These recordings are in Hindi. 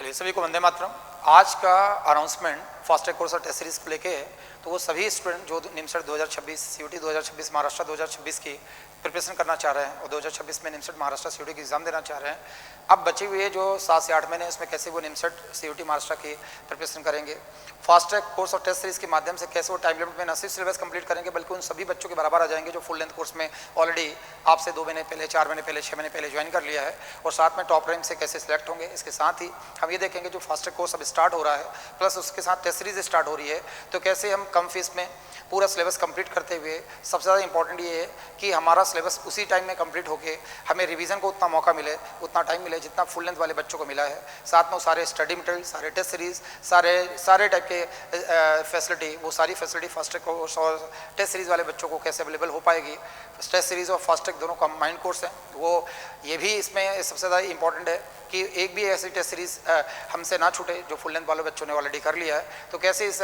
चलिए सभी को वंदे मातरम। आज का अनाउंसमेंट फास्ट ट्रैक कोर्स और टेस्ट सीरीज को लेके है, तो वो सभी स्टूडेंट जो निमसट 2026 सीयूटी 2026 महाराष्ट्र 2026 की प्रिपरेशन करना चाह रहे हैं और 2026 में निमसट महाराष्ट्र सीयूटी की एग्जाम देना चाह रहे हैं, अब बचे हुए जो 7 से 8 महीने उसमें कैसे वो निमसट सीयूटी महाराष्ट्र की प्रिपरेशन करेंगे, फास्ट ट्रैक कोर्स और टेस्ट सीरीज के माध्यम से कैसे वो टाइम लिमिट में न सिर्फ सिलेबस कंप्लीट करेंगे बल्कि उन सभी बच्चों के बराबर आ जाएंगे जो फुल लेंथ कोर्स में ऑलरेडी आपसे 2 महीने पहले, 4 महीने पहले, 6 महीने पहले ज्वाइन कर लिया है, और साथ में टॉप रैंक से कैसे सिलेक्ट होंगे। इसके साथ ही हम ये देखेंगे जो फास्ट ट्रैक कोर्स अब स्टार्ट हो रहा है प्लस उसके साथ टेस्ट सीरीज स्टार्ट हो रही है, तो कैसे हम कम फीस में पूरा सिलेबस कंप्लीट करते हुए, सबसे ज़्यादा इंपॉर्टेंट ये है कि हमारा सिलेबस उसी टाइम में कंप्लीट होके हमें रिवीजन को उतना मौका मिले, उतना टाइम मिले जितना फुल लेंथ वाले बच्चों को मिला है। साथ में वो सारे स्टडी मटेरियल, सारे टेस्ट सीरीज, सारे टाइप के फैसिलिटी, वो सारी फैसिलिटी फास्ट ट्रैक कोर्स और टेस्ट सीरीज वाले बच्चों को कैसे अवेलेबल हो पाएगी। टेस्ट सीरीज और फास्ट ट्रैक दोनों कंबाइंड कोर्स हैं, वो ये भी इसमें सबसे ज़्यादा इंपॉर्टेंट है कि एक भी ऐसी टेस्ट सीरीज हमसे ना छूटे जो फुल लेंथ वाले बच्चों ने ऑलरेडी कर लिया है। तो कैसे इस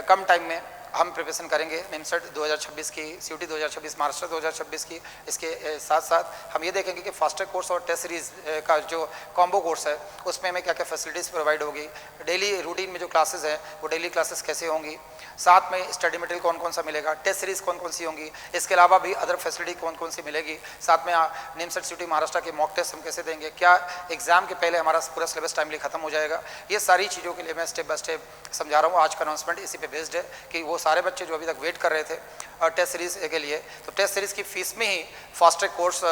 कम टाइम में हम प्रिपरेशन करेंगे निमसट 2026 की, सीयूटी 2026, महाराष्ट्र 2026 की। इसके साथ साथ हम ये देखेंगे कि फास्ट ट्रैक कोर्स और टेस्ट सीरीज का जो कॉम्बो कोर्स है उसमें हमें क्या क्या फैसिलिटीज़ प्रोवाइड होगी, डेली रूटीन में जो क्लासेस हैं वो डेली क्लासेस कैसे होंगी, साथ में स्टडी मटेरियल कौन कौन सा मिलेगा, टेस्ट सीरीज कौन कौन सी होंगी, इसके अलावा भी अदर फैसिलिटी कौन कौन सी मिलेगी, साथ में निमसट सीयूटी महाराष्ट्र के मॉक टेस्ट हम कैसे देंगे, क्या एग्जाम के पहले हमारा पूरा सिलेबस टाइमली खत्म हो जाएगा। ये सारी चीज़ों के लिए मैं स्टेप बाय स्टेप समझा रहा हूँ। आज का अनाउंसमेंट इसी पे बेस्ड है कि वो सारे बच्चे जो अभी तक वेट कर रहे थे टेस्ट सीरीज के लिए, तो टेस्ट सीरीज की फीस में ही फास्ट ट्रैक कोर्स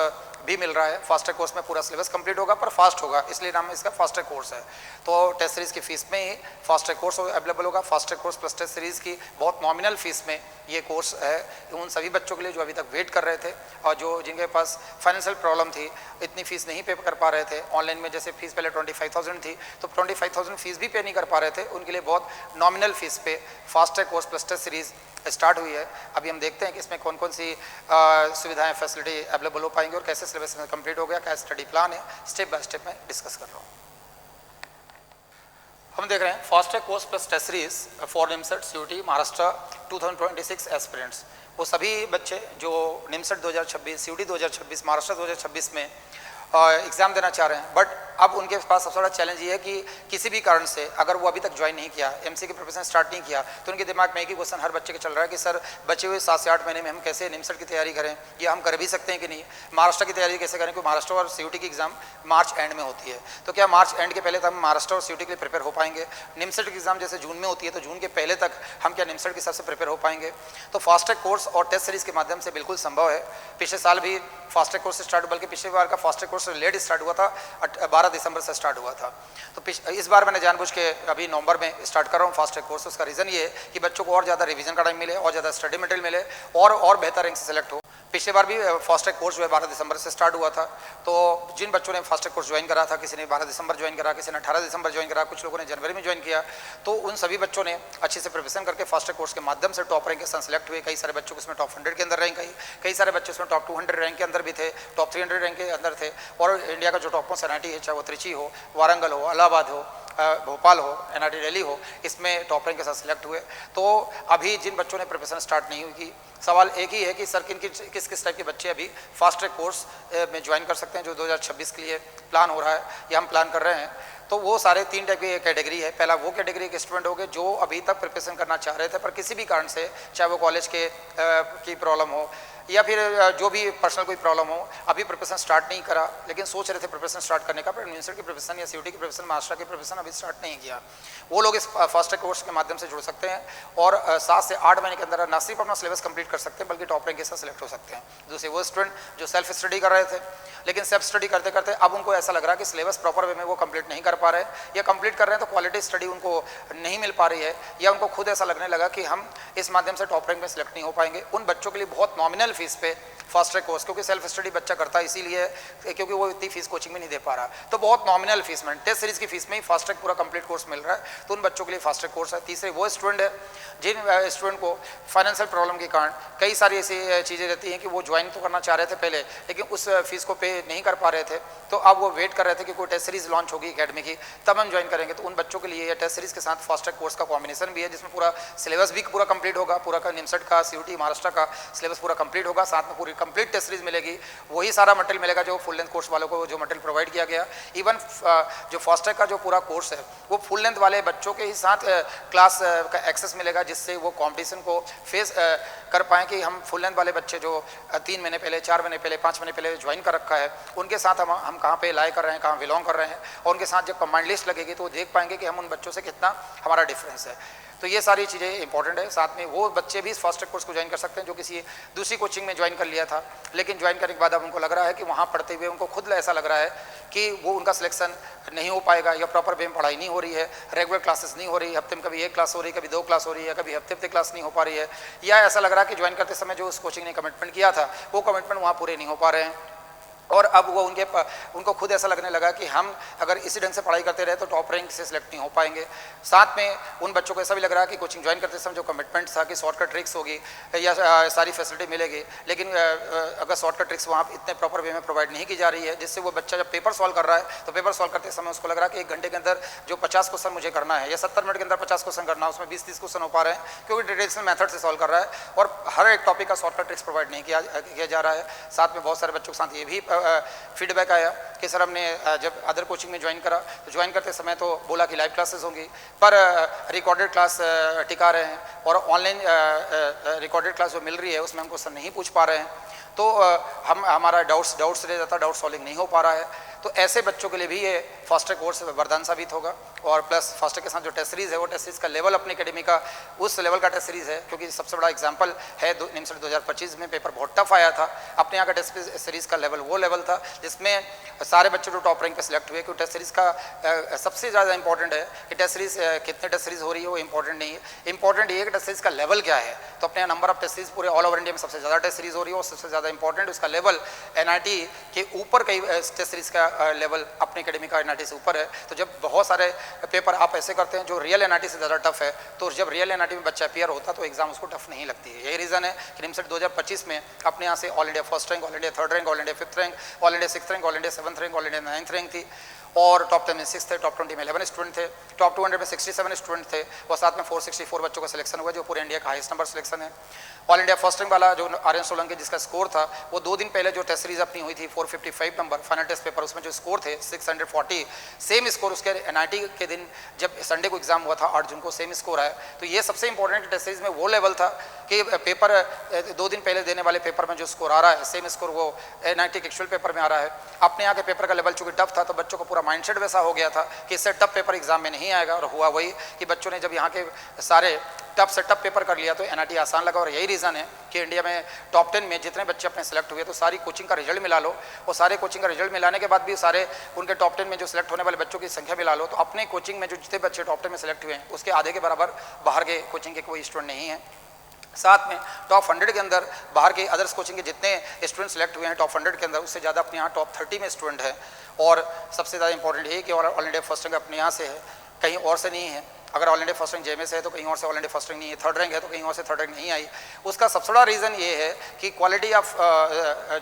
भी मिल रहा है। फास्ट ट्रैक कोर्स में पूरा सिलेबस कंप्लीट होगा पर फास्ट होगा, इसलिए नाम इसका फास्ट ट्रैक कोर्स है। तो टेस्ट सीरीज की फीस में ही फास्ट ट्रैक कोर्स अवेलेबल होगा। Fast track course plus test series की बहुत नॉमिनल फीस में ये कोर्स है उन सभी बच्चों के लिए जो अभी तक वेट कर रहे थे और जो जिनके पास फाइनेंशियल प्रॉब्लम थी, इतनी फीस नहीं पे कर पा रहे थे। ऑनलाइन में जैसे फीस पहले 25,000 थी तो 25,000 फीस भी पे नहीं कर पा रहे थे, उनके लिए बहुत नॉमिनल फीस पे fast track course plus test series start हुई है। अभी हम देखते हैं कि इसमें कौन कौन सी सुविधाएं, फैसिलिटी अवेलेबल हो पाएंगी और कैसे सिलेबस कंप्लीट हो गया, क्या स्टडी प्लान है, स्टेप बाय स्टेप में डिस्कस कर रहा हूँ। हम देख रहे हैं fast track course plus test series for NIMCET CUET Maharashtra 2026 aspirants. वो सभी बच्चे जो निमसट 2026, सीयूटी 2026, महाराष्ट्र 2026 में एग्ज़ाम देना चाह रहे हैं, बट अब उनके पास सबसे बड़ा चैलेंज ये है कि किसी भी कारण से अगर वो अभी तक ज्वाइन नहीं किया, एमसी की प्रिपरेशन स्टार्ट नहीं किया, तो उनके दिमाग में एक ही क्वेश्चन हर बच्चे के चल रहा है कि सर बचे हुए 7 से 8 महीने में हम कैसे निमसट की तैयारी करें, या हम कर भी सकते हैं कि नहीं, महाराष्ट्र की तैयारी कैसे करें, क्योंकि महाराष्ट्र और सीयूटी की एग्जाम मार्च एंड में होती है, तो क्या मार्च एंड के पहले तक हम महाराष्ट्र और सीयूटी के लिए प्रिपेयर हो पाएंगे। निमसट की एग्जाम जैसे जून में होती है तो जून के पहले तक हम क्या निमसट के हिसाब से प्रिपेयर हो पाएंगे। तो फास्ट ट्रैक कोर्स और टेस्ट सीरीज के माध्यम से बिल्कुल संभव है। पिछले साल भी फास्ट ट्रैक कोर्स स्टार्ट, बल्कि पिछले बार का fast track course let start हुआ था, 12 दिसंबर से स्टार्ट हुआ था। तो इस बार मैंने जानबूझ के अभी नवंबर में स्टार्ट कर रहा हूँ फास्ट ट्रैक कोर्स। उसका रीज़न ये है कि बच्चों को और ज़्यादा रिवीजन का टाइम मिले, और ज़्यादा स्टडी मटेरियल मिले, और बेहतर रैंक से सेलेक्ट हो। पिछले बार भी फास्ट ट्रैक कोर्स जो है 12 दिसंबर से स्टार्ट हुआ था, तो जिन बच्चों ने फास्ट ट्रैक कोर्स ज्वाइन करा था, किसी ने 12 दिसंबर ज्वाइन करा, किसी ने 18 दिसंबर ज्वाइन करा, कुछ लोगों ने जनवरी में ज्वाइन किया, तो उन सभी बच्चों ने अच्छे से प्रिपरेशन करके फास्ट ट्रैक कोर्स के माध्यम से टॉप रैंक के साथ सेलेक्ट हुए। कई सारे बच्चों को उसमें टॉप 100 के अंदर रैंक आई, कई सारे बच्चे उसमें टॉप 200 रैंक के अंदर भी थे, टॉप 300 रैंक के अंदर थे, और इंडिया का जो टॉप मोस्ट एनआईटी है, चाहे वो त्रिची हो, वारंगल हो, इलाहाबाद हो, भोपाल हो, एनआईटी दिल्ली हो, इसमें टॉप रैंक के साथ सिलेक्ट हुए। तो अभी जिन बच्चों ने प्रिपरेशन स्टार्ट नहीं हुई की, सवाल एक ही है कि सर किस टाइप के बच्चे अभी फास्ट ट्रैक कोर्स में ज्वाइन कर सकते हैं जो 2026 के लिए प्लान हो रहा है या हम प्लान कर रहे हैं। तो वो सारे 3 टाइप की कैटेगरी है। पहला वो कैटेगरी के स्टूडेंट हो गए जो अभी तक प्रिपरेशन करना चाह रहे थे पर किसी भी कारण से, चाहे वो कॉलेज के की प्रॉब्लम हो या फिर जो भी पर्सनल कोई प्रॉब्लम हो, अभी प्रिपरेशन स्टार्ट नहीं करा, लेकिन सोच रहे थे प्रिपरेशन स्टार्ट करने का, पर यूनिवर्सिटी की प्रिपरेशन या सीयूटी की प्रिपरेशन, महाराष्ट्र की प्रिपरेशन अभी स्टार्ट नहीं किया। वो लोग इस फास्ट ट्रैक कोर्स के माध्यम से जुड़ सकते हैं और 7 से 8 महीने के अंदर न सिर्फ अपना सिलेबस कंप्लीट कर सकते हैं बल्कि टॉप रैंक के साथ सिलेक्ट हो सकते हैं। दूसरे वो स्टूडेंट जो सेल्फ स्टडी कर रहे थे, लेकिन सेल्फ स्टडी करते करते अब उनको ऐसा लग रहा है कि सिलेबस प्रॉपर वे में वो कंप्लीट नहीं कर पा रहे, या कंप्लीट कर रहे हैं तो क्वालिटी स्टडी उनको नहीं मिल पा रही है, या उनको खुद ऐसा लगने लगा कि हम इस माध्यम से टॉप रैंक में सिलेक्ट नहीं हो पाएंगे। उन बच्चों के लिए बहुत नॉमिनल फीस पे फास्ट ट्रैक कोर्स, क्योंकि सेल्फ स्टडी बच्चा करता है इसीलिए, क्योंकि वो इतनी फीस कोचिंग में नहीं दे पा रहा, तो बहुत नॉमिनल फीस में, टेस्ट सीरीज की फीस में ही फास्ट ट्रैक पूरा कंप्लीट कोर्स मिल रहा है, तो उन बच्चों के लिए फास्ट ट्रैक कोर्स है। तीसरे वो स्टूडेंट है जिन स्टूडेंट को फाइनेंशियल प्रॉब्लम के कारण कई सारी ऐसी चीज़ें रहती हैं कि वो ज्वाइन तो करना चाह रहे थे पहले, लेकिन उस फीस को पे नहीं कर पा रहे थे, तो अब वो वेट कर रहे थे कि कोई टेस्ट सीरीज लॉन्च होगी एकेडमी की, तब हम ज्वाइन करेंगे। तो उन बच्चों के लिए टेस्ट सीरीज के साथ फास्ट ट्रैक कोर्स का कॉम्बिनेशन भी है, जिसमें पूरा सिलेबस भी पूरा कंप्लीट होगा, पूरा का निमसट का, सीयूटी महाराष्ट्र का सिलेबस पूरा कंप्लीट गाइड होगा, साथ में पूरी कंप्लीट टेस्ट सीरीज मिलेगी, वही सारा मटेरियल मिलेगा जो फुल लेंथ कोर्स वालों को जो मटेरियल प्रोवाइड किया गया। इवन जो फास्ट ट्रैक का जो पूरा कोर्स है वो फुल लेंथ वाले बच्चों के ही साथ क्लास का एक्सेस मिलेगा, जिससे वो कॉम्पिटिशन को फेस कर पाएँ कि हम फुल लेंथ वाले बच्चे जो 3 महीने पहले, 4 महीने पहले, 5 महीने पहले ज्वाइन कर रखा है, उनके साथ हम कहाँ पे लाई कर रहे हैं, कहाँ बिलोंग कर रहे हैं, और उनके साथ जब कंबाइंड लिस्ट लगेगी तो देख पाएंगे कि हम उन बच्चों से कितना हमारा डिफरेंस है। तो ये सारी चीज़ें इंपॉर्टेंट है। साथ में वो बच्चे भी इस फास्ट ट्रैक कोर्स को ज्वाइन कर सकते हैं जो किसी दूसरी कोचिंग में ज्वाइन कर लिया था, लेकिन ज्वाइन करने के बाद अब उनको लग रहा है कि वहाँ पढ़ते हुए उनको खुद ऐसा लग रहा है कि वो उनका सिलेक्शन नहीं हो पाएगा, या प्रॉपर वे में पढ़ाई नहीं हो रही है, रेगुलर क्लासेस नहीं हो रही, हफ्ते में कभी 1 क्लास हो रही है, कभी 2 क्लास हो रही है, कभी हफ्ते क्लास नहीं हो पा रही है, या ऐसा लग रहा है कि ज्वाइन करते समय जो उस कोचिंग ने कमिटमेंट किया था वो कमिटमेंट वहाँ पूरे नहीं हो पा रहे हैं। और अब वो उनको खुद ऐसा लगने लगा कि हम अगर इसी ढंग से पढ़ाई करते रहे तो टॉप रैंक से सिलेक्ट नहीं हो पाएंगे। साथ में उन बच्चों को ऐसा भी लग रहा है कि कोचिंग ज्वाइन करते समय जो कमिटमेंट था कि शॉर्टकट ट्रिक्स होगी या सारी फैसिलिटी मिलेगी, लेकिन अगर शॉर्टकट ट्रिक्स वहाँ इतने प्रॉपर वे में प्रोवाइड नहीं की जा रही है, जिससे वो बच्चा जब पेपर सॉल्व कर रहा है तो पेपर सॉल्व करते समय उसको लग रहा है कि 1 घंटे के अंदर जो 50 क्वेश्चन मुझे करना है या 70 मिनट के अंदर 50 क्वेश्चन करना है, उसमें 20-30 क्वेश्चन हो पा रहे हैं क्योंकि डिटेल्स में मेथड से सॉल्व कर रहा है और हर एक टॉपिक का शॉर्टकट ट्रिक्स प्रोवाइड नहीं किया जा रहा है। साथ में बहुत सारे बच्चों के साथ ये भी फीडबैक आया कि सर हमने जब अदर कोचिंग में ज्वाइन करा तो ज्वाइन करते समय तो बोला कि लाइव क्लासेस होंगी, पर रिकॉर्डेड क्लास टिका रहे हैं और ऑनलाइन रिकॉर्डेड क्लास जो मिल रही है उसमें हम क्वेश्चन नहीं पूछ पा रहे हैं, तो हमारा डाउट्स रह जाता, डाउट सॉल्विंग नहीं हो पा रहा है। तो ऐसे बच्चों के लिए भी ये फास्ट ट्रैक कोर्स वरदान साबित होगा। और प्लस फास्ट ट्रैक के साथ जो टेस्ट सीरीज़ है वो टेस्ट सीरीज़ का लेवल अपनी अकेडमी का उस लेवल का टेस्ट सीरीज़ है, क्योंकि सबसे बड़ा एग्जांपल है निमसट 2025 में पेपर बहुत टफ आया था। अपने यहाँ का टेस्ट सीरीज़ का लेवल वो लेवल था जिसमें सारे बच्चे जो टॉप रैंक पे सिलेक्ट हुए, क्योंकि टेस्ट सीरीज़ का सबसे ज़्यादा इंपॉर्टेंट है कि टेस्ट सीरीज़ कितने टेस्ट सीरीज़ हो रही है वो इंपॉर्टेंट नहीं है, इंपॉर्टेंट ये है कि टेस्ट सीरीज़ का लेवल क्या है। तो अपने नंबर ऑफ टेस्ट सीरीज़ पूरे ऑल ओवर इंडिया में सबसे ज़्यादा टेस्ट सीरीज़ हो रही है और सबसे ज़्यादा इंपॉर्टेंट उसका लेवल NIT के ऊपर कई टेस्ट सीरीज़ का लेवल अपने अकेडमी का NIT से ऊपर है। तो जब बहुत सारे पेपर आप ऐसे करते हैं जो रियल NIT से ज़्यादा टफ है, तो जब रियल NIT में बच्चा अपियर होता तो एग्जाम उसको टफ नहीं लगती है। यही रीज़न है कि निमसट 2025 में अपने यहाँ से all India first rank, all India third rank, all India fifth rank, all India sixth rank, all India seventh rank, all India 9th rank थी, और टॉप 10 में 6 थे, टॉप 20 में 11 स्टूडेंट थे, टॉप 200 में 67 स्टूडेंट थे और साथ में 464 बच्चों का सिलेक्शन हुआ जो पूरे इंडिया का हाईएस्ट नंबर सिलेक्शन है। ऑल इंडिया फर्स्ट रैंक वाला जो आर्यन सोलंकी जिसका स्कोर था वो 2 दिन पहले जो टेस्ट सीरीज अपनी हुई थी 455 नंबर फाइनल टेस्ट पेपर, उसमें जो स्कोर थे 640, सेम स्कोर उसके NIT के दिन जब संडे को एग्जाम हुआ था 8 जून को सेम स्कोर आया। तो ये सबसे इंपॉर्टेंट टेस्ट सीरीज में वो लेवल था कि पेपर 2 दिन पहले देने वाले पेपर में जो स्कोर आ रहा है सेम स्कोर वो NIT के एक्चुअल पेपर में आ रहा है। अपने यहाँ के पेपर का लेवल चूंकि टफ था तो बच्चों का पूरा माइंडसेट वैसा हो गया था कि इससे टफ पेपर एग्जाम में नहीं आएगा, और हुआ वही कि बच्चों ने जब यहाँ के सारे टफ से टफ पेपर कर लिया तो NIT आसान लगा। और यही रीज़न है कि इंडिया में टॉप 10 में जितने बच्चे अपने सेलेक्ट हुए तो सारी कोचिंग का रिजल्ट मिला लो और सारे कोचिंग का रिजल्ट मिलाने के बाद भी सारे उनके टॉप 10 में जो सिलेक्ट होने वाले बच्चों की संख्या मिला लो तो अपने कोचिंग में जो जितने बच्चे टॉप 10 में सिलेक्ट हुए हैं उसके आधे के बराबर बाहर के कोचिंग के कोई स्टूडेंट नहीं है। साथ में टॉप 100 के अंदर बाहर के अदर्स कोचिंग के जितने स्टूडेंट सेलेक्ट हुए हैं टॉप 100 के अंदर उससे ज़्यादा अपने यहाँ टॉप 30 में स्टूडेंट है। और सबसे ज़्यादा इंपॉर्टेंट ये कि ऑल इंडिया फर्स्ट रैंक अपने यहाँ से है, कहीं और से नहीं है। अगर all India first rank JMA से है तो कहीं और से ऑल इंडिया फर्स्ट रैंक नहीं है, थर्ड रैंक है तो कहीं और से थर्ड रैंक नहीं आई। उसका सबसे बड़ा रीज़न ये है कि क्वालिटी ऑफ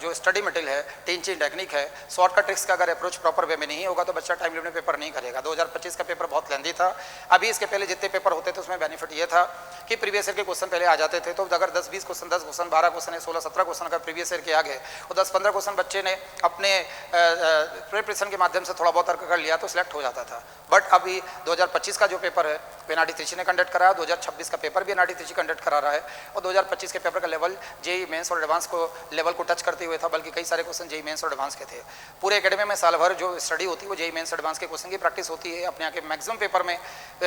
जो स्टडी मटेरियल है, टीचिंग टेक्निक है, शॉर्टकट ट्रिक्स का अगर अप्रोच प्रॉपर वे में नहीं होगा तो बच्चा टाइम लिमिट पेपर नहीं करेगा। 2025 का पेपर बहुत लेंदी था। अभी इसके पहले जितने पेपर होते थे उसमें बेनिफिट ये था कि प्रीवियस ईयर के क्वेश्चन पहले आ जाते थे, तो अगर 10-20 क्वेश्चन, 10 क्वेश्चन, 12 क्वेश्चन, 16-17 क्वेश्चन अगर प्रीवियस ईयर के आ गए और 10-15 क्वेश्चन बच्चे ने अपने प्रिपरेशन के माध्यम से थोड़ा बहुत तर्क कर लिया तो सिलेक्ट हो जाता था। बट अभी 2025 का जो पेपर है NIT त्रिची ने कंडक्ट करा, 2026 का पेपर भी NIT त्रिची कंडक्ट करा रहा है और 2025 के पेपर का लेवल JEE मेंस और एडवांस को लेवल को टच करते हुए था, बल्कि कई सारे क्वेश्चन JEE मेंस और एडवांस के थे। पूरे एकेडमी में साल भर जो स्टडी होती है वो JEE मेंस एडवांस के क्वेश्चन की प्रैक्टिस होती है। अपने यहाँ के मैक्सिमम पेपर में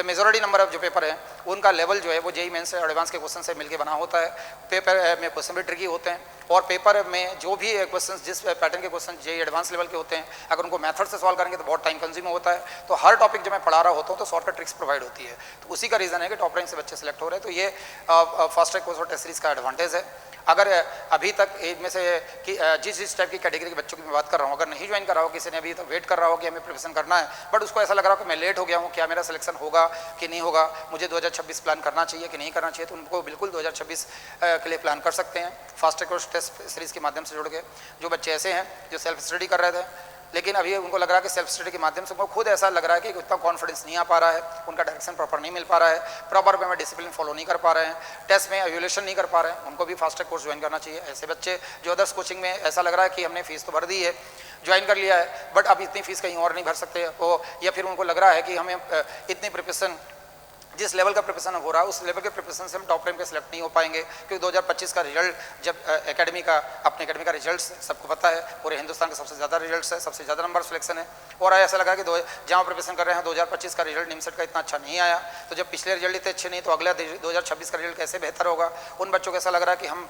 मेजोरिटी नंबर ऑफ जो पेपर है उनका लेवल जो है वो JEE मेंस और एडवांस के क्वेश्चन से मिलकर बना होता है। पेपर में क्वेश्चन भी ट्रिकी होते हैं और पेपर में जो भी क्वेश्चन जिस पैटर्न के क्वेश्चन JEE एडवांस लेवल के होते हैं अगर उनको मेथड से सॉल्व करेंगे तो बहुत टाइम कंज्यूम होता है। तो हर टॉपिक जब मैं पढ़ा रहा होता हूँ तो शॉर्टकट ट्रिक्स प्रोवाइड होती है, तो उसी का रीज़न है कि टॉप रैंक से बच्चे सेलेक्ट हो रहे हैं। तो ये फास्ट ट्रैक कोर्स और टेस्ट सीरीज का एडवांटेज है। अगर अभी तक इनमें से कि जिस टाइप की कैटेगरी के बच्चों की मैं बात कर रहा हूँ, अगर नहीं ज्वाइन कर रहा हो, किसी ने अभी तक वेट कर रहा हो कि हमें प्रिपरेशन करना है बट उसको ऐसा लग रहा हो कि मैं लेट हो गया हूँ, क्या मेरा सिलेक्शन होगा कि नहीं होगा, मुझे 2026 प्लान करना चाहिए कि नहीं करना चाहिए, तो उनको बिल्कुल 2026 के लिए प्लान कर सकते हैं fast track course test series के माध्यम से जुड़ के। जो बच्चे ऐसे हैं जो सेल्फ स्टडी कर रहे थे लेकिन अभी उनको लग रहा है कि सेल्फ स्टडी के माध्यम से उनको खुद ऐसा लग रहा है कि उतना कॉन्फिडेंस नहीं आ पा रहा है, उनका डायरेक्शन प्रॉपर नहीं मिल पा रहा है, प्रॉपर वे में डिसिप्लिन फॉलो नहीं कर पा रहे हैं, टेस्ट में एवेल्यूएशन नहीं कर पा रहे हैं, उनको भी फास्ट ट्रैक कोर्स ज्वाइन करना चाहिए। ऐसे बच्चे जो अदर्स कोचिंग में ऐसा लग रहा है कि हमने फीस तो भर दी है, ज्वाइन कर लिया है, बट अब इतनी फीस कहीं और नहीं भर सकते, या फिर उनको लग रहा है कि हमें इतनी प्रिपरेशन, जिस लेवल का प्रिपरेशन हो रहा है उस लेवल के प्रिपरेशन से हम टॉप रैंक पे सिलेक्ट नहीं हो पाएंगे, क्योंकि 2025 का रिजल्ट जब एकेडमी का अपने एकेडमी का रिजल्ट सबको पता है, पूरे हिंदुस्तान का सबसे ज़्यादा रिजल्ट है, सबसे ज़्यादा नंबर सिलेक्शन है। और ऐसा लगा कि जहाँ प्रिपरेशन कर रहे हैं 2025 का रिजल्ट निमसेट का इतना अच्छा नहीं आया, तो जब पिछले रिजल्ट इतने अच्छे नहीं तो अगला 2026 का रिजल्ट कैसे बेहतर होगा। उन बच्चों को ऐसा लग रहा है कि हम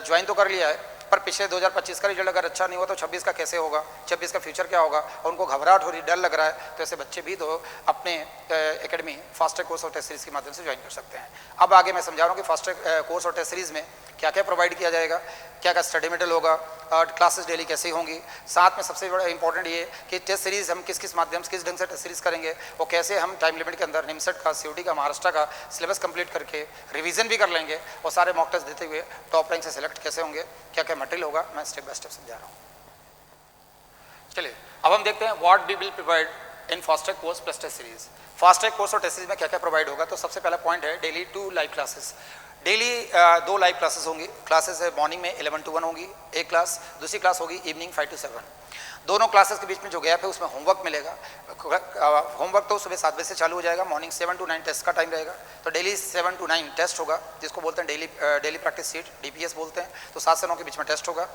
ज्वाइन तो कर लिया है पर पिछले 2025 का रिजल्ट अगर अच्छा नहीं हुआ तो 26 का कैसे होगा, 26 का फ्यूचर क्या होगा, और उनको घबराहट हो रही, डर लग रहा है। तो ऐसे बच्चे भी तो अपने एकेडमी फास्ट ट्रैक कोर्स और टेस्ट सीरीज के माध्यम से ज्वाइन कर सकते हैं। अब आगे मैं समझा रहा हूँ कि फास्ट ट्रैक कोर्स और टेस्ट सीरीज में क्या क्या प्रोवाइड किया जाएगा, क्या क्या स्टडी मटेरियल होगा, क्लासेस डेली कैसी होंगी, साथ में सबसे बड़ा इंपॉर्टेंट ये कि टेस्ट सीरीज हम किस किस माध्यम से किस ढंग से टेस्ट सीरीज करेंगे, और कैसे हम टाइम लिमिट के अंदर निमसेट का, सीयूटी का, महाराष्ट्र का सिलेबस कंप्लीट करके रिवीजन भी कर लेंगे और सारे मॉक टेस्ट देते हुए टॉप रैंक से सिलेक्ट कैसे होंगे, क्या क्या मटेरियल होगा, मैं स्टेप बाय स्टेप समझा रहा हूँ। चलिए अब हम देखते हैं what we will provide in fast track course plus test series. Fast track course और टेस्ट सीरीज में क्या क्या प्रोवाइड होगा, तो सबसे पहला पॉइंट है daily 2 live classes. Daily 2 live classes होंगी। क्लासेस मॉर्निंग में 11 to 1 होगी एक क्लास, दूसरी क्लास होगी इवनिंग 5 to 7। दोनों क्लासेस के बीच में जो गैप है उसमें होमवर्क मिलेगा। होमवर्क तो सुबह 7 बजे से चालू हो जाएगा, मॉर्निंग 7 to 9 टेस्ट का टाइम रहेगा, तो डेली 7 to 9 टेस्ट होगा, जिसको बोलते हैं डेली प्रैक्टिस सीट, DPS बोलते हैं। तो 7 से 9 के बीच में टेस्ट होगा।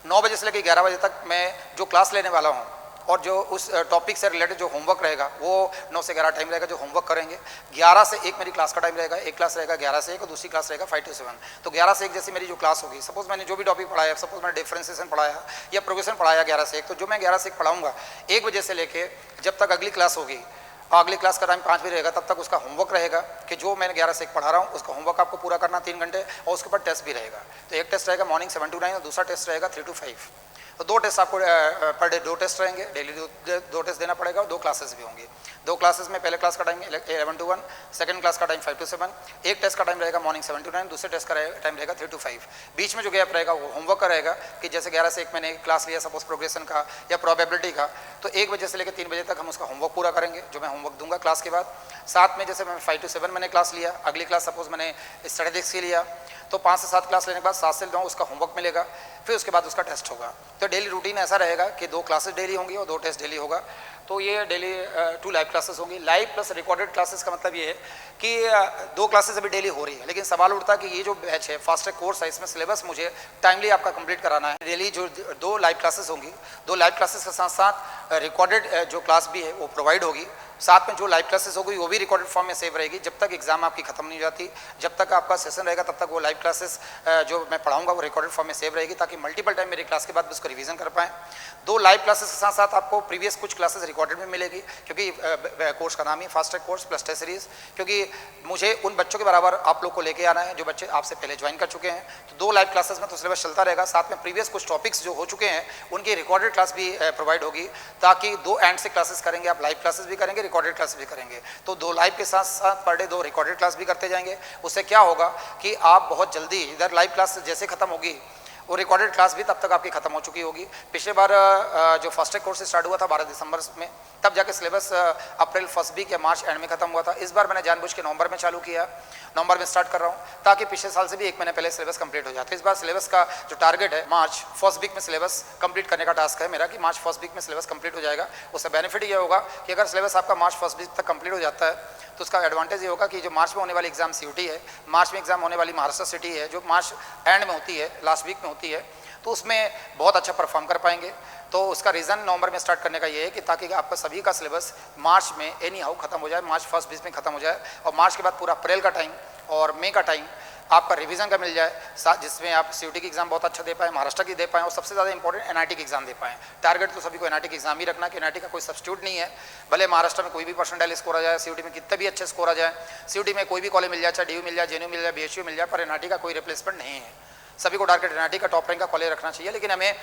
9 बजे से लेकर 11 बजे तक मैं जो क्लास लेने वाला हूँ और जो उस टॉपिक से रिलेटेड जो होमवर्क रहेगा वो 9 से 11 टाइम रहेगा जो होमवर्क करेंगे। 11 से 1 मेरी क्लास का टाइम रहेगा, एक क्लास रहेगा 11 से 1 और दूसरी क्लास रहेगा 5 to 7। तो 11 से 1 जैसी मेरी जो क्लास होगी, सपोज मैंने जो भी टॉपिक पढ़ाया, सपोज मैंने डिफरेंशिएशन पढ़ाया या प्रोग्रेशन पढ़ाया 11 से 1, तो जो मैं 11 से 1 पढ़ाऊंगा 1 बजे से लेके जब तक अगली क्लास होगी, अगली क्लास का टाइम 5 बजे रहेगा, तब तक उसका होमवर्क रहेगा कि जो मैंने 11 से 1 पढ़ा रहा हूँ उसका होमवर्क आपको पूरा करना 3 घंटे, और उसके बाद टेस्ट भी रहेगा। तो एक टेस्ट रहेगा मॉर्निंग 7 to 9 और दूसरा टेस्ट रहेगा 3 to 5। तो 2 टेस्ट आपको पर डे 2 टेस्ट रहेंगे, डेली 2 टेस्ट देना पड़ेगा और 2 क्लासेस भी होंगी। 2 क्लासेस में पहले क्लास का टाइम 11 to 1, सेकंड क्लास का टाइम 5 to 7। एक टेस्ट का टाइम रहेगा मॉर्निंग 7 to 9, दूसरे टेस्ट का टाइम रहेगा 3 to 5। बीच में जो गैप रहेगा वो होमवर्क का रहेगा कि जैसे 11 से 1 मैंने क्लास लिया सपोज प्रोग्रेशन का या प्रोबेबिलिटी का, तो 1 बजे से लेकर 3 बजे तक हम उसका होमवर्क पूरा करेंगे, जो मैं होमवर्क दूंगा क्लास के बाद। साथ में जैसे मैं 5 to 7 मैंने क्लास लिया, अगली क्लास सपोज मैंने स्टैटिस्टिक्स की लिया, तो 5 से 7 क्लास लेने के बाद 7 से 9 उसका होमवर्क मिलेगा, फिर उसके बाद उसका टेस्ट होगा। तो डेली रूटीन ऐसा रहेगा कि 2 क्लासेस डेली होंगी और 2 टेस्ट डेली होगा। तो ये डेली 2 लाइव क्लासेस होंगी। लाइव प्लस रिकॉर्डेड क्लासेस का मतलब ये है कि 2 क्लासेस अभी डेली हो रही है, लेकिन सवाल उठता है कि ये जो बैच है फास्ट ट्रैक कोर्स है, इसमें सिलेबस मुझे टाइमली आपका कंप्लीट कराना है। डेली जो 2 लाइव क्लासेस होंगी, 2 लाइव क्लासेस के साथ साथ रिकॉर्डेड जो क्लास भी है वो प्रोवाइड होगी। साथ में जो लाइव क्लासेस होगी वो भी रिकॉर्डेड फॉर्म में सेव रहेगी। जब तक एग्जाम आपकी खत्म नहीं हो जाती, जब तक आपका सेशन रहेगा, तब तक वो लाइव क्लासेस जो मैं पढ़ाऊंगा वो रिकॉर्डेड फॉर्म में सेव रहेगी, ताकि मल्टीपल टाइम मेरी क्लास के बाद उसको रिवीजन कर पाएँ। 2 लाइव क्लासेस के साथ साथ आपको प्रीवियस कुछ क्लासेस रिकॉर्डेड में मिलेगी, क्योंकि कोर्स का नाम ही fast track course plus test series, क्योंकि मुझे उन बच्चों के बराबर आप लोग को लेके आना है जो बच्चे आपसे पहले ज्वाइन कर चुके हैं। तो 2 लाइव क्लासेस में तो सिलेबस चलता रहेगा, साथ में प्रीवियस कुछ टॉपिक्स जो हो चुके हैं उनकी रिकॉर्डेड क्लास भी प्रोवाइड होगी, ताकि 2 एंड से क्लासेस करेंगे, आप लाइव क्लासेस भी करेंगे, रिकॉर्डेड क्लास भी करेंगे। तो 2 लाइव के साथ साथ पर डे 2 रिकॉर्डेड क्लास भी करते जाएंगे। उससे क्या होगा कि आप बहुत जल्दी, इधर लाइव क्लास जैसे खत्म होगी वो रिकॉर्डेड क्लास भी तब तक आपकी खत्म हो चुकी होगी। पिछले बार जो फास्ट ट्रैक कोर्स स्टार्ट हुआ था 12 दिसंबर में, तब जाके सिलेबस अप्रैल फर्स्ट वीक या मार्च एंड में खत्म हुआ था। इस बार मैंने जानबूझ के नवंबर में चालू किया, नवंबर में स्टार्ट कर रहा हूँ, ताकि पिछले साल से भी 1 महीने पहले सिलेबस कंप्लीट हो जाता है। इस बार सिलेबस का जो टारगेट है मार्च फर्स्ट वीक में सिलेबस कंप्लीट करने का टास्क है मेरा, कि मार्च फर्स्ट वीक में सिलेबस कंप्लीट हो जाएगा। उससे बेनिफिट ये होगा कि अगर सिलेबस आपका मार्च फर्स्ट वीक तक कंप्लीट हो जाता है तो उसका एडवांटेज ये होगा कि जो मार्च में होने वाली एग्जाम सीयूटी है, मार्च में एग्जाम होने वाली महाराष्ट्र सिटी है, जो मार्च एंड में होती है, लास्ट वीक में होती है, तो उसमें बहुत अच्छा परफॉर्म कर पाएंगे। तो उसका रीज़न नवंबर में स्टार्ट करने का ये है कि ताकि आपका सभी का सिलेबस मार्च में एनी हाउ खत्म हो जाए, मार्च फर्स्ट वीक में खत्म हो जाए, और मार्च के बाद पूरा अप्रैल का टाइम और मई का टाइम आपका रिवीजन का मिल जाए, जिसमें आप सीयूटी की एग्जाम बहुत अच्छा दे पाएँ, महाराष्ट्र की दे पाएँ, और सबसे ज़्यादा इंपॉर्टेंट एनआईटी की एग्जाम दे पाएँ। टारगेट तो सभी को एनआईटी की एग्जाम ही रखना कि एनआईटी का कोई सब्स्टिट्यूट नहीं है। भले महाराष्ट्र में कोई भी परसेंटाइल स्कोर आ जाए, सीयूटी में कितने भी अच्छे स्कोर आ जाए, सीयूटी में कोई भी कॉलेज मिल जाए, चाहे डीयू मिल जाए, जेएनयू मिल जाए, बीएचयू मिल जाए, पर एनआईटी का कोई रिप्लेसमेंट नहीं है। सभी को टारगेट एनआईटी का टॉप रैंक का कॉलेज रखना चाहिए, लेकिन हमें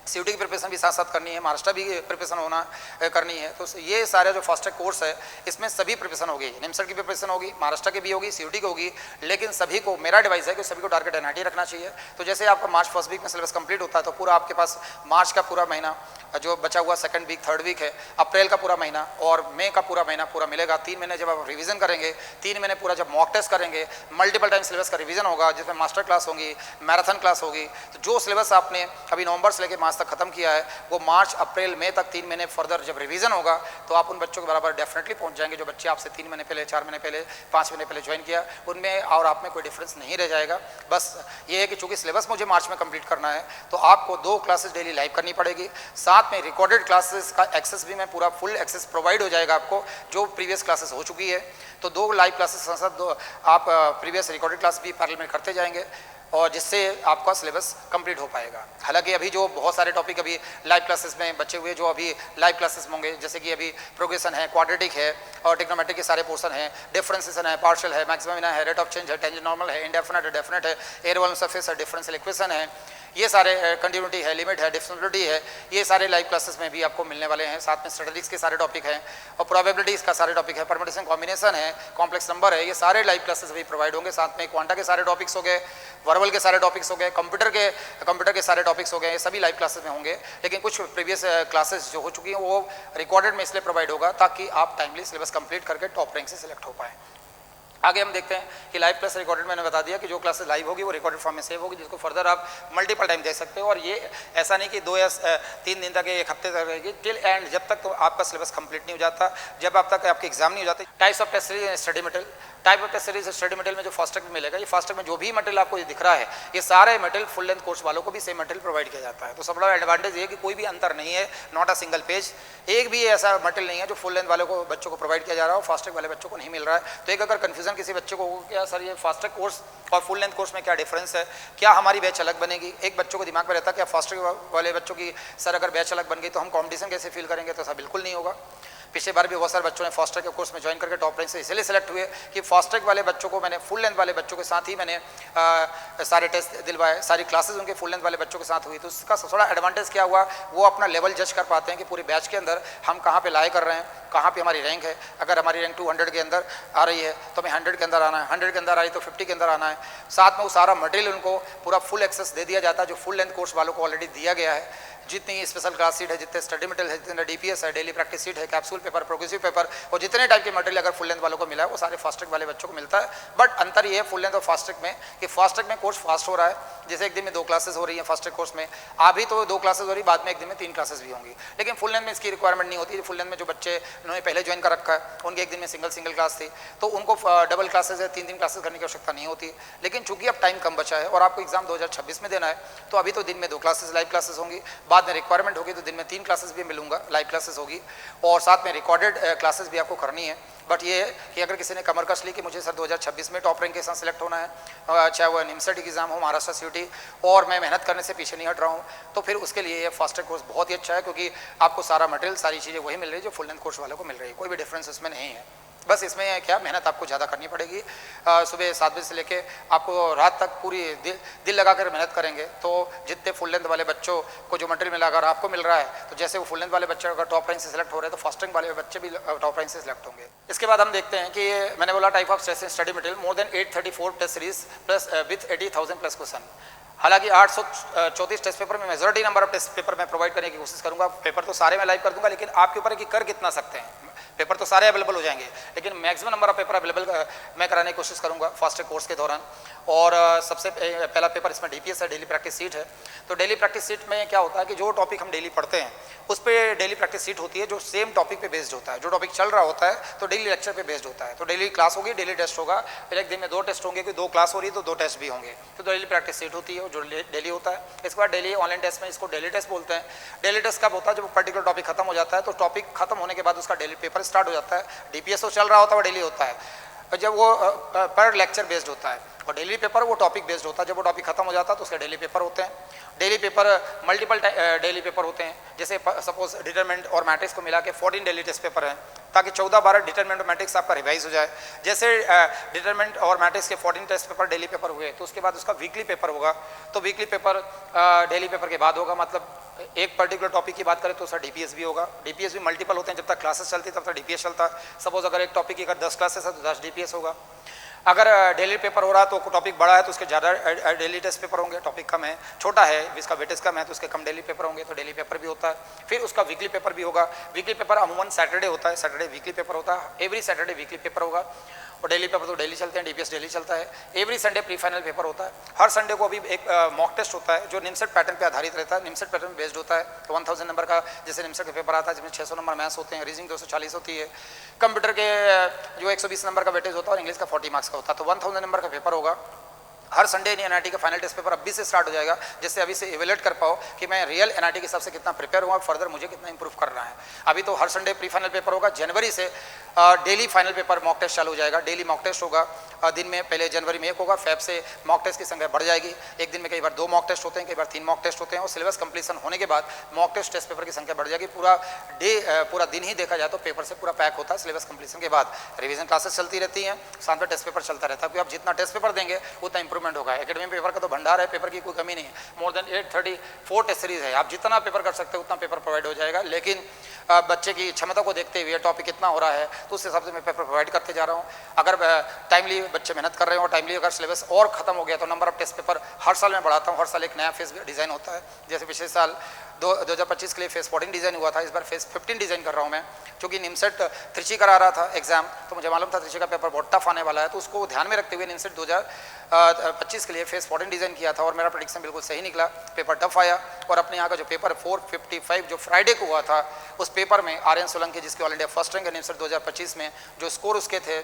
सीयूटी की प्रिपरेशन भी साथ साथ करनी है, महाराष्ट्र भी प्रिपरेशन होना करनी है। तो ये सारा जो फास्ट ट्रैक कोर्स है इसमें सभी प्रिपरेशन होगी, निमसट की प्रिपरेशन होगी, महाराष्ट्र की भी होगी, सीयूटी की होगी, लेकिन सभी को मेरा एडवाइस है कि सभी को टारगेट एनआईटी रखना चाहिए। तो जैसे आपका मार्च फर्स्ट वीक में सिलेबस कंप्लीट होता है तो पूरा आपके पास मार्च का पूरा महीना जो बचा हुआ सेकंड वीक थर्ड वीक है, अप्रैल का पूरा महीना और मई का पूरा महीना पूरा मिलेगा। 3 महीने जब आप रिवीजन करेंगे, 3 महीने पूरा जब मॉक टेस्ट करेंगे, मल्टीपल टाइम सिलेबस का रिवीजन होगा जिसमें मास्टर क्लास होगी, मैराथन क्लास होगी। तो जो सिलेबस आपने अभी नवंबर से लेकर मार्च तक खत्म किया है वो मार्च अप्रैल मई तक 3 महीने फर्दर जब रिवीजन होगा तो आप उन बच्चों के बराबर डेफिनेटली पहुंच जाएंगे जो बच्चे आपसे 3 महीने पहले, 4 महीने पहले, 5 महीने पहले ज्वाइन किया उनमें और आप में कोई डिफरेंस नहीं रह जाएगा। बस ये है कि चूंकि सिलेबस मुझे मार्च में कंप्लीट करना है तो आपको 2 क्लासेस डेली लाइव करनी पड़ेगी, साथ में रिकॉर्डेड क्लासेस का एक्सेस भी मैं पूरा फुल एक्सेस प्रोवाइड हो जाएगा आपको जो प्रीवियस क्लासेस हो चुकी है। तो 2 लाइव क्लासेस साथ साथ 2 आप प्रीवियस रिकॉर्डेड क्लास भी पैरेलल में करते जाएंगे और जिससे आपका सिलेबस कंप्लीट हो पाएगा। हालांकि अभी जो बहुत सारे टॉपिक अभी लाइव क्लासेस में बचे हुए जो अभी लाइव क्लासेस में होंगे, जैसे कि अभी प्रोग्रेशन है, क्वाड्रेटिक है और ट्रिग्नोमेट्रिक के सारे पोर्शन है, डिफरेंशिएशन है, पार्शियल है, मैक्सिमम है, रेट ऑफ चेंज है, टेंजेंट नॉर्मल है, इंडेफिनेट है, डेफिनेट है, एयर वॉल्यूम सरफेस है, डिफरेंशियल इक्वेशन है, ये सारे कंटिन्यूटी है, लिमिट है, डिफरेंशिएबिलिटी है, ये सारे लाइव क्लासेस में भी आपको मिलने वाले हैं। साथ में स्टैटिस्टिक्स के सारे टॉपिक हैं और प्रोबेबिलिटीज का सारे टॉपिक है, परम्यूटेशन कॉम्बिनेशन है, कॉम्प्लेक्स नंबर है, ये सारे लाइव क्लासेस भी प्रोवाइड होंगे। साथ में क्वांटा के सारे टॉपिक्स हो गए, वर्बल के सारे टॉपिक्स हो गए, कंप्यूटर के सारे टॉपिक्स हो गए, ये सभी लाइव क्लासेस में होंगे। लेकिन कुछ प्रीवियस क्लासेस जो हो चुकी हैं वो रिकॉर्डेड में इसलिए प्रोवाइड होगा ताकि आप टाइमली सिलेबस कंप्लीट करके टॉप रैंक से सिलेक्ट हो पाए। आगे हम देखते हैं कि लाइव क्लास रिकॉर्डेड, मैंने बता दिया कि जो क्लासेस लाइव होगी वो रिकॉर्डेड फॉर्म में सेव होगी जिसको फर्दर आप मल्टीपल टाइम दे सकते हो। और ये ऐसा नहीं कि 2 या 3 दिन तक, 1 हफ्ते तक रहेगी, टिल एंड जब तक तो आपका सिलेबस कंप्लीट नहीं हो जाता, जब आप तक आपके एग्जाम नहीं हो जाते। Types of test series study material, type of test series study material में जो फास्ट ट्रैक में मिलेगा, ये फास्ट ट्रैक में जो भी मटेरियल आपको दिख रहा है ये सारे मटेरियल फुल लेंथ कोर्स वालों को भी सेम मटेरियल प्रोवाइड किया जाता है। तो सब बड़ा एडवांटेज ये कि कोई भी अंतर नहीं है, नॉट अ सिंगल पेज, एक भी ऐसा मटेरियल नहीं है जो फुल लेंथ वालों को बच्चों को प्रोवाइड किया जा रहा है और फास्ट ट्रैक वाले बच्चों को नहीं मिल रहा है। तो एक अगर कन्फ्यूजन किसी बच्चे को हो क्या सर ये फास्ट ट्रैक कोर्स और फुल लेंथ कोर्स में क्या डिफरेंस है, क्या हमारी बैच अलग बनेगी, एक बच्चों को दिमाग में रहता है क्या फास्ट ट्रैक वाले बच्चों की सर अगर बैच अलग बन गई तो हम कॉम्पिटिशन कैसे फील करेंगे, तो ऐसा बिल्कुल नहीं होगा। पिछले बार भी बहुत सारे बच्चों ने फास्ट ट्रैक के कोर्स में ज्वाइन करके टॉप रैंक से इसलिए सेलेक्ट हुए कि फास्ट ट्रैक वाले बच्चों को मैंने फुल लेंथ वाले बच्चों के साथ ही मैंने सारे टेस्ट दिलवाए, सारी क्लासेस उनके फुल लेंथ वाले बच्चों के साथ हुई। तो उसका थोड़ा एडवांटेज क्या हुआ, वो अपना लेवल जज कर पाते हैं कि पूरे बैच के अंदर हम कहाँ पे लाई कर रहे हैं, कहाँ पे हमारी रैंक है। अगर हमारी रैंक 200 के अंदर आ रही है तो हमें 100 के अंदर आना है, 100 के अंदर आई तो 50 के अंदर आना है। साथ में वो सारा मटेरियल उनको पूरा फुल एक्सेस दे दिया जाता है जो फुल लेंथ कोर्स वालों को ऑलरेडी दिया गया है। जितनी स्पेशल क्लास सीट है, जितने स्टडी मटेरियल है, जितने डीपीएस है, डेली प्रैक्टिस सीट है, कैप्सूल पेपर, प्रोग्रेसिव पेपर और जितने टाइप के मटेरियल अगर फुल लेंथ वालों को मिला है वो सारे फास्ट ट्रैक वाले बच्चों को मिलता है। बट अंतर ये है फुल लेंथ और फास्ट ट्रैक में कि फास्ट ट्रैक में कोर्स फास्ट हो रहा है, जैसे एक दिन में 2 क्लासेस हो रही है फास्ट ट्रैक कोर्स में, अभी तो 2 क्लासेस हो रही है, बाद में एक दिन में 3 क्लासेस भी होंगी। लेकिन फुल लेंथ में इसकी रिक्वायरमेंट नहीं होती। फुल लेंथ में जो बच्चे उन्होंने पहले ज्वाइन कर रखा है उनके एक दिन में सिंगल क्लास थी तो उनको डबल क्लासेस है 3 क्लासेस करने की आवश्यकता नहीं होती। लेकिन चूंकि अब टाइम कम बचा है और आपको एग्जाम 2026 में देना है तो अभी तो दिन में 2 क्लासेस लाइव क्लासेस होंगी, बाद में रिक्वायरमेंट होगी तो दिन में 3 क्लासेस भी मिलूंगा, लाइव क्लासेस होगी और साथ में रिकॉर्डेड क्लासेस भी आपको करनी है। बट ये है कि अगर किसी ने कमर कस ली कि मुझे सर 2026 में टॉप रैंक के साथ सिलेक्ट होना है, चाहे वो निमसट एग्जाम हो, महाराष्ट्र सीयूटी, और मैं मेहनत करने से पीछे नहीं हट रहा हूँ, तो फिर उसके लिए ये फास्ट ट्रैक कोर्स बहुत ही अच्छा है क्योंकि आपको सारा मटेरियल, सारी चीज़ें वही मिल रही है जो फुल लेंथ कोर्स वालों को मिल रही है, कोई भी डिफरेंस उसमें नहीं है। बस इसमें क्या मेहनत आपको ज़्यादा करनी पड़ेगी। सुबह 7 बजे से लेके आपको रात तक पूरी दिल लगा कर मेहनत करेंगे तो जितने फुल लेंथ वाले बच्चों को जो मटेरियल मिला अगर आपको मिल रहा है तो जैसे वो फुल लेंथ वाले बच्चे अगर टॉप रैंक से सिलेक्ट हो रहे हैं तो फास्ट रैंक वाले बच्चे भी टॉप रैंक से सिलेक्ट होंगे। इसके बाद हम देखते हैं कि मैंने बोला type of test study material more than 834 test series plus with 80,000 plus question. हालांकि 834 टेस्ट पेपर में majority number of test paper मैं प्रोवाइड करने की कोशिश करूंगा। पेपर तो सारे मैं लाइव कर दूंगा लेकिन आपके ऊपर है कि कर कितना सकते हैं। पेपर तो सारे अवेलेबल हो जाएंगे लेकिन maximum number of paper available मैं कराने की कोशिश करूंगा फास्ट ट्रैक कोर्स के दौरान। और सबसे पहला पेपर इसमें डीपीएस है, डेली प्रैक्टिस सीट है। तो डेली प्रैक्टिस सीट में क्या होता है कि जो टॉपिक हम डेली पढ़ते हैं उस पर डेली प्रैक्टिस सीट होती है जो सेम टॉपिक पे बेस्ड होता है। जो टॉपिक चल रहा होता है तो डेली लेक्चर पे बेस्ड होता है। तो डेली क्लास होगी, डेली टेस्ट होगा, फिर एक दिन में 2 टेस्ट होंगे, कि 2 क्लास हो रही है तो 2 टेस्ट भी होंगे। तो डेली प्रैक्टिस सीट होती है जो डेली होता है। इसके बाद डेली ऑनलाइन टेस्ट में इसको डेली टेस्ट बोलते हैं। डेली टेस्ट कब होता है जब पर्टिकुलर टॉपिक खत्म हो जाता है तो टॉपिक खत्म होने के बाद उसका डेली पेपर स्टार्ट हो जाता है। डीपीएस तो चल रहा होता है वो डेली होता है जब वो पर लेक्चर बेस्ड होता है। और डेली पेपर वो टॉपिक बेस्ड होता है, जब वो टॉपिक खत्म हो जाता है तो उसके डेली पेपर होते हैं। Daily paper multiple daily paper होते हैं, जैसे सपोज डिटरमिनेंट और मैट्रिक्स को मिला के 14 डेली टेस्ट पेपर हैं, ताकि 14-12 डिटरमिनेंट और मैट्रिक्स आपका रिवाइज हो जाए। जैसे डिटरमिनेंट और मैट्रिक्स के 14 टेस्ट पेपर डेली पेपर हुए तो उसके बाद उसका वीकली पेपर होगा, तो वीकली पेपर डेली पेपर के बाद होगा। मतलब एक पर्टिकुलर टॉपिक की बात करें तो उसका डीपीएस भी होगा। डीपीएस भी मल्टीपल होते हैं, जब तक क्लासेस चलती है तब तक डीपीएस चलता है। सपोज अगर एक टॉपिक की अगर 10 क्लासेस है तो 10 डीपीएस होगा। अगर डेली पेपर हो रहा है तो टॉपिक बड़ा है तो उसके ज़्यादा डेली टेस्ट पेपर होंगे, टॉपिक कम है, छोटा है, इसका वेटेज कम है तो उसके कम डेली पेपर होंगे, तो डेली पेपर भी होता है। फिर उसका वीकली पेपर भी होगा। वीकली पेपर अमूमन सैटरडे होता है, सैटरडे वीकली पेपर होता है, एवरी सैटरडे वीकली पेपर होगा। और डेली पेपर तो डेली चलते हैं, डीपीएस डेली चलता है। Every Sunday pre final paper होता है। हर संडे को अभी एक मॉक टेस्ट होता है जो निमसेट पैटर्न पे आधारित रहता है, निमसेट पैटर्न बेस्ड होता है। तो 1000 नंबर का जैसे निमसेट का पेपर आता है जिसमें 600 नंबर मैथ्स होते हैं, रीजनिंग 240 होती है, कंप्यूटर के जो 120 नंबर का वेटेज होता है और इंग्लिश का 40 मार्क्स का होता है। तो 1000 नंबर का पेपर होगा। हर संडे एनआईटी का फाइनल टेस्ट पेपर अभी से स्टार्ट हो जाएगा, जिससे अभी से इवेल्युएट कर पाओ कि मैं रियल एनआईटी के हिसाब से कितना प्रिपेयर हुआ, फर्दर मुझे कितना इंप्रूव करना है। अभी तो हर संडे प्री फाइनल पेपर होगा। जनवरी से daily final paper mock test चालू हो जाएगा। डेली मॉक टेस्ट होगा, दिन में पहले जनवरी में एक होगा, फेब से मॉक टेस्ट की संख्या बढ़ जाएगी। एक दिन में कई बार 2 मॉक टेस्ट होते हैं, कई बार 3 मॉक टेस्ट होते हैं। और सिलेबस कंप्लीशन होने के बाद मॉक टेस्ट पेपर की संख्या बढ़ जाएगी। पूरा दिन ही देखा जाए तो पेपर से पूरा पैक होता है। सिलेबस कंप्लीशन के बाद रिवीजन क्लासेस चलती रहती हैं, साथ में टेस्ट पेपर चलता रहता है, क्योंकि आप जितना टेस्ट पेपर देंगे उतना इंप्रूवमेंट होगा। एकेडमी पेपर का तो भंडार है, पेपर की कोई कमी नहीं है। मोर देन 834 टेस्ट सीरीज है, आप जितना पेपर कर सकते हो उतना पेपर प्रोवाइड हो जाएगा। लेकिन बच्चे की क्षमता को देखते हुए टॉपिक कितना हो रहा है तो उस हिसाब से मैं पेपर प्रोवाइड करते जा रहा हूँ। अगर टाइमली बच्चे मेहनत कर रहे हो, टाइमली अगर सिलेबस और खत्म हो गया तो नंबर ऑफ टेस्ट पेपर हर साल मैं बढ़ाता हूँ। हर साल एक नया फेज डिज़ाइन होता है। जैसे पिछले साल 2025 के लिए फेज 14 डिज़ाइन हुआ था, इस बार फेज 15 डिज़ाइन कर रहा हूँ मैं, क्योंकि निमसेट त्रिची करा रहा था एग्जाम, तो मुझे मालूम था त्रिची का पेपर बहुत टफ आने वाला है। तो उसको ध्यान में रखते हुए निमसेट 2025 के लिए फेज 14 डिज़ाइन किया था और मेरा प्रेडिक्शन बिल्कुल सही निकला। पेपर टफ आया और अपने यहाँ का जो पेपर 455 जो फ्राइडे को हुआ था, उस पेपर में आर्यन सोलंकी जिसके ऑल इंडिया फर्स्ट रैंक है निमसेट 2025 में, जो स्कोर उसके थे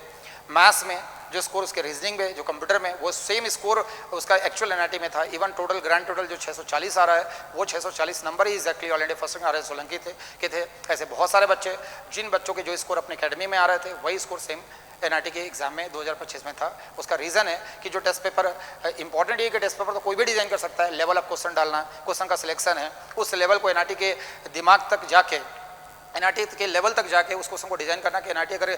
मैथ्स में, जो स्कोर उसके रीजनिंग में, जो कंप्यूटर में, वो सेम स्कोर उसका एक्चुअल एनआईटी में था। इवन टोटल ग्रैंड टोटल जो 640 आ रहा है वो 640 नंबर ही exactly all India first rank Aryan Solanki थे। ऐसे बहुत सारे बच्चे, जिन बच्चों के जो स्कोर अपने अकेडमी में आ रहे थे वही स्कोर सेम एनआईटी के एग्जाम में 2025 में था। उसका रीज़न है कि जो टेस्ट पेपर इंपॉर्टेंट है कि टेस्ट पेपर तो कोई भी डिज़ाइन कर सकता है, लेवल ऑफ क्वेश्चन डालना, क्वेश्चन का सिलेक्शन है, उस लेवल को एनआईटी के दिमाग तक जाके, एनआईटी के लेवल तक जाके उस क्वेश्चन को डिज़ाइन करना कि एनआईटी अगर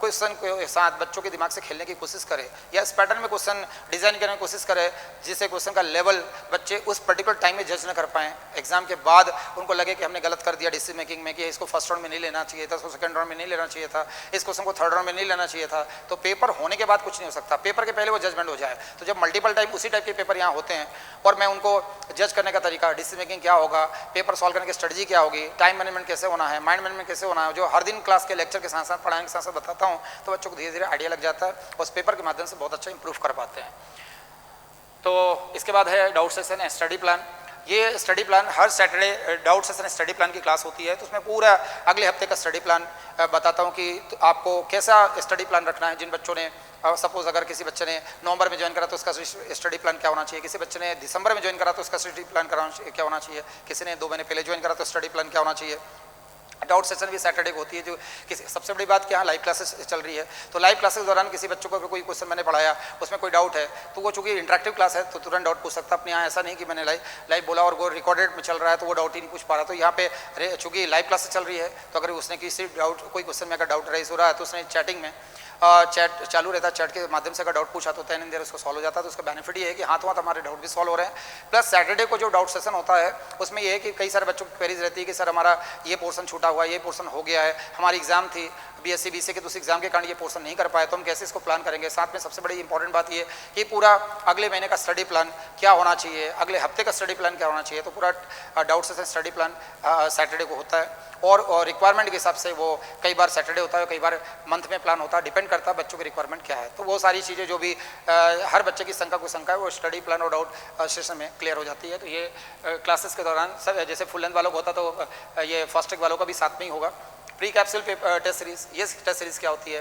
क्वेश्चन के साथ बच्चों के दिमाग से खेलने की कोशिश करे या इस पैटर्न में क्वेश्चन डिज़ाइन करने की कोशिश करे जिससे क्वेश्चन का लेवल बच्चे उस पर्टिकुलर टाइम में जज न कर पाएँ, एग्जाम के बाद उनको लगे कि हमने गलत कर दिया डिसीजन मेकिंग में, कि इसको फर्स्ट राउंड में नहीं लेना चाहिए था, इसको सेकंड राउंड में नहीं लेना चाहिए था, इस क्वेश्चन को थर्ड राउंड में नहीं लेना चाहिए था। तो पेपर होने के बाद कुछ नहीं हो सकता, पेपर के पहले वो जजमेंट हो जाए। तो जब मल्टीपल टाइम उसी टाइप के पेपर यहाँ होते हैं और मैं उनको जज करने का तरीका, डिसीजन मेकिंग क्या होगा, पेपर सॉल्व करने की स्ट्रेटजी क्या होगी, टाइम मैनेजमेंट कैसे होना है, माइंड मैनेजमेंट कैसे होना है, जो हर दिन क्लास के लेक्चर के साथ साथ पढ़ाने के साथ साथ बताता हूँ, तो बच्चों को धीरे धीरे आइडिया लग जाता है और उस पेपर के माध्यम से बहुत अच्छा इंप्रूव कर पाते हैं। तो इसके बाद है डाउट सेशन, स्टडी प्लान। ये स्टडी प्लान हर Saturday doubt session study plan की क्लास होती है, तो उसमें पूरा अगले हफ्ते का स्टडी प्लान बताता हूँ कि तो आपको कैसा स्टडी प्लान रखना है। जिन बच्चों ने सपोज अगर किसी बच्चे ने नवंबर में ज्वाइन करा तो उसका स्टडी प्लान क्या होना चाहिए, किसी बच्चे ने दिसंबर में ज्वाइन करा तो उसका स्टडी प्लान क्या होना चाहिए, किसी ने 2 महीने पहले ज्वाइन करा तो स्टडी प्लान क्या होना चाहिए। डाउट सेशन भी सैटरडे को होती है। जो किसी सबसे बड़ी बात क्या है, लाइव क्लासेस चल रही है, तो लाइव क्लासेस के दौरान किसी बच्चों को अगर कोई क्वेश्चन मैंने पढ़ाया उसमें कोई डाउट है तो वो चूंकि इंटरेक्टिव क्लास है तो तुरंत डाउट पूछ सकता है। अपने यहाँ ऐसा नहीं कि मैंने लाइव बोला और वो रिकॉर्डेड में चल रहा है तो वो डाउट ही नहीं पूछ पा रहा। तो यहाँ पे चूंकि लाइव क्लासेस चल रही है तो अगर उसने किसी डाउट कोई क्वेश्चन में अगर डाउट रेज हो रहा है तो उसने चैटिंग में चैट चालू रहता है, चैट के माध्यम से अगर डाउट पूछा तो 10 देर उसको सॉल्व हो जाता है। तो उसका बेनिफिट ये है कि हाथों हाथ हमारे डाउट भी सॉल्व हो रहे हैं। प्लस सैटरडे को जो डाउट सेशन होता है उसमें ये है कि कई सारे बच्चों की क्वेरीज रहती है कि सर हमारा ये पोर्शन छूटा हुआ है, ये पोर्शन हो गया है, हमारी एग्जाम थी बीएससी बीसीए के, तो उस एग्जाम के कारण ये पोर्शन नहीं कर पाए, तो हम कैसे इसको प्लान करेंगे। साथ में सबसे बड़ी इंपॉर्टेंट बात ये कि पूरा अगले महीने का स्टडी प्लान क्या होना चाहिए, अगले हफ्ते का स्टडी प्लान क्या होना चाहिए। तो पूरा doubt session study plan Saturday को होता है और रिक्वायरमेंट के हिसाब से वो कई बार सैटरडे होता है, कई बार मंथ में प्लान होता है, डिपेंड करता है बच्चों की रिक्वायरमेंट क्या है। तो वो सारी चीज़ें जो भी हर बच्चे की संख्या को संख्या है वो स्टडी प्लान और डाउट सेशन में क्लियर हो जाती है। तो ये क्लासेस के दौरान सब जैसे फुल लेंथ वालों को होता तो ये फर्स्ट ट्रैक वालों का भी साथ में ही होगा। प्री कैप्सूल टेस्ट सीरीज, ये टेस्ट सीरीज क्या होती है,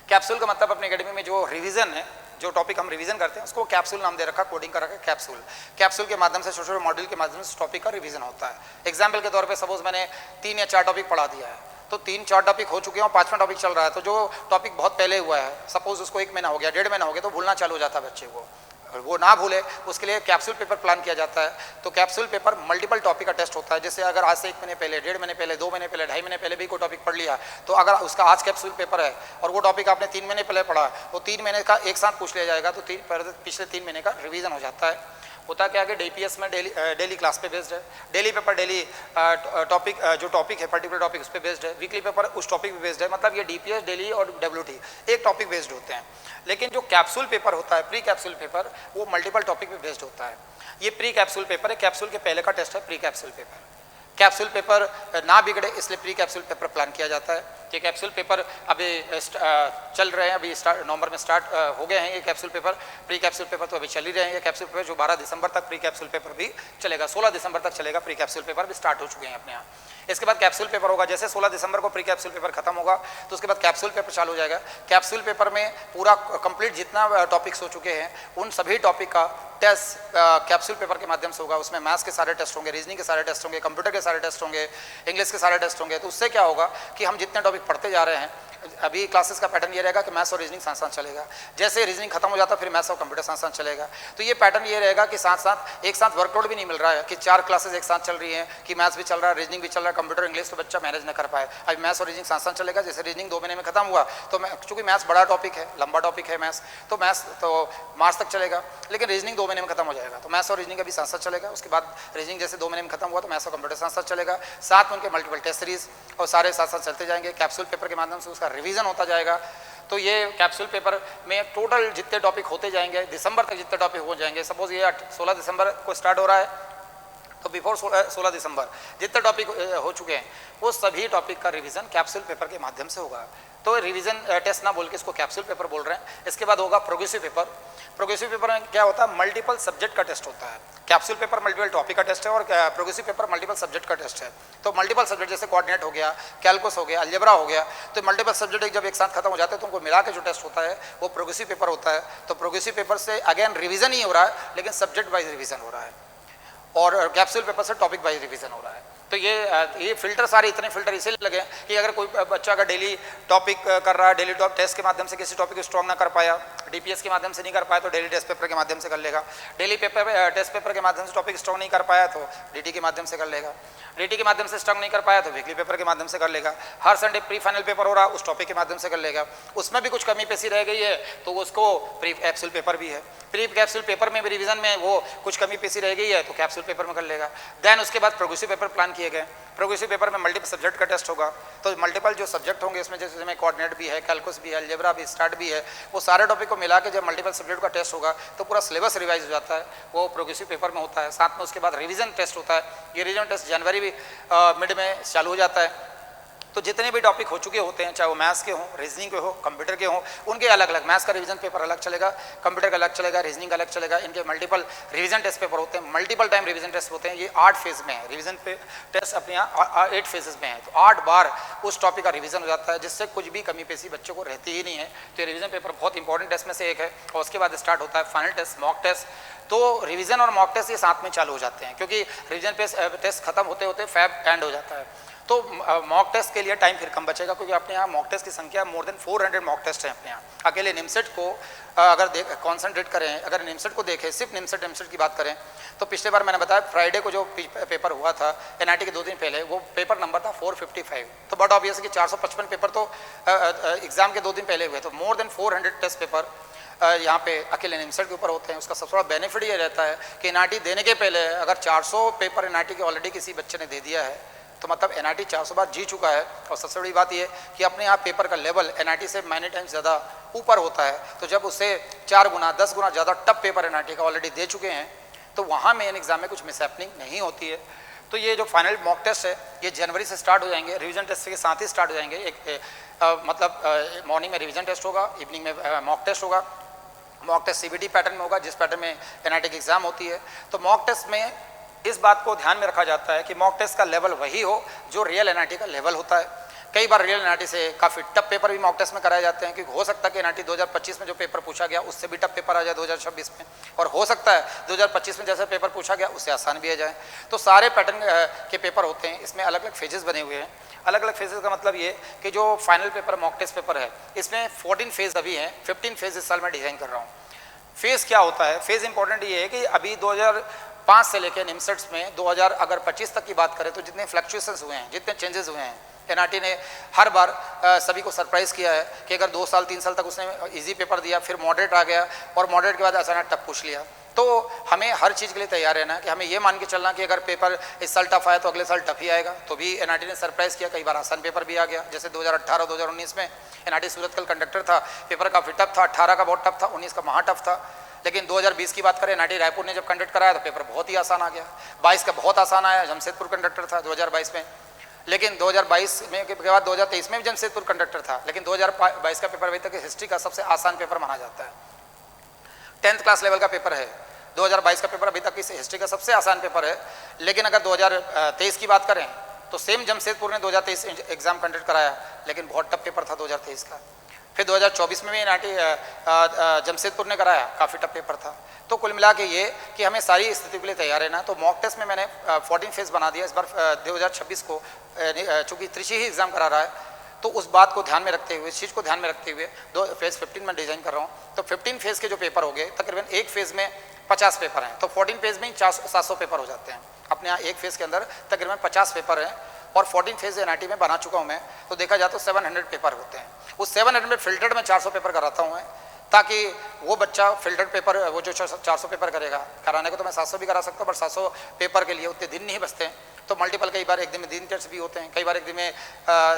कैप्सूल का मतलब अपने एकेडमी में जो रिवीजन है, जो टॉपिक हम रिवीजन करते हैं उसको कैप्सूल नाम दे रखा, कोडिंग कर रखा है कैप्सूल। कैप्सूल के माध्यम से छोटे छोटे मॉड्यूल के माध्यम से टॉपिक का रिवीजन होता है। एग्जाम्पल के तौर पे सपोज मैंने 3 या 4 टॉपिक पढ़ा दिया है तो 3-4 टॉपिक हो चुके हैं और 5वां टॉपिक चल रहा है, तो जो टॉपिक बहुत पहले हुआ है, सपोज उसको 1 महीना हो गया, 1.5 महीना हो गया, तो भूलना चालू हो जाता है बच्चे को। वो ना भूले उसके लिए कैप्सूल पेपर प्लान किया जाता है। तो कैप्सूल पेपर मल्टीपल टॉपिक का टेस्ट होता है। जैसे अगर आज से 1 महीने पहले, 1.5 महीने पहले, 2 महीने पहले, 2.5 महीने पहले भी कोई टॉपिक पढ़ लिया, तो अगर उसका आज कैप्सूल पेपर है और वो टॉपिक आपने 3 महीने पहले पढ़ा, तो 3 महीने का एक साथ पूछ लिया जाएगा, तो पिछले 3 महीने का रिवीजन हो जाता है। होता क्या कि डीपीएस में डेली क्लास पे बेस्ड है, डेली पेपर डेली टॉपिक जो टॉपिक है पर्टिकुलर टॉपिक उस पर बेस्ड है, वीकली पेपर उस टॉपिक पे बेस्ड है। मतलब ये डीपीएस, डेली और डब्ल्यूटी एक टॉपिक बेस्ड होते हैं। लेकिन जो कैप्सूल पेपर होता है, प्री कैप्सूल पेपर, वो मल्टीपल टॉपिक पे बेस्ड होता है। ये प्री कैप्सूल पेपर है, कैप्सूल के पहले का टेस्ट है pre capsule paper. Capsule paper ना बिगड़े इसलिए प्री कैप्सूल पेपर प्लान किया जाता है। ये कैप्सूल पेपर अभी चल रहे हैं, अभी नवंबर में स्टार्ट हो गए हैं ये capsule paper. Pre capsule paper तो अभी चल ही रहे हैं। ये कैप्सूल पेपर जो 12 दिसंबर तक प्री कैप्सूल पेपर भी चलेगा, 16 दिसंबर तक चलेगा। प्री कैप्सूल पेपर भी स्टार्ट हो चुके हैं अपने यहाँ। इसके बाद कैप्सूल पेपर होगा। जैसे 16 दिसंबर को प्री कैप्सूल पेपर खत्म होगा तो उसके बाद कैप्सूल पेपर चालू हो जाएगा। कैप्सूल पेपर में पूरा कंप्लीट जितना टॉपिक्स हो चुके हैं उन सभी टॉपिक का टेस्ट कैप्सूल पेपर के माध्यम से होगा। उसमें मैथ्स के सारे टेस्ट होंगे, रीजनिंग के सारे टेस्ट होंगे, कंप्यूटर के सारे टेस्ट होंगे, इंग्लिश के सारे टेस्ट होंगे। तो उससे क्या होगा कि हम जितने टॉपिक पढ़ते जा रहे हैं, अभी क्लासेस का पैटर्न ये रहेगा कि मैथ्स और रीजनिंग साथ साथ चलेगा। जैसे रीजनिंग खत्म हो जाता है फिर मैथ्स और कंप्यूटर साथ साथ चलेगा। तो ये पैटर्न ये रहेगा कि साथ साथ एक साथ वर्कलोड भी नहीं मिल रहा है कि 4 क्लासेस एक साथ चल रही हैं कि मैथ्स भी चल रहा है, रीजनिंग भी चल रहा है, कंप्यूटर इंग्लिश तो बच्चा मैनेज न कर पाए। अभी मैथ्स और रीजनिंग साथ साथ चलेगा। जैसे रीजनिंग 2 महीने में खत्म हुआ तो चूंकि मैथ्स बड़ा टॉपिक है, लंबा टॉपिक है मैथ्स, तो मैथ्स तो मार्च तक चलेगा। लेकिन रीजनिंग 2 महीने में खत्म हो जाएगा तो मैथ्स और रीजनिंग का भी साथ साथ चलेगा। उसके बाद रीजनिंग जैसे 2 महीने में खत्म हुआ तो मैथ्स और कंप्यूटर साथ साथ चलेगा। साथ में उनके मल्टीपल टेस्ट सीरीज और सारे साथ साथ चलते जाएंगे। कैप्सूल पेपर के माध्यम से उसका रिवीजन होता जाएगा। तो ये कैप्सूल पेपर में टोटल जितने टॉपिक होते जाएंगे, दिसंबर तक जितने टॉपिक हो जाएंगे, सपोज ये 16 दिसंबर को स्टार्ट हो रहा है तो बिफोर 16 दिसंबर जितने टॉपिक हो चुके हैं वो सभी टॉपिक का रिवीजन कैप्सूल पेपर के माध्यम से होगा। तो रिवीजन टेस्ट ना बोल के इसको कैप्सूल पेपर बोल रहे हैं। इसके बाद होगा प्रोग्रेसिव पेपर। प्रोग्रेसिव पेपर में क्या होता है, मल्टीपल सब्जेक्ट का टेस्ट होता है। कैप्सूल पेपर मल्टीपल टॉपिक का टेस्ट है और प्रोग्रेसिव पेपर मल्टीपल सब्जेक्ट का टेस्ट है। तो मल्टीपल सब्जेक्ट जैसे कोऑर्डिनेट हो गया, कैलकुलस हो गया, अलजेब्रा हो गया, तो मल्टीपल सब्जेक्ट जब एक साथ खत्म हो जाते हैं तो उनको मिला के जो टेस्ट होता है वो प्रोग्रेसिव पेपर होता है। तो प्रोग्रेसिव पेपर से अगेन रिवीजन ही हो रहा है लेकिन सब्जेक्ट वाइज रिवीजन हो रहा है और कैप्सूल पेपर से टॉपिक वाइज रिवीजन हो रहा है। तो ये फिल्टर सारे इतने फिल्टर इसीलिए लगे कि अगर कोई बच्चा अगर डेली टॉपिक कर रहा है, डेली टेस्ट के माध्यम से किसी टॉपिक को स्ट्रॉन्ग ना कर पाया, डीपीएस के माध्यम से नहीं कर पाया तो डेली टेस्ट पेपर के माध्यम से कर लेगा। डेली टेस्ट पेपर के माध्यम से टॉपिक स्ट्रॉन्ग नहीं कर पाया तो डीटी के माध्यम से कर लेगा। डीटी के माध्यम से स्ट्रॉन्ग नहीं कर पाया तो वीकली पेपर के माध्यम से कर लेगा। हर संडे प्री फाइनल पेपर हो रहा है उस टॉपिक के माध्यम से कर लेगा। उसमें भी कुछ कमी पेशी रह गई है तो उसको प्री कैप्सूल पेपर भी है, प्री कैप्सूल पेपर में भी रिवीजन में वो कुछ कमी पेशी रह गई है तो कैप्सूल पेपर में कर लेगा। देन उसके बाद प्रोग्रेसिव पेपर प्लान किए गए। प्रोग्रेसिव पेपर में मल्टीपल सब्जेक्ट का टेस्ट होगा। तो मल्टीपल जो सब्जेक्ट होंगे इसमें जैसे में कोऑर्डिनेट भी है, कैलकुलस भी है, अलजेब्रा भी, स्टार्ट भी है, वो सारे टॉपिक को मिला के जब मल्टीपल सब्जेक्ट का टेस्ट होगा तो पूरा सिलेबस रिवाइज हो जाता है, वो प्रोग्रेसिव पेपर में होता है। साथ में उसके बाद रिवीजन टेस्ट होता है। ये रिवीजन टेस्ट जनवरी मिड में चालू हो जाता है। तो जितने भी टॉपिक हो चुके होते हैं, चाहे वो मैथ्स के हों, रीजनिंग के हो, कंप्यूटर के हों, उनके अलग अलग, मैथ्स का रिवीजन पेपर अलग चलेगा, कंप्यूटर का अलग चलेगा, रीजनिंग का अलग चलेगा। इनके मल्टीपल रिवीजन टेस्ट पेपर होते हैं, मल्टीपल टाइम रिवीजन टेस्ट होते हैं। ये 8 फेज में है रिवीजन पे टेस्ट, अपने यहाँ 8 फेजेस में है। तो 8 बार उस टॉपिक का रिवीजन हो जाता है जिससे कुछ भी कमी पेशी बच्चों को रहती ही नहीं है। तो ये रिवीजन पेपर बहुत इंपॉर्टेंट टेस्ट में से एक है। और उसके बाद स्टार्ट होता है फाइनल टेस्ट, मॉक टेस्ट। तो रिवीजन और मॉक टेस्ट ये साथ में चालू हो जाते हैं क्योंकि रिवीजन टेस्ट खत्म होते होते फैब एंड हो जाता है। तो मॉक टेस्ट के लिए टाइम फिर कम बचेगा क्योंकि अपने यहाँ मॉक टेस्ट की संख्या मोर देन 400 मॉक टेस्ट है अपने यहाँ। अकेले निमसेट को अगर कॉन्सेंट्रेट करें, अगर निमसेट को देखें, सिर्फ निमसेट की बात करें तो पिछले बार मैंने बताया फ्राइडे को जो पेपर हुआ था एनआईटी के 2 दिन पहले, वो पेपर नंबर था 455। तो बट ऑब्वियस है कि 455 पेपर तो एग्जाम के 2 दिन पहले हुए। तो मोर देन 400 टेस्ट पेपर यहाँ पे अकेले निमसेट के ऊपर होते हैं। उसका सबसे बड़ा बेनिफिट ये रहता है कि एनआईटी देने के पहले अगर 400 पेपर एनआईटी के ऑलरेडी किसी बच्चे ने दे दिया है तो मतलब एनआईटी 400 बार जी चुका है। और सबसे बड़ी बात ये कि अपने आप पेपर का लेवल एनआईटी से मैनी टाइम्स ज़्यादा ऊपर होता है। तो जब उससे 4 गुना 10 गुना ज़्यादा टफ पेपर एनआईटी का ऑलरेडी दे चुके हैं तो वहाँ मेन एग्जाम में कुछ मिसहैपनिंग नहीं होती है। तो ये जो फाइनल मॉक टेस्ट है ये जनवरी से स्टार्ट हो जाएंगे, रिवीजन टेस्ट के साथ ही स्टार्ट हो जाएंगे। मतलब मॉर्निंग में रिवीजन टेस्ट होगा, इवनिंग में मॉक टेस्ट होगा। मॉक टेस्ट सीबीटी पैटर्न में होगा जिस पैटर्न में एनआईटी की एग्जाम होती है। तो मॉक टेस्ट में इस बात को ध्यान में रखा जाता है कि मॉक टेस्ट का लेवल वही हो जो रियल एनआईटी का लेवल होता है। कई बार रियल एनआरटी से काफ़ी टफ पेपर भी मॉक टेस्ट में कराए जाते हैं, क्योंकि हो सकता है कि एनआरटी 2025 में जो पेपर पूछा गया उससे भी टफ पेपर आ जाए 2026 में, और हो सकता है 2025 में जैसे पेपर पूछा गया उससे आसान भी आ जाए। तो सारे पैटर्न के पेपर होते हैं, इसमें अलग अलग फेजेस बने हुए हैं। अलग अलग फेजेस का मतलब ये कि जो final paper mock test paper है इसमें 14 फेज अभी हैं, 15 फेज इस साल मैं डिज़ाइन कर रहा हूँ। फेज़ क्या होता है? फेज़ इंपॉर्टेंट ये है कि अभी 2005 से लेकर निमसेट्स में 2025 तक की बात करें तो जितने फ्लक्चुएशंस हुए हैं, जितने चेंजेस हुए हैं, एनआरटी ने हर बार सभी को सरप्राइज़ किया है कि अगर 2 साल 3 साल तक उसने इजी पेपर दिया, फिर मॉडरेट आ गया और मॉडरेट के बाद अचानक टफ पूछ लिया। तो हमें हर चीज़ के लिए तैयार रहना है कि हमें ये मान के चलना कि अगर पेपर इस साल टफ आया तो अगले साल टफ ही आएगा। तो भी एनआरटी ने सरप्राइज़ किया, कई बार आसान पेपर भी आ गया। जैसे 2018-2019 में एनआरटी सूरत का कंडक्टर था, पेपर काफ़ी टफ था, 18 का बहुत टफ था, 19 का महा टफ था। लेकिन 2020 की बात करें, एनआईटी रायपुर ने जब कंडक्ट कराया तो पेपर बहुत ही आसान आ गया। 22 का बहुत आसान आया, जमशेदपुर कंडक्टर था 2022 में। लेकिन 2022 में के बाद 2023 में भी जमशेदपुर कंडक्टर था, लेकिन 2022 का पेपर अभी तक हिस्ट्री का सबसे आसान पेपर माना जाता है। 10th क्लास लेवल का पेपर है 2022 का पेपर, अभी तक इस हिस्ट्री का सबसे आसान पेपर है। लेकिन अगर 2023 की बात करें तो सेम जमशेदपुर ने 2023 एग्जाम कंडक्ट कराया, लेकिन बहुत टफ पेपर था 2023 का। फिर 2024 में भी एनआईटी जमशेदपुर ने कराया, काफ़ी टफ पेपर था। तो कुल मिला के ये कि हमें सारी स्थिति के लिए तैयार रहना। तो मॉक टेस्ट में मैंने 14 फेज बना दिया इस बार 2026 को, चूँकि त्रिची ही एग्जाम करा रहा है तो उस बात को ध्यान में रखते हुए, इस चीज़ को ध्यान में रखते हुए फेज़ 15 में डिज़ाइन कर रहा हूँ। तो 15 फेज़ के जो पेपर हो गए, तकरीबन एक फेज़ में 50 पेपर हैं, तो 14 फेज़ में ही 700 पेपर हो जाते हैं। अपने यहाँ एक फेज़ के अंदर तकरीबन 50 पेपर हैं और 14 फेज़ एनआईटी में बना चुका हूँ मैं। तो देखा जाए तो 700 पेपर होते हैं। उस 700 फिल्टर्ड में 400 पेपर कराता हूँ मैं, ताकि वो बच्चा फिल्टर्ड पेपर, वो जो 400 पेपर करेगा, कराने को तो मैं 700 भी करा सकता हूँ, पर 700 पेपर के लिए उतने दिन नहीं बचते हैं। तो मल्टीपल, कई बार एक दिन में 3 टेस्ट भी होते हैं, कई बार एक दिन में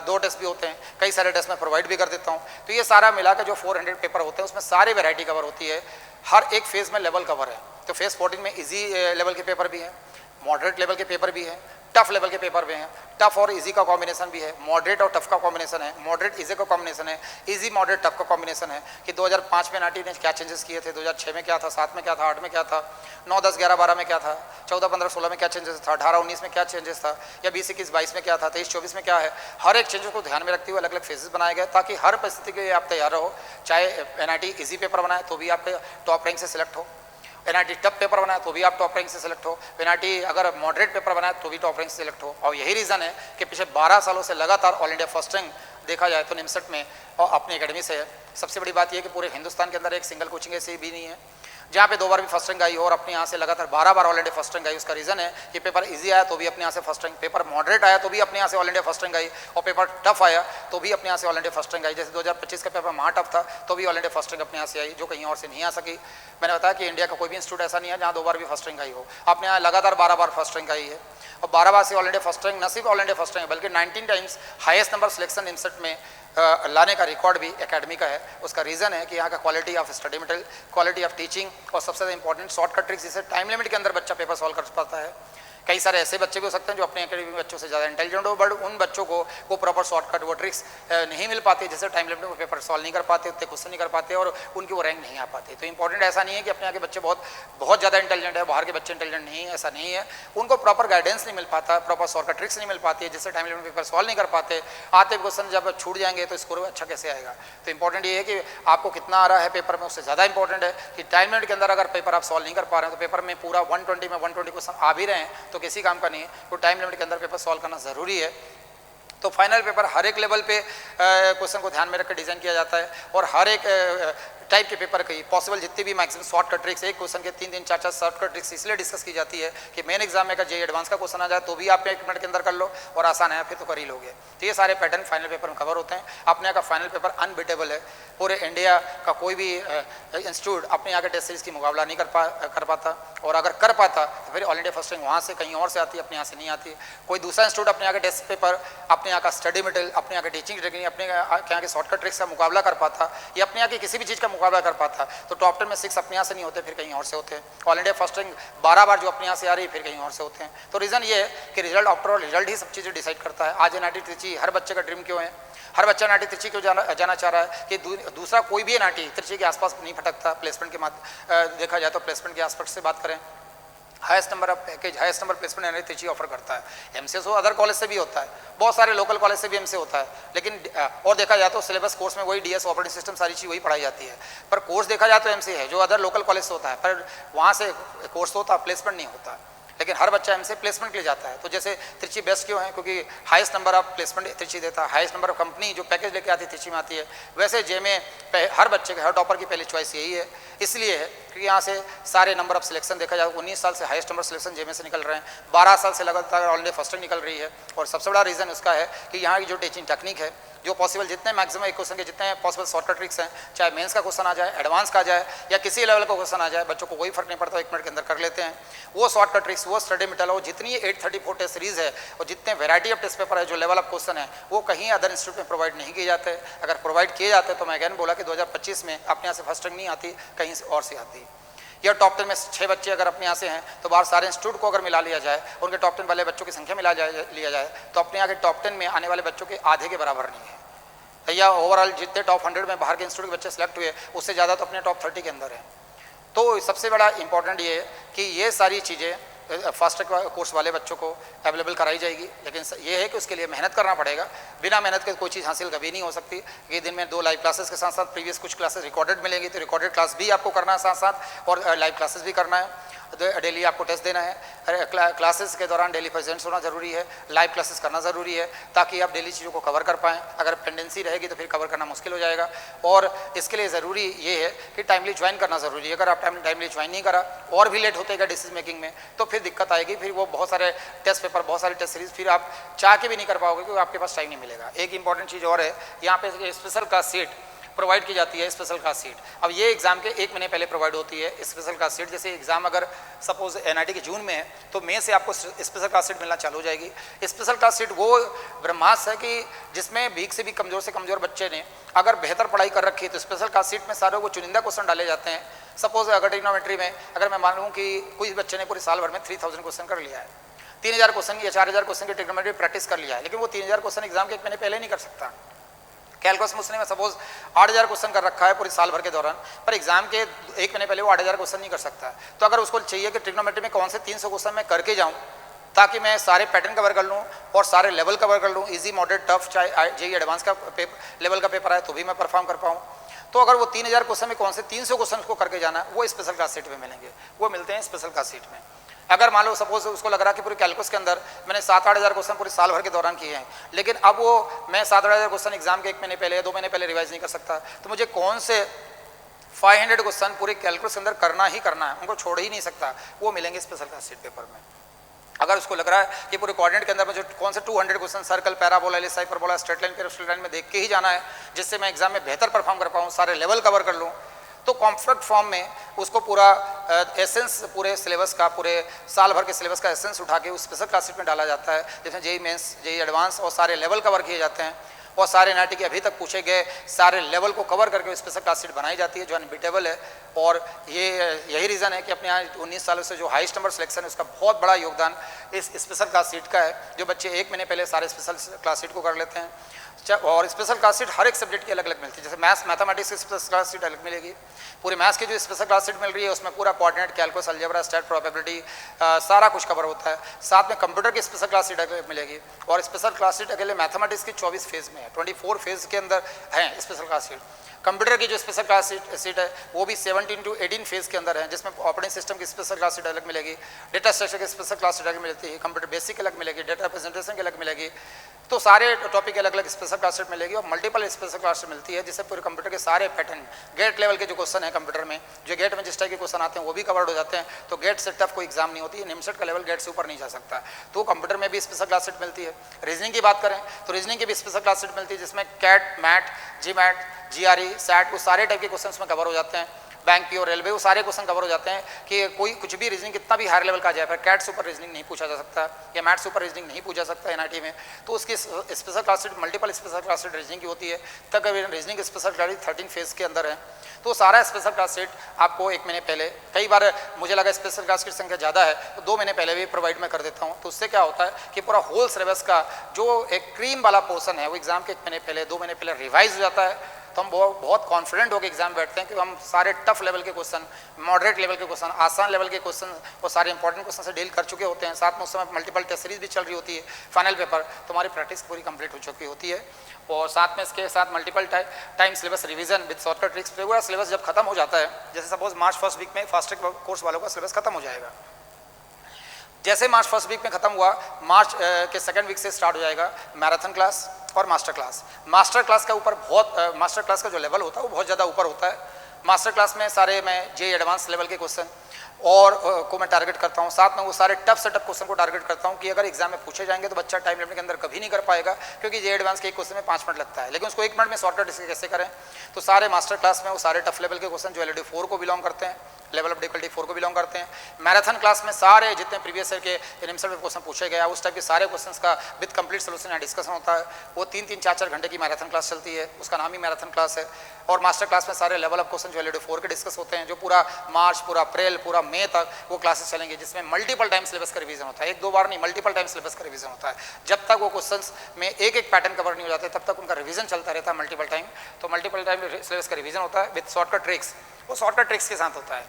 2 टेस्ट भी होते हैं, कई सारे टेस्ट मैं प्रोवाइड भी कर देता हूँ। तो ये सारा मिला के जो 400 पेपर होते हैं उसमें सारी वैरायटी कवर होती है। हर एक फेज़ में लेवल कवर है। तो फेज़ 14 में ईजी लेवल के पेपर भी हैं, मॉडरेट लेवल के पेपर भी हैं, टफ लेवल के पेपर भी हैं। टफ और इजी का कॉम्बिनेशन भी है, मॉडरेट और टफ का कॉम्बिनेशन है, मॉडरेट इजी का कॉम्बिनेशन है, इजी मॉडरेट टफ का कॉम्बिनेशन है। कि 2005 में एनआईटी ने क्या चेंजेस किए थे, 2006 में क्या था, 7 में क्या था, 8 में क्या था, 9, 10, 11, 12 में क्या था, 14, 15, 16 में क्या चेंजेस था, 18, 19 में क्या चेंजेस था, या 20, 21, 22 में क्या था, 23, 24 में क्या है। हर एक चेंजेस को ध्यान में रखते हुए अलग अलग फेजेस बनाए गए, ताकि हर परिस्थिति के लिए आप तैयार रहो। चाहे एनआईटी इजी पेपर बनाए तो भी आप टॉप रैंक से सिलेक्ट हो, एनआईटी टफ पेपर बनाए तो भी आप टॉप रैंक से सिलेक्ट हो, एनआईटी अगर मॉडरेट पेपर बनाए तो भी टॉप रैंक से सिलेक्ट हो। और यही रीज़न है कि पिछले 12 सालों से लगातार ऑल इंडिया फर्स्ट रैंक देखा जाए तो निमसेट में और अपनी एकेडमी से है। सबसे बड़ी बात यह है कि पूरे हिंदुस्तान के अंदर एक सिंगल कोचिंग ऐसी भी नहीं है जहाँ पे 2 बार भी फर्स्ट रैंक आई हो और अपने यहाँ से लगातार 12 बार ऑल इंडिया फर्स्ट रैंक आई। उसका रीज़न है कि पेपर इजी आया तो भी अपने यहाँ से फर्स्ट रैंक, पेपर मॉडरेट आया तो भी अपने यहाँ से ऑल इंडिया फर्स्ट रैंक आई, और पेपर टफ आया तो भी अपने यहाँ से ऑल इंडिया फर्स्ट रैंक आई। जैसे 2025 का पेपर महा टफ था तो भी ऑल इंडिया फर्स्ट रैंक अपने यहाँ से आई, जो कहीं और से नहीं आ सकी। मैंने बताया कि इंडिया का कोई भी इंस्टीट्यूट ऐसा नहीं है जहाँ 2 बार भी फर्स्ट रैंक आई हो, अपने यहाँ लगातार 12 बार फर्स्ट रैंक आई है। और 12 बार से ऑल इंडिया फर्स्ट रैंक, न सिर्फ ऑल इंडिया फर्स्ट रैंक बल्कि 19 times highest number selection NIMCET में लाने का रिकॉर्ड भी एकेडमी का है। उसका रीज़न है कि यहाँ का quality of study material, quality of teaching, और सबसे ज़्यादा इंपॉर्टेंट शॉर्टकट ट्रिक्स, जिससे टाइम लिमिट के अंदर बच्चा पेपर सॉल्व कर पाता है। कई सारे ऐसे बच्चे भी हो सकते हैं जो अपने एकेडमी बच्चों से ज़्यादा इंटेलिजेंट हो, बट उन बच्चों को वो प्रॉपर शॉर्टकट, वो ट्रिक्स नहीं मिल पाती, जैसे टाइम लिमिट में पेपर सॉल्व नहीं कर पाते, उतने क्वेश्चन नहीं कर पाते और उनकी वो रैंक नहीं आ पाती। तो इंपॉर्टेंट ऐसा नहीं है कि अपने यहाँ के बच्चे बहुत ज़्यादा इंटेलिजेंट है, बाहर के बच्चे इंटेलिजेंट नहीं है, ऐसा नहीं है। उनको प्रॉपर गाइडेंस नहीं मिल पाता, प्रॉपर शॉर्टकट ट्रिक्स नहीं मिल पाती है, जिससे टाइम लिमिट में पेपर सॉल्व नहीं कर पाते। आते क्वेश्चन जब छूट जाएंगे तो स्कोर अच्छा कैसे आएगा। तो इंपॉर्टेंट ये है कि आपको कितना आ रहा है पेपर में, उससे ज़्यादा इंपॉर्टेंट है कि टाइम लिमिट के अंदर अगर पेपर आप सॉल्व नहीं कर पा रहे हैं तो पेपर में पूरा 120 में 120 क्वेश्चन आ भी रहे हैं तो किसी काम का नहीं है। तो टाइम लिमिट के अंदर पेपर सॉल्व करना ज़रूरी है। तो फाइनल पेपर हर एक लेवल पे क्वेश्चन को ध्यान में रखकर डिज़ाइन किया जाता है और हर एक टाइप के पेपर की पॉसिबल जितनी भी मैक्सिमम शॉर्टकट ट्रिक्स, एक क्वेश्चन के 3-3, 4-4 शॉर्टकट ट्रिक्स इसलिए डिस्कस की जाती है कि मेन एग्जाम में अगर जेईई एडवांस का क्वेश्चन आ जाए तो भी आप 1 मिनट के अंदर कर लो और आसान है फिर तो कर ही लोगे। तो ये सारे पैटर्न फाइनल पेपर में कवर होते हैं। अपने यहाँ का फाइनल पेपर अनबीटेबल है, पूरे इंडिया का कोई भी इंस्टीट्यूट अपने यहाँ के टेस्ट सीरीज की मुकाबला नहीं कर पाता, और अगर कर पाता तो फिर ऑल इंडिया फर्स्ट रैंक वहाँ से कहीं और से आती है, अपने यहाँ से नहीं आती। कोई दूसरा इंस्टीट्यूट अपने यहाँ के टेस्ट पेपर, अपने यहाँ का स्टडी मटेरियल, अपने यहाँ के टीचिंग टेक्निक, अपने यहाँ के शॉर्टकट ट्रिक्स का मुकाबला कर पाता या अपने यहाँ की किसी भी चीज़ का मुकाबला कर पाता तो टॉप 10 में 6 अपने यहाँ से नहीं होते, फिर कहीं और से होते हैं। ऑल इंडिया फर्स्ट रैंक 12 बार जो अपने यहाँ से आ रही है फिर कहीं और से होते हैं। तो रीज़न ये है कि रिजल्ट, आफ्टर ऑल रिजल्ट ही सब चीज़ें डिसाइड करता है। आज एनआईटी त्रिची हर बच्चे का ड्रीम क्यों है, हर बच्चा एनआईटी त्रिची क्यों जाना चाह रहा है कि दूसरा कोई भी एनआईटी त्रिची के आसपास नहीं भटकता। प्लेसमेंट के देखा जाए तो प्लेसमेंट के आसपास से बात करें, highest number of package, highest number placement NIT Trichy offer करता है। एमसीए तो अदर कॉलेज से भी होता है, बहुत सारे लोकल कॉलेज से भी एमसीए होता है, लेकिन और देखा जाए तो सिलेबस कोर्स में वही डीएस ऑपरेटिंग सिस्टम सारी चीज़ वही पढ़ाई जाती है, पर कोर्स देखा जाए तो एमसीए है जो अदर लोकल कॉलेज से होता है, पर वहाँ से कोर्स होता है, प्लेसमेंट नहीं होता। लेकिन हर बच्चा एमसीए प्लेसमेंट के लिए जाता है। तो जैसे त्रिची बेस्ट क्यों है, क्योंकि highest number of placement Trichy देता है, हाईएस्ट नंबर ऑफ कंपनी जो पैकेज लेके आती है त्रिची में आती है। वैसे जे में हर बच्चे के, हर टॉपर की पहली चॉइस यही है, इसलिए है क्योंकि यहाँ से सारे नंबर ऑफ सिलेक्शन देखा जाए 19 साल से हाईएस्ट नंबर सिलेक्शन जे में से निकल रहे हैं, 12 साल से लगातार ऑल इंडिया फर्स्ट रैंक निकल रही है। और सबसे बड़ा रीज़न उसका है कि यहाँ की जो टीचिंग टेक्निक है, जो पॉसिबल जितने मैक्सिमम एक क्वेश्चन के जितने पॉसिबल शॉर्टकट ट्रिक्स हैं, चाहे मेंस का क्वेश्चन आ जाए, एडवांस का आ जाए या किसी लेवल का क्वेश्चन आ जाए, बच्चों को कोई फर्क नहीं पड़ता, 1 मिनट के अंदर कर लेते हैं। वो शॉर्टकट ट्रिक्स, वो स्टडी मेटेरियल, वो जितनी 834 टेस्ट सीरीज है और जितने वैरायटी ऑफ टेस्ट पेपर है, जो लेवल ऑफ क्वेश्चन है, वो कहीं अदर इंस्टीट्यूट में प्रोवाइड नहीं किए जाते। अगर प्रोवाइड किए जाते तो मैं अगैन बोला कि 2025 में अपने यहाँ से फर्स्ट रैंक नहीं आती, कहीं और से आती। या टॉप 10 में 6 बच्चे अगर अपने यहाँ से हैं तो बाहर सारे इंस्टीट्यूट को अगर मिला लिया जाए, उनके टॉप 10 वाले बच्चों की संख्या लिया जाए तो अपने यहाँ के टॉप 10 में आने वाले बच्चों के आधे के बराबर नहीं है। या ओवरऑल जितने टॉप 100 में बाहर के इंस्टीट्यूट के बच्चे सेलेक्ट हुए, उससे ज़्यादा तो अपने टॉप 30 के अंदर है। तो सबसे बड़ा इंपॉर्टेंट ये है कि ये सारी चीज़ें फास्ट ट्रैक कोर्स वाले बच्चों को अवेलेबल कराई जाएगी, लेकिन ये है कि उसके लिए मेहनत करना पड़ेगा। बिना मेहनत के कोई चीज़ हासिल कभी नहीं हो सकती। कि दिन में 2 लाइव क्लासेस के साथ साथ प्रीवियस कुछ क्लासेस रिकॉर्डेड मिलेंगी, तो रिकॉर्डेड क्लास भी आपको करना है साथ साथ, और लाइव क्लासेस भी करना है। डेली आपको टेस्ट देना है, क्लासेस के दौरान डेली प्रेजेंट्स होना जरूरी है, लाइव क्लासेस करना ज़रूरी है, ताकि आप डेली चीज़ों को कवर कर पाएँ। अगर पेंडेंसी रहेगी तो फिर कवर करना मुश्किल हो जाएगा। और इसके लिए ज़रूरी ये है कि टाइमली ज्वाइन करना ज़रूरी है। अगर आप टाइमली ज्वाइन नहीं करा और भी लेट होतेगा डिसीजन मेकिंग में, तो फिर दिक्कत आएगी। फिर वो बहुत सारे टेस्ट पेपर, बहुत सारे टेस्ट सीरीज फिर आप चाह के भी नहीं कर पाओगे, क्योंकि आपके पास टाइम नहीं मिलेगा। एक इंपॉर्टेंट चीज़ और है, यहाँ पे स्पेशल क्लास सीट प्रोवाइड की जाती है, स्पेशल क्लास सीट। अब ये एग्जाम के 1 महीने पहले प्रोवाइड होती है स्पेशल क्लास सीट। जैसे एग्जाम अगर सपोज एनआईटी के जून में है तो मई से आपको स्पेशल क्लास सीट मिलना चालू हो जाएगी। स्पेशल क्लास सीट वो ब्रह्मास्त्र है कि जिसमें भीख से भी कमज़ोर से कमज़ोर बच्चे ने अगर बेहतर पढ़ाई कर रखी है तो स्पेशल क्लास सीट में सारे वो चुनिंदा क्वेश्चन डाले जाते हैं। सपोज अगर ट्रिग्नोमेट्री में अगर मैं मान लूँ कि कोई बच्चे ने पूरे साल भर में 3000 क्वेश्चन कर लिया है, 3000 क्वेश्चन या 4000 क्वेश्चन की ट्रिग्नोमेट्री प्रैक्टिस कर लिया है, लेकिन वो 3000 क्वेश्चन एग्जाम के 1 महीने पहले नहीं कर सकता। कैलकुलस में उसने सपोज 8000 क्वेश्चन कर रखा है पूरे साल भर के दौरान, पर एग्जाम के 1 महीने पहले वो 8000 क्वेश्चन नहीं कर सकता। तो अगर उसको चाहिए कि ट्रिग्नोमेट्री में कौन से 300 क्वेश्चन मैं करके जाऊँ ताकि मैं सारे पैटर्न कवर कर लूँ और सारे लेवल कवर कर लूँ, इजी मॉडरेट टफ, चाहे जेईई एडवांस का लेवल का पेपर आए तो भी मैं परफॉर्म कर पाऊँ। तो अगर वो 3000 क्वेश्चन में कौन से 300 क्वेश्चन को करके जाना है, वो स्पेशल क्लास सीट में मिलेंगे, वो मिलते हैं स्पेशल क्लास सीट में। अगर मान लो सपोज उसको लग रहा है कि पूरे कैलकुलस के अंदर मैंने 7-8 हज़ार क्वेश्चन पूरे साल भर के दौरान किए हैं, लेकिन अब वो मैं 7-8 हज़ार क्वेश्चन एग्जाम के 1 महीने पहले या 2 महीने पहले रिवाइज नहीं कर सकता, तो मुझे कौन से 500 क्वेश्चन पूरे कैलकुलस के अंदर करना ही करना है, उनको छोड़ ही नहीं सकता, वो मिलेंगे स्पेशल क्लास सीट पेपर में। अगर उसको लग रहा है कि पूरे कोऑर्डिनेट के अंदर मुझे कौन से 200 question circle, parabola, ellipse, hyperbola, straight line, peripheral straight line में देख के ही जाना है, जिससे मैं एग्जाम में बेहतर परफॉर्म कर पाऊँ, सारे लेवल कवर कर लूँ, तो कॉम्पैक्ट फॉर्म में उसको पूरा एसेंस, पूरे सिलेबस का, पूरे साल भर के सिलेबस का एसेंस उठा के उस स्पेशल क्लास सीट में डाला जाता है, जिसमें जेईई मेंस, जेईई एडवांस और सारे लेवल कवर किए जाते हैं, और सारे एनआईटी के अभी तक पूछे गए सारे लेवल को कवर करके स्पेशल क्लास सीट बनाई जाती है, जो अनबीटेबल है। और यही रीज़न है कि अपने यहाँ 19 सालों से जो हाईएस्ट नंबर सिलेक्शन है, उसका बहुत बड़ा योगदान इस स्पेशल क्लास सीट का है, जो बच्चे 1 महीने पहले सारे स्पेशल क्लास सीट को कर लेते हैं। और स्पेशल क्लास सीट हर एक सब्जेक्ट की अलग अलग मिलती है, जैसे मैथ्स, मैथमेटिक्स की स्पेशल क्लास सीट अलग मिलेगी। पूरे मैथ्स की जो स्पेशल क्लास सीट मिल रही है उसमें पूरा coordinate, calculus, algebra, stat, probability सारा कुछ कवर होता है। साथ में कंप्यूटर की स्पेशल क्लास सीट मिलेगी, और स्पेशल क्लास सीट अकेले मैथमेटिक्स की 24 फेज में है, 24 फेज के अंदर है स्पेशल क्लास सीट। कंप्यूटर की जो स्पेशल क्लास सीट है वो भी 17 to 18 फेज के अंदर है, जिसमें ऑपरेटिंग सिस्टम की स्पेशल क्लास सीट अलग मिलेगी, डेटा स्ट्रक्चर की स्पेशल क्लास सीट अलग मिलती है, कंप्यूटर बेसिक अलग मिलेगी, डेटा प्रेजेंटेशन की अलग मिलेगी। तो सारे टॉपिक अलग अलग स्पेशल क्लास सीट मिलेगी, और मल्टीपल स्पेशल क्लास सीट मिलती है, जिससे पूरे कंप्यूटर के सारे पैटर्न, गेट लेवल के जो क्वेश्चन है कंप्यूटर में, जो गेट में जिस टाइप के क्वेश्चन आते हैं वो भी कवर्ड हो जाते हैं। तो गेट से टफ कोई एग्जाम नहीं होती है, निमसेट का लेवल गेट से ऊपर नहीं जा सकता। तो कंप्यूटर में भी स्पेशल क्लास सीट मिलती है। रीजनिंग की बात करें तो रीजनिंग की भी स्पेशल क्लास सीट मिलती है, जिसमें कैट, मैट, जी मैट, जीआरई, सैट, वो सारे टाइप के क्वेश्चन में कवर हो जाते हैं। बैंक पी और रेलवे, वो सारे क्वेश्चन कवर हो जाते हैं कि कोई कुछ भी रीजनिंग कितना भी हायर लेवल का आ जाए, पर कैट से ऊपर रीजनिंग नहीं पूछा जा सकता या मैट से ऊपर रीजनिंग नहीं पूछा सकता एनआईटी में। तो उसकी special class seat, multiple special class seat reasoning की होती है। तक रीजनिंग स्पेशल क्लास 13 फेज के अंदर है। तो सारा स्पेशल क्लास सीट आपको 1 महीने पहले, कई बार मुझे लगा स्पेशल क्लास की संख्या ज़्यादा है तो 2 महीने पहले भी प्रोवाइड मैं कर देता हूँ। तो उससे क्या होता है कि पूरा होल सिलेबस का जो एक क्रीम वाला पोर्सन है वो एग्जाम के 1 महीने पहले, 2 महीने पहले रिवाइज हो जाता है। तो हम बहुत कॉन्फिडेंट होकर एग्जाम में बैठते हैं कि हम सारे टफ लेवल के क्वेश्चन, मॉडरेट लेवल के क्वेश्चन, आसान लेवल के क्वेश्चन और सारे इंपॉर्टेंट क्वेश्चन से डील कर चुके होते हैं। साथ में उस समय मल्टीपल टेस्ट सीरीज भी चल रही होती है, फाइनल पेपर, तो हमारी प्रैक्टिस पूरी कंप्लीट हो चुकी होती है। और साथ में इसके साथ multiple time syllabus revision with shortcut tricks. पूरा सिलेबस जब खत्म हो जाता है, जैसे सपोज मार्च फर्स्ट वीक में फास्ट ट्रैक कोर्स वालों का सिलेबस खत्म हो जाएगा, जैसे मार्च फर्स्ट वीक में खत्म हुआ, मार्च के सेकंड वीक से स्टार्ट हो जाएगा मैराथन क्लास और मास्टर क्लास। मास्टर क्लास का ऊपर बहुत मास्टर क्लास का जो लेवल होता है वो बहुत ज़्यादा ऊपर होता है। मास्टर क्लास में सारे मैं जे एडवांस लेवल के क्वेश्चन और को मैं टारगेट करता हूँ। साथ में वो सारे टफ से टफ क्वेश्चन को टारगेट करता हूँ कि अगर एग्जाम में पूछे जाएंगे तो बच्चा टाइम लिमिट के अंदर कभी नहीं कर पाएगा, क्योंकि जे एडवांस के एक क्वेश्चन में 5 मिनट लगता है, लेकिन उसको 1 मिनट में शॉर्टकट इसके कैसे करें। तो सारे मास्टर क्लास में वो सारे टफ लेवल के क्वेश्चन जो एलईडी 4 को बिलोंग करते हैं, लेवल ऑफ डिफिकल्टी 4 को बिलोंग करते हैं। मैराथन क्लास में सारे जितने प्रीवियस ईयर के एनएमसेट में क्वेश्चन पूछे गए उस टाइप के सारे क्वेश्चंस का विद कंप्लीट सोल्यूशन या डिस्कशन होता है। वो 3-3, 4-4 घंटे की मैराथन क्लास चलती है, उसका नाम ही मैराथन क्लास है। और मास्टर क्लास में सारे लेवल ऑफ क्वेश्चन जो एलईडी 4 के डिस्कस होते हैं, जो पूरा मार्च, पूरा अप्रैल, पूरा मई तक वो क्लासेस चलेंगे, जिसमें मल्टीपल टाइम सिलेबस का रिवीजन होता है। 1-2 बार नहीं, मल्टीपल टाइम सिलेबस का रिवीजन होता है। जब तक वो क्वेश्चंस में एक पैटर्न कवर नहीं हो जाते तब तक उनका रिवीजन चलता रहता है मल्टीपल टाइम। तो मल्टीपल टाइम सिलेबस का रिवीजन होता है विद शॉर्टकट ट्रिक्स। वो शॉर्टकट ट्रिक्स के साथ होता है,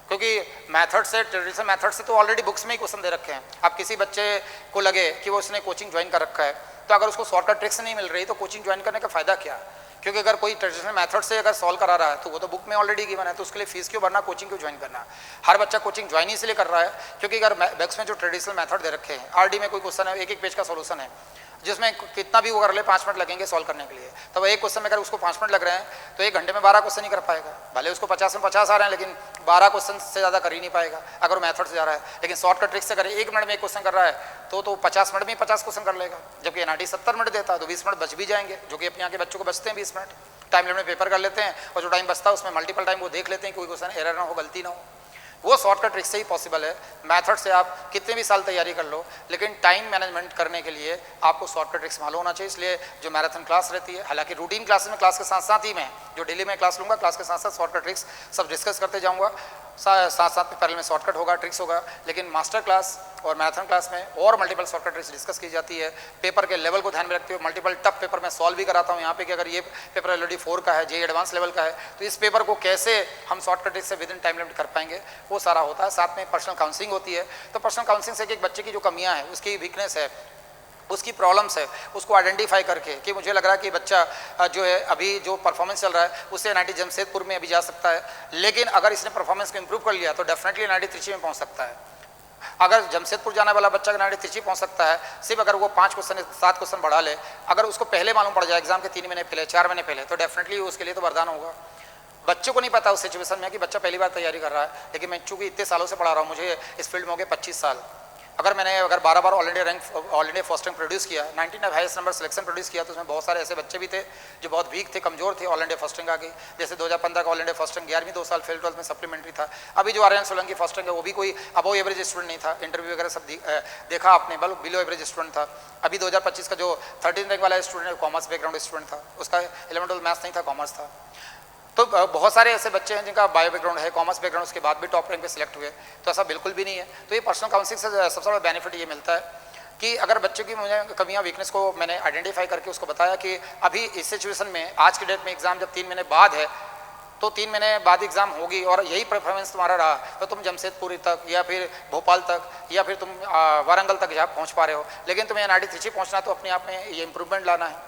क्योंकि मेथड से, ट्रेडिशनल मेथड से तो ऑलरेडी बुक्स में ही क्वेश्चन दे रखे हैं। अब किसी बच्चे को लगे कि वो उसने कोचिंग ज्वाइन कर रखा है, तो अगर उसको शॉर्टकट ट्रिक्स नहीं मिल रही तो कोचिंग ज्वाइन करने का फायदा क्या? क्योंकि अगर कोई ट्रेडिशनल मेथड से अगर सॉल्व करा रहा है तो वो तो बुक में ऑलरेडी गिवन है, तो उसके लिए फीस क्यों भरना, कोचिंग क्यों ज्वाइन करना? हर बच्चा कोचिंग ज्वाइन इसलिए कर रहा है क्योंकि अगर बुक्स में जो ट्रेडिशनल मेथड दे रखे हैं, आरडी में कोई क्वेश्चन है, एक पेज का सोल्यूशन है, जिसमें कितना भी वो कर ले 5 मिनट लगेंगे सॉल्व करने के लिए, तो एक क्वेश्चन में अगर उसको 5 मिनट लग रहे हैं तो 1 घंटे में 12 क्वेश्चन ही कर पाएगा। भले उसको 50 में 50 आ रहे हैं, लेकिन 12 क्वेश्चन से ज़्यादा कर ही नहीं पाएगा अगर मेथड से जा रहा है। लेकिन शॉर्टकट ट्रिक से अगर 1 मिनट में एक क्वेश्चन कर रहा है तो 50 मिनट में 50 क्वेश्चन कर लेगा। जबकि एनआरटी 70 मिनट देता है तो 20 मिनट बच भी जाएंगे, जो कि अपने यहाँ के बच्चों को बचते हैं 20 मिनट। टाइम लिमिट में पेपर कर लेते हैं और जो टाइम बचता है उसमें मल्टीपल टाइम वो देख लेते हैं, कोई क्वेश्चन एरर ना हो, गलती ना हो। वो शॉर्टकट ट्रिक से ही पॉसिबल है। मेथड से आप कितने भी साल तैयारी कर लो, लेकिन टाइम मैनेजमेंट करने के लिए आपको शॉर्टकट ट्रिक्स मालूम होना चाहिए। इसलिए जो मैराथन क्लास रहती है, हालांकि रूटीन क्लास में क्लास के साथ साथ ही मैं जो डेली में क्लास लूँगा, क्लास के साथ साथ शॉर्टकट ट्रिक्स सब डिस्कस करते जाऊँगा, साथ साथ में पैरेलल में शॉर्टकट होगा, ट्रिक्स होगा। लेकिन मास्टर क्लास और मैराथन क्लास में और मल्टीपल शॉर्टकट ट्रिक्स डिस्कस की जाती है। पेपर के लेवल को ध्यान में रखते हुए मल्टीपल टफ पेपर में सॉल्व भी कराता हूँ यहाँ पे कि अगर ये पेपर एलईडी 4 का है, जे एडवांस लेवल का है, तो इस पेपर को कैसे हम शॉर्टकट ट्रिक्स से विद इन टाइम लिमिट कर पाएंगे, वो सारा होता है। साथ में पर्सनल काउंसलिंग होती है। तो पर्सनल काउंसलिंग से एक बच्चे की जो कमियाँ हैं, उसकी वीकनेस है, उसकी प्रॉब्लम्स है, उसको आइडेंटिफाई करके कि मुझे लग रहा है कि बच्चा जो है अभी जो परफॉर्मेंस चल रहा है उससे एनआईटी जमशेदपुर में अभी जा सकता है, लेकिन अगर इसने परफॉर्मेंस को इंप्रूव कर लिया तो डेफिनेटली एनआईटी त्रिची में पहुंच सकता है। अगर जमशेदपुर जाने वाला बच्चा एनआईटी त्रिची पहुंच सकता है, सिर्फ अगर वो 5 क्वेश्चन 7 क्वेश्चन बढ़ा ले, अगर उसको पहले मालूम पड़ जाए एग्जाम के 3 महीने पहले, 4 महीने पहले, तो डेफिनेटली उसके लिए तो वरदान होगा। बच्चों को नहीं पता उस सिचुएशन में कि बच्चा पहली बार तैयारी कर रहा है, लेकिन मैं चूंकि इतने सालों से पढ़ा रहा हूँ, मुझे इस फील्ड में हो गए 25 साल, अगर मैंने 12 बार all India first rank produce किया, 19 हाईएस्ट नंबर सिलेक्शन प्रोड्यूस किया, तो उसमें बहुत सारे ऐसे बच्चे भी थे जो बहुत वीक थे, कमजोर थे, ऑल इंडिया फर्स्ट रैंक आ गई। जैसे 2015 का ऑल इंडिया फर्स्ट रैंक 11वीं 2 साल फेल 12th में सप्लीमेंट्री था। अभी जो आर्यन सोलंकी फर्स्ट रैंक है वो भी कोई अबव एवरेज स्टूडेंट नहीं था, इंटरव्यू वगैरह सब देखा आपने, बल्कि बिलो एवरेज स्टूडेंट था। अभी 2025 का जो 13 रैंक वाला स्टूडेंट कॉमर्स बैकग्राउंड स्टूडेंट था, उसका 11th मैथ्स नहीं था, कॉमर्स था। तो बहुत सारे ऐसे बच्चे हैं जिनका बायो बैकग्राउंड है, कॉमर्स बैकग्राउंड, उसके बाद भी टॉप रैंक पे सिलेक्ट हुए, तो ऐसा बिल्कुल भी नहीं है। तो ये पर्सनल काउंसलिंग से सबसे बड़ा बेनिफिट ये मिलता है कि अगर बच्चे की मुझे कमियां, वीकनेस को मैंने आइडेंटिफाई करके उसको बताया कि अभी इस सिचुएशन में आज के डेट में एग्जाम जब 3 महीने बाद है, तो 3 महीने बाद एग्जाम होगी और यही परफॉर्मेंस तुम्हारा रहा तो तुम जमशेदपुर तक या फिर भोपाल तक या फिर तुम वारंगल तक जहाँ पहुँच पा रहे हो, लेकिन तुम्हें एनआईटी त्रिची पहुँचना तो अपने आप में ये इंप्रूवमेंट लाना है,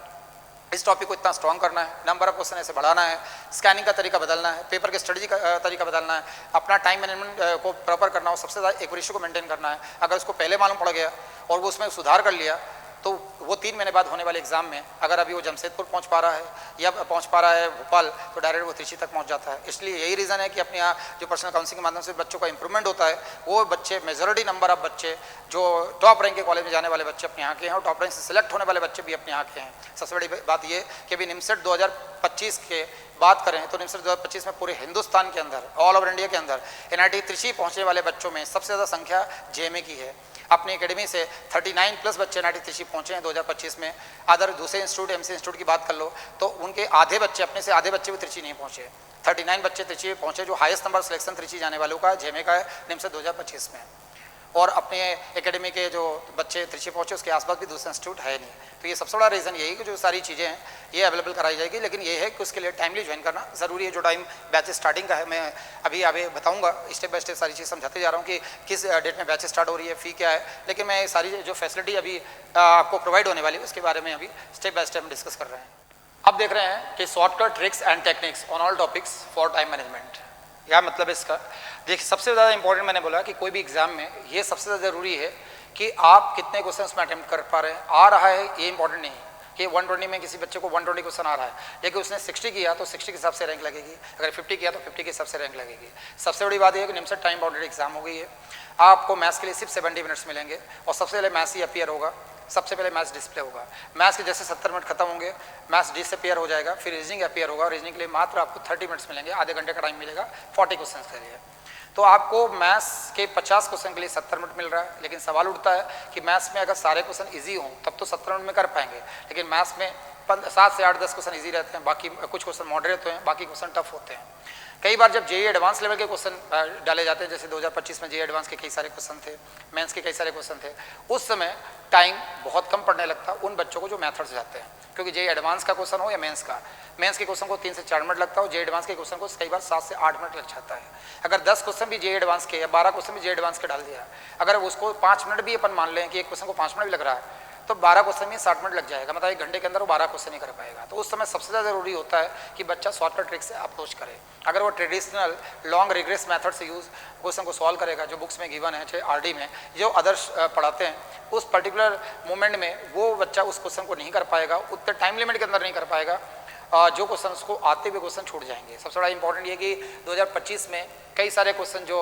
इस टॉपिक को इतना स्ट्रॉन्ग करना है, नंबर ऑफ क्वेश्चन ऐसे बढ़ाना है, स्कैनिंग का तरीका बदलना है, पेपर के स्टडी का तरीका बदलना है, अपना टाइम मैनेजमेंट को प्रॉपर करना हो, सबसे ज़्यादा एक्यूरेसी को मेंटेन करना है। अगर उसको पहले मालूम पड़ गया और वो उसमें सुधार कर लिया तो वो 3 महीने बाद होने वाले एग्जाम में अगर अभी वो जमशेदपुर पहुंच पा रहा है या पहुंच पा रहा है भोपाल, तो डायरेक्ट वो त्रिची तक पहुंच जाता है। इसलिए यही रीज़न है कि अपने यहाँ जो पर्सनल काउंसलिंग के माध्यम से बच्चों का इंप्रूवमेंट होता है, वो बच्चे मेजॉरिटी नंबर ऑफ बच्चे जो टॉप रैंक के कॉलेज में जाने वाले बच्चे अपने यहाँ के हैं और टॉप रैंक से सिलेक्ट होने वाले बच्चे भी अपने यहाँ के हैं। सबसे बड़ी बात ये कि अभी निमसेट 2025 के बात करें तो निमसेट 2025 में पूरे हिंदुस्तान के अंदर, ऑल ओवर इंडिया के अंदर एनआईटी त्रिची पहुँचने वाले बच्चों में सबसे ज़्यादा संख्या जेएमए की है। अपनी एकेडमी से 39+ बच्चे एनआईटी त्रिची पहुंचे हैं 2025 में। अदर दूसरे इंस्टीट्यूट, एमसी इंस्टीट्यूट की बात कर लो तो उनके आधे बच्चे, अपने से आधे बच्चे भी त्रिची नहीं पहुंचे। 39 बच्चे त्रिची पहुंचे, जो हाईएस्ट नंबर सिलेक्शन त्रिची जाने वालों का जेएमए का है निमसेट 2025 में। और अपने एकेडमी के जो बच्चे त्रिची पहुँचे उसके आसपास भी दूसरा इंस्टीट्यूट है नहीं। तो ये सबसे बड़ा रीज़न यही कि जो सारी चीज़ें हैं ये अवेलेबल कराई जाएगी, लेकिन ये है कि उसके लिए टाइमली ज्वाइन करना ज़रूरी है। जो टाइम बैच स्टार्टिंग का है मैं अभी आगे बताऊंगा, स्टेप बाय स्टेप सारी चीज़ समझाते जा रहा हूँ कि किस डेट में बैच स्टार्ट हो रही है, फ़ी क्या है, लेकिन मैं सारी जो फैसिलिटी अभी आपको प्रोवाइड होने वाली है उसके बारे में अभी स्टेप बाय स्टेप डिस्कस कर रहे हैं। अब देख रहे हैं कि shortcut tricks and techniques on all topics for time management. क्या मतलब इसका? देखिए सबसे ज़्यादा इंपॉर्टेंट मैंने बोला कि कोई भी एग्जाम में ये सबसे ज़्यादा ज़रूरी है कि आप कितने क्वेश्चन उसमें अटेम्प्ट कर पा रहे हैं। आ रहा है ये इंपॉर्टेंट नहीं कि 120 में किसी बच्चे को 120 क्वेश्चन आ रहा है, लेकिन उसने 60 किया तो 60 के हिसाब से रैंक लगेगी, अगर 50 किया तो 50 के हिसाब से रैंक लगेगी। सबसे बड़ी बात यह है कि निम्स टाइम बाउंडेड एग्जाम हो गई है। आपको मैथ्स के लिए सिर्फ 70 मिनट्स मिलेंगे और सबसे पहले मैथ्स ही अपीयर होगा, सबसे पहले मैथ्स डिस्प्ले होगा। मैथ्स के जैसे 70 मिनट खत्म होंगे मैथ्स डिसअपियर हो जाएगा, फिर रीजनिंग अपीयर होगा। रीजनिंग के लिए मात्र आपको 30 मिनट्स मिलेंगे, आधे घंटे का टाइम मिलेगा 40 क्वेश्चन के लिए। तो आपको मैथ्स के 50 क्वेश्चन के लिए 70 मिनट मिल रहा है, लेकिन सवाल उठता है कि मैथ्स में अगर सारे क्वेश्चन इजी हों तब तो 70 मिनट में कर पाएंगे, लेकिन मैथ्स में 7 से 8-10 क्वेश्चन इजी रहते हैं, बाकी कुछ क्वेश्चन मॉडरेट होते हैं, बाकी क्वेश्चन टफ होते हैं। कई बार जब जेईई एडवांस लेवल के क्वेश्चन डाले जाते हैं, जैसे 2025 में जेईई एडवांस के कई सारे क्वेश्चन थे, मेंस के कई सारे क्वेश्चन थे, उस समय टाइम बहुत कम पड़ने लगता उन बच्चों को जो मैथड्स जाते हैं, क्योंकि जेईई एडवांस का क्वेश्चन हो या मेंस के क्वेश्चन को 3 से 4 मिनट लगता हो, जेईई एडवांस के क्वेश्चन को कई बार 7 से 8 मिनट लग जाता है। अगर 10 क्वेश्चन भी जेईई एडवांस के या 12 क्वेश्चन भी जेईई एडवांस के डाल दिया, अगर उसको 5 मिनट भी अपन मान लें कि एक क्वेश्चन को 5 मिनट भी लग रहा है, तो 12 क्वेश्चन में 60 मिनट लग जाएगा, मतलब 1 घंटे के अंदर वो 12 क्वेश्चन ही कर पाएगा। तो उस समय सबसे ज़्यादा जरूरी होता है कि बच्चा शॉर्टकट ट्रिक से अप्रोच करे। अगर वो ट्रेडिशनल लॉन्ग रिग्रेस मेथड से यूज क्वेश्चन को सॉल्व करेगा, जो बुक्स में गिवन है, चाहे आरडी में जो अदर्स पढ़ाते हैं, उस पर्टिकुलर मोमेंट में वो बच्चा उस क्वेश्चन को नहीं कर पाएगा, उतने टाइम लिमिट के अंदर नहीं कर पाएगा, जो क्वेश्चन उसको आते हुए क्वेश्चन छूट जाएंगे। सबसे बड़ा इंपॉर्टेंट ये कि 2025 में कई सारे क्वेश्चन जो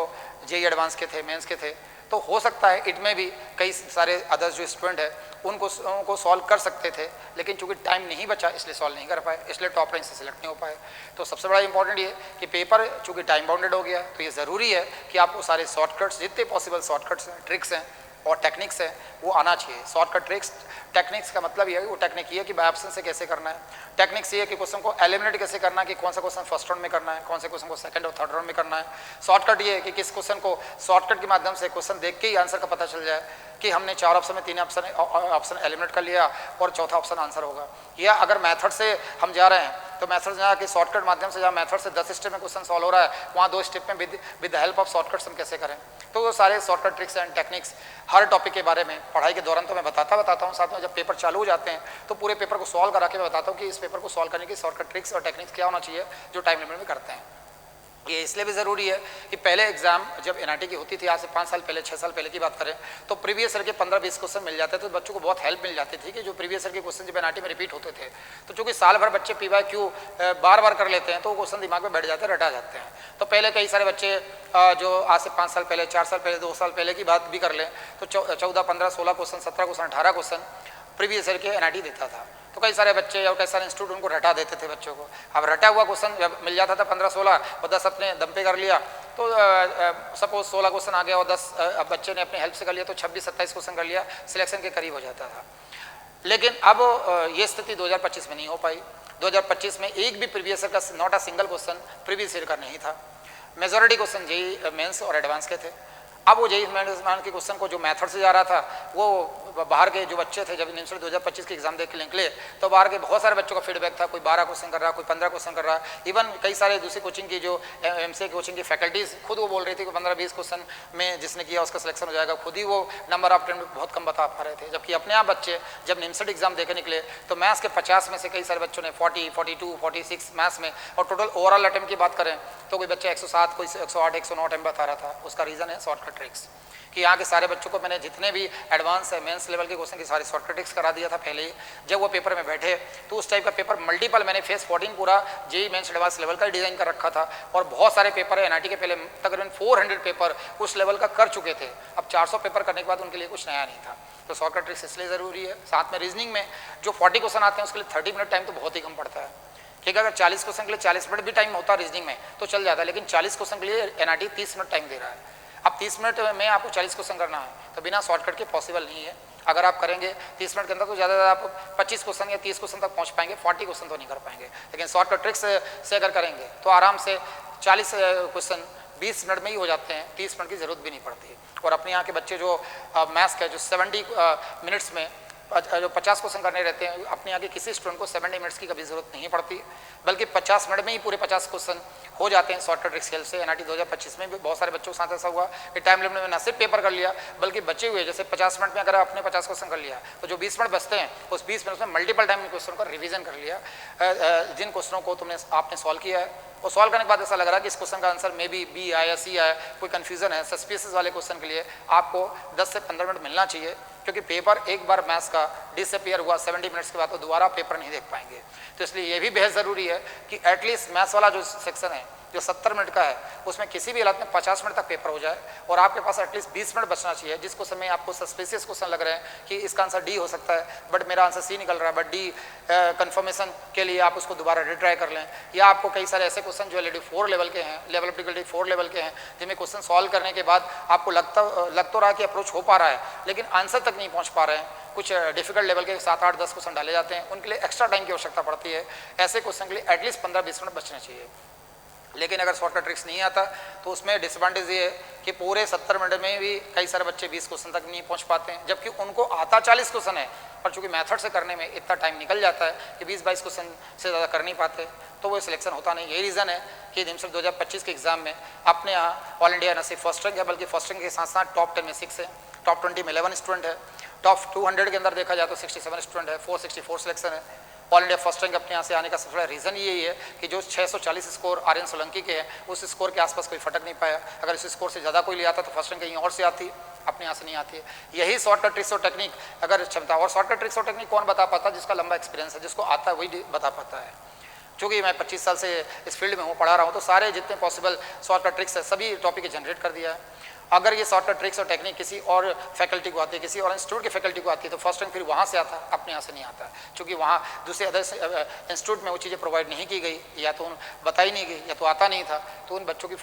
जेईई एडवांस के थे, मेंस के थे, तो हो सकता है इनमें भी कई सारे अदर्स जो स्टूडेंट है उनको सॉल्व कर सकते थे, लेकिन चूंकि टाइम नहीं बचा इसलिए सॉल्व नहीं कर पाए, इसलिए टॉप रैंक से सिलेक्ट नहीं हो पाए। तो सबसे बड़ा इंपॉर्टेंट ये कि पेपर चूंकि टाइम बाउंडेड हो गया तो ये ज़रूरी है कि आपको सारे शॉर्टकट्स, जितने पॉसिबल शॉर्टकट्स हैं, ट्रिक्स हैं और टेक्निक्स है वो आना चाहिए। शॉर्टकट ट्रिक्स टेक्निक्स का मतलब ये है, वो टेक्निक ये है कि बाय ऑप्शन से कैसे करना है, टेक्निक्स ये है कि क्वेश्चन को एलिमिनेट कैसे करना है, कि कौन सा क्वेश्चन फर्स्ट राउंड में करना है, कौन से क्वेश्चन को सेकंड और थर्ड राउंड में करना है। शॉर्टकट ये है कि किस क्वेश्चन को शॉर्टकट के माध्यम से क्वेश्चन देख के ही आंसर का पता चल जाए कि हमने 4 ऑप्शन में 3 ऑप्शन एलिमिनेट कर लिया और चौथा ऑप्शन आंसर होगा। या अगर मेथड से हम जा रहे हैं तो मेथड जहाँ कि शॉर्टकट माध्यम से, जहाँ मेथड से 10 स्टेप में क्वेश्चन सॉल्व हो रहा है, वहाँ 2 स्टेप में with the help of shortcuts हम कैसे करें। तो वो सारे shortcut tricks and techniques her topic के बारे में पढ़ाई के दौरान तो मैं बताता हूँ, साथ में जब पेपर चालू हो जाते हैं तो पूरे पेपर को सॉल्व करा के मैं बताता हूँ कि इस पेपर को सॉल्व करने की शॉर्टकट ट्रिक्स और टेक्निक्स क्या होना चाहिए जो टाइम लिमिट में करते हैं। ये इसलिए भी ज़रूरी है कि पहले एग्जाम जब एनआईटी की होती थी, आज से 5 साल पहले 6 साल पहले की बात करें, तो प्रीवियस ईयर के 15-20 क्वेश्चन मिल जाते थे, तो बच्चों को बहुत हेल्प मिल जाती थी कि जो प्रीवियस ईयर के क्वेश्चन जब एनआईटी में रिपीट होते थे, तो चूंकि साल भर बच्चे PYQ बार बार कर लेते हैं तो वो क्वेश्चन दिमाग में बैठ जाते हैं, रटा जाते हैं। तो पहले कई सारे बच्चे जो आज से 5 साल पहले, 4 साल पहले, 2 साल पहले की बात भी कर लें तो 14, 15, 16 question, 17 question, 18 question previous year के एनआईटी देता था। तो कई सारे बच्चे और कई सारे इंस्टीट्यूट उनको रटा देते थे बच्चों को। अब रटा हुआ क्वेश्चन जब मिल जाता था 15-16 और 10 अपने दम पे कर लिया, तो सपोज 16 क्वेश्चन आ गया और 10 बच्चे ने अपनी हेल्प से कर लिया, तो 26-27 क्वेश्चन कर लिया, सिलेक्शन के करीब हो जाता था। लेकिन अब ये स्थिति 2025 में नहीं हो पाई। 2025 में एक भी प्रीवियस ईयर का not a single question previous year का नहीं था। मेजॉरिटी क्वेश्चन जेईई मेंस और एडवांस के थे। अब वो जेईई मेंस के क्वेश्चन को जो मेथड से जा रहा था, वो बाहर के जो बच्चे थे, जब निम्स 2025 के एग्जाम देख के निकले तो बाहर के बहुत सारे बच्चों का फीडबैक था, कोई 12 क्वेश्चन कर रहा, कोई 15 क्वेश्चन कर रहा। इवन कई सारे दूसरी कोचिंग की जो एमसीए कोचिंग की फैकल्टीज खुद वो बोल रही थी कि 15-20 क्वेश्चन में जिसने किया उसका सिलेक्शन हो जाएगा, खुद ही वो नंबर ऑफ अटेम्प्ट बहुत कम बता पा रहे थे। जबकि अपने आप बच्चे जब निम्स एग्जाम देके निकले तो मैथ्स के 50 में से कई सारे बच्चों ने 40, 42, 46 मैथ्स में, और टोटल ओवरऑल अटेम्प्ट की बात करें तो कोई बच्चा 107, कोई 108, 109 अटेम्प्ट बता रहा था। उसका रीज़न है शॉर्टकट ट्रिक्स, कि यहाँ के सारे बच्चों को मैंने जितने भी एडवांस है मेंस लेवल के क्वेश्चन की सारी शॉर्टकट ट्रिक्स करा दिया था पहले ही। जब वो पेपर में बैठे तो उस टाइप का पेपर मल्टीपल मैंने फेस 14 पूरा जेईई मेंस एडवांस लेवल का डिज़ाइन कर रखा था, और बहुत सारे पेपर है एनआईटी के पहले तकरीबन 400 पेपर उस लेवल का कर चुके थे। अब 400 पेपर करने के बाद उनके लिए कुछ नया नहीं था। तो शॉर्टकट ट्रिक्स इसलिए ज़रूरी है। साथ में रीजनिंग में जो 40 क्वेश्चन आते हैं उसके लिए 30 मिनट टाइम तो बहुत ही कम पड़ता है। ठीक है, अगर 40 क्वेश्चन के लिए 40 मिनट भी टाइम होता रीजनिंग में तो चल जाता है, लेकिन 40 क्वेश्चन के लिए एनआईटी 30 मिनट टाइम दे रहा है। अब 30 मिनट में आपको 40 क्वेश्चन करना है तो बिना शॉर्टकट के पॉसिबल नहीं है। अगर आप करेंगे 30 मिनट के अंदर तो ज़्यादा आप 25 क्वेश्चन या 30 क्वेश्चन तक पहुंच पाएंगे, 40 क्वेश्चन तो नहीं कर पाएंगे। लेकिन शॉर्टकट ट्रिक्स से अगर करेंगे तो आराम से 40 क्वेश्चन 20 मिनट में ही हो जाते हैं, 30 मिनट की ज़रूरत भी नहीं पड़ती। और अपने यहाँ के बच्चे जो मैथ्स का जो 70 मिनट्स में जो 50 क्वेश्चन करने रहते हैं, अपने यहाँ के किसी स्टूडेंट को 70 मिनट्स की कभी ज़रूरत नहीं पड़ती, बल्कि 50 मिनट में ही पूरे 50 क्वेश्चन हो जाते हैं शॉर्टकट ट्रिक्स खेल से। NIT 2025 में भी बहुत सारे बच्चों के साथ ऐसा हुआ कि टाइम लिमिट में न सिर्फ पेपर कर लिया, बल्कि बचे हुए जैसे 50 मिनट में अगर आपने 50 क्वेश्चन कर लिया तो जो 20 मिनट बचते हैं उस 20 मिनट में मल्टीपल टाइम क्वेश्चन का रिवीजन कर लिया। जिन क्वेश्चनों को आपने सॉल्व किया है और सॉल्व करने के बाद ऐसा लग रहा है कि इस क्वेश्चन का आंसर मे बी बी आया या सी आया, कोई कन्फ्यूजन है, सस्पिशियस वाले क्वेश्चन के लिए आपको 10 से 15 मिनट मिलना चाहिए, क्योंकि पेपर एक बार मैथ्स का डिसअपियर हुआ 70 मिनट्स के बाद तो दोबारा पेपर नहीं देख पाएंगे। तो इसलिए ये भी बेहद ज़रूरी है कि एटलीस्ट मैथ्स वाला जो सेक्शन है जो 70 मिनट का है उसमें किसी भी हालत में 50 मिनट तक पेपर हो जाए और आपके पास एटलीस्ट 20 मिनट बचना चाहिए। जिस क्वेश्चन में आपको सस्पिशियस क्वेश्चन लग रहे हैं कि इसका आंसर डी हो सकता है बट मेरा आंसर सी निकल रहा है, बट डी कंफर्मेशन के लिए आप उसको दोबारा रिट्राई कर लें। या आपको कई सारे ऐसे क्वेश्चन जो ऑलरेडी 4 लेवल के हैं, लेवल ऑफ डिफिकल्टी 4 लेवल के हैं, जिनमें क्वेश्चन सॉल्व करने के बाद आपको लग तो रहा है कि अप्रोच हो पा रहा है लेकिन आंसर तक नहीं पहुँच पा रहे हैं। कुछ डिफिकल्ट लेवल के 7, 8, 10 क्वेश्चन डाले जाते हैं, उनके लिए एक्स्ट्रा टाइम की आवश्यकता पड़ती है। ऐसे क्वेश्चन के लिए एटलीस्ट 15-20 मिनट बचने चाहिए। लेकिन अगर शॉर्टकट ट्रिक्स नहीं आता तो उसमें डिसएडवांटेज ये है कि पूरे 70 मिनट में भी कई सारे बच्चे 20 क्वेश्चन तक नहीं पहुंच पाते हैं, जबकि उनको आता 40 क्वेश्चन है, पर चूंकि मेथड से करने में इतना टाइम निकल जाता है कि 20-22 क्वेश्चन से ज़्यादा कर नहीं पाते, तो वो सिलेक्शन होता नहीं। यही रीज़न है कि निम्सट 2025 के एग्जाम में अपने यहाँ ऑल इंडिया न सिर्फ फर्स्ट रैंक है बल्कि फर्स्ट रैंक के साथ साथ टॉप 10 में 6 है, टॉप 20 में 11 स्टूडेंट है, टॉप 200 के अंदर देखा जाए तो 67 स्टूडेंट है, 464 सिलेक्शन है। ऑल इंडिया फर्स्ट रैंक अपने यहाँ से आने का सबसे बड़ा रीज़न यही है कि जो 640 स्कोर आर्यन सोलंकी के हैं उस स्कोर के आसपास कोई फटक नहीं पाया। अगर इस स्कोर से ज़्यादा कोई ले आता तो फर्स्ट रैंक कहीं और से आती, अपने यहाँ से नहीं आती है। यही शॉर्टकट ट्रिक्स और टेक्निक अगर क्षमता, और शॉर्टकट ट्रिक्स और टेक्निक कौन बता पाता? जिसका लंबा एक्सपीरियंस है, जिसको आता है वही बता पाता है। चूँकि मैं 25 साल से इस फील्ड में हूँ, पढ़ा रहा हूँ, तो सारे जितने पॉसिबल शॉर्टकट ट्रिक्स है सभी टॉपिक जनरेट कर दिया है। अगर ये शॉर्टकट ट्रिक्स और टेक्निक किसी और फैकल्टी को आती है, किसी और इंस्टीट्यूट के फैकल्टी को आती है, तो फर्स्ट रैंक फिर वहाँ से आता है, अपने यहाँ से नहीं आता है, क्योंकि वहाँ दूसरे अदर इंस्टीट्यूट में वो चीज़ें प्रोवाइड नहीं की गई, या तो बताई नहीं गई, या तो आता नहीं था, तो उन बच्चों की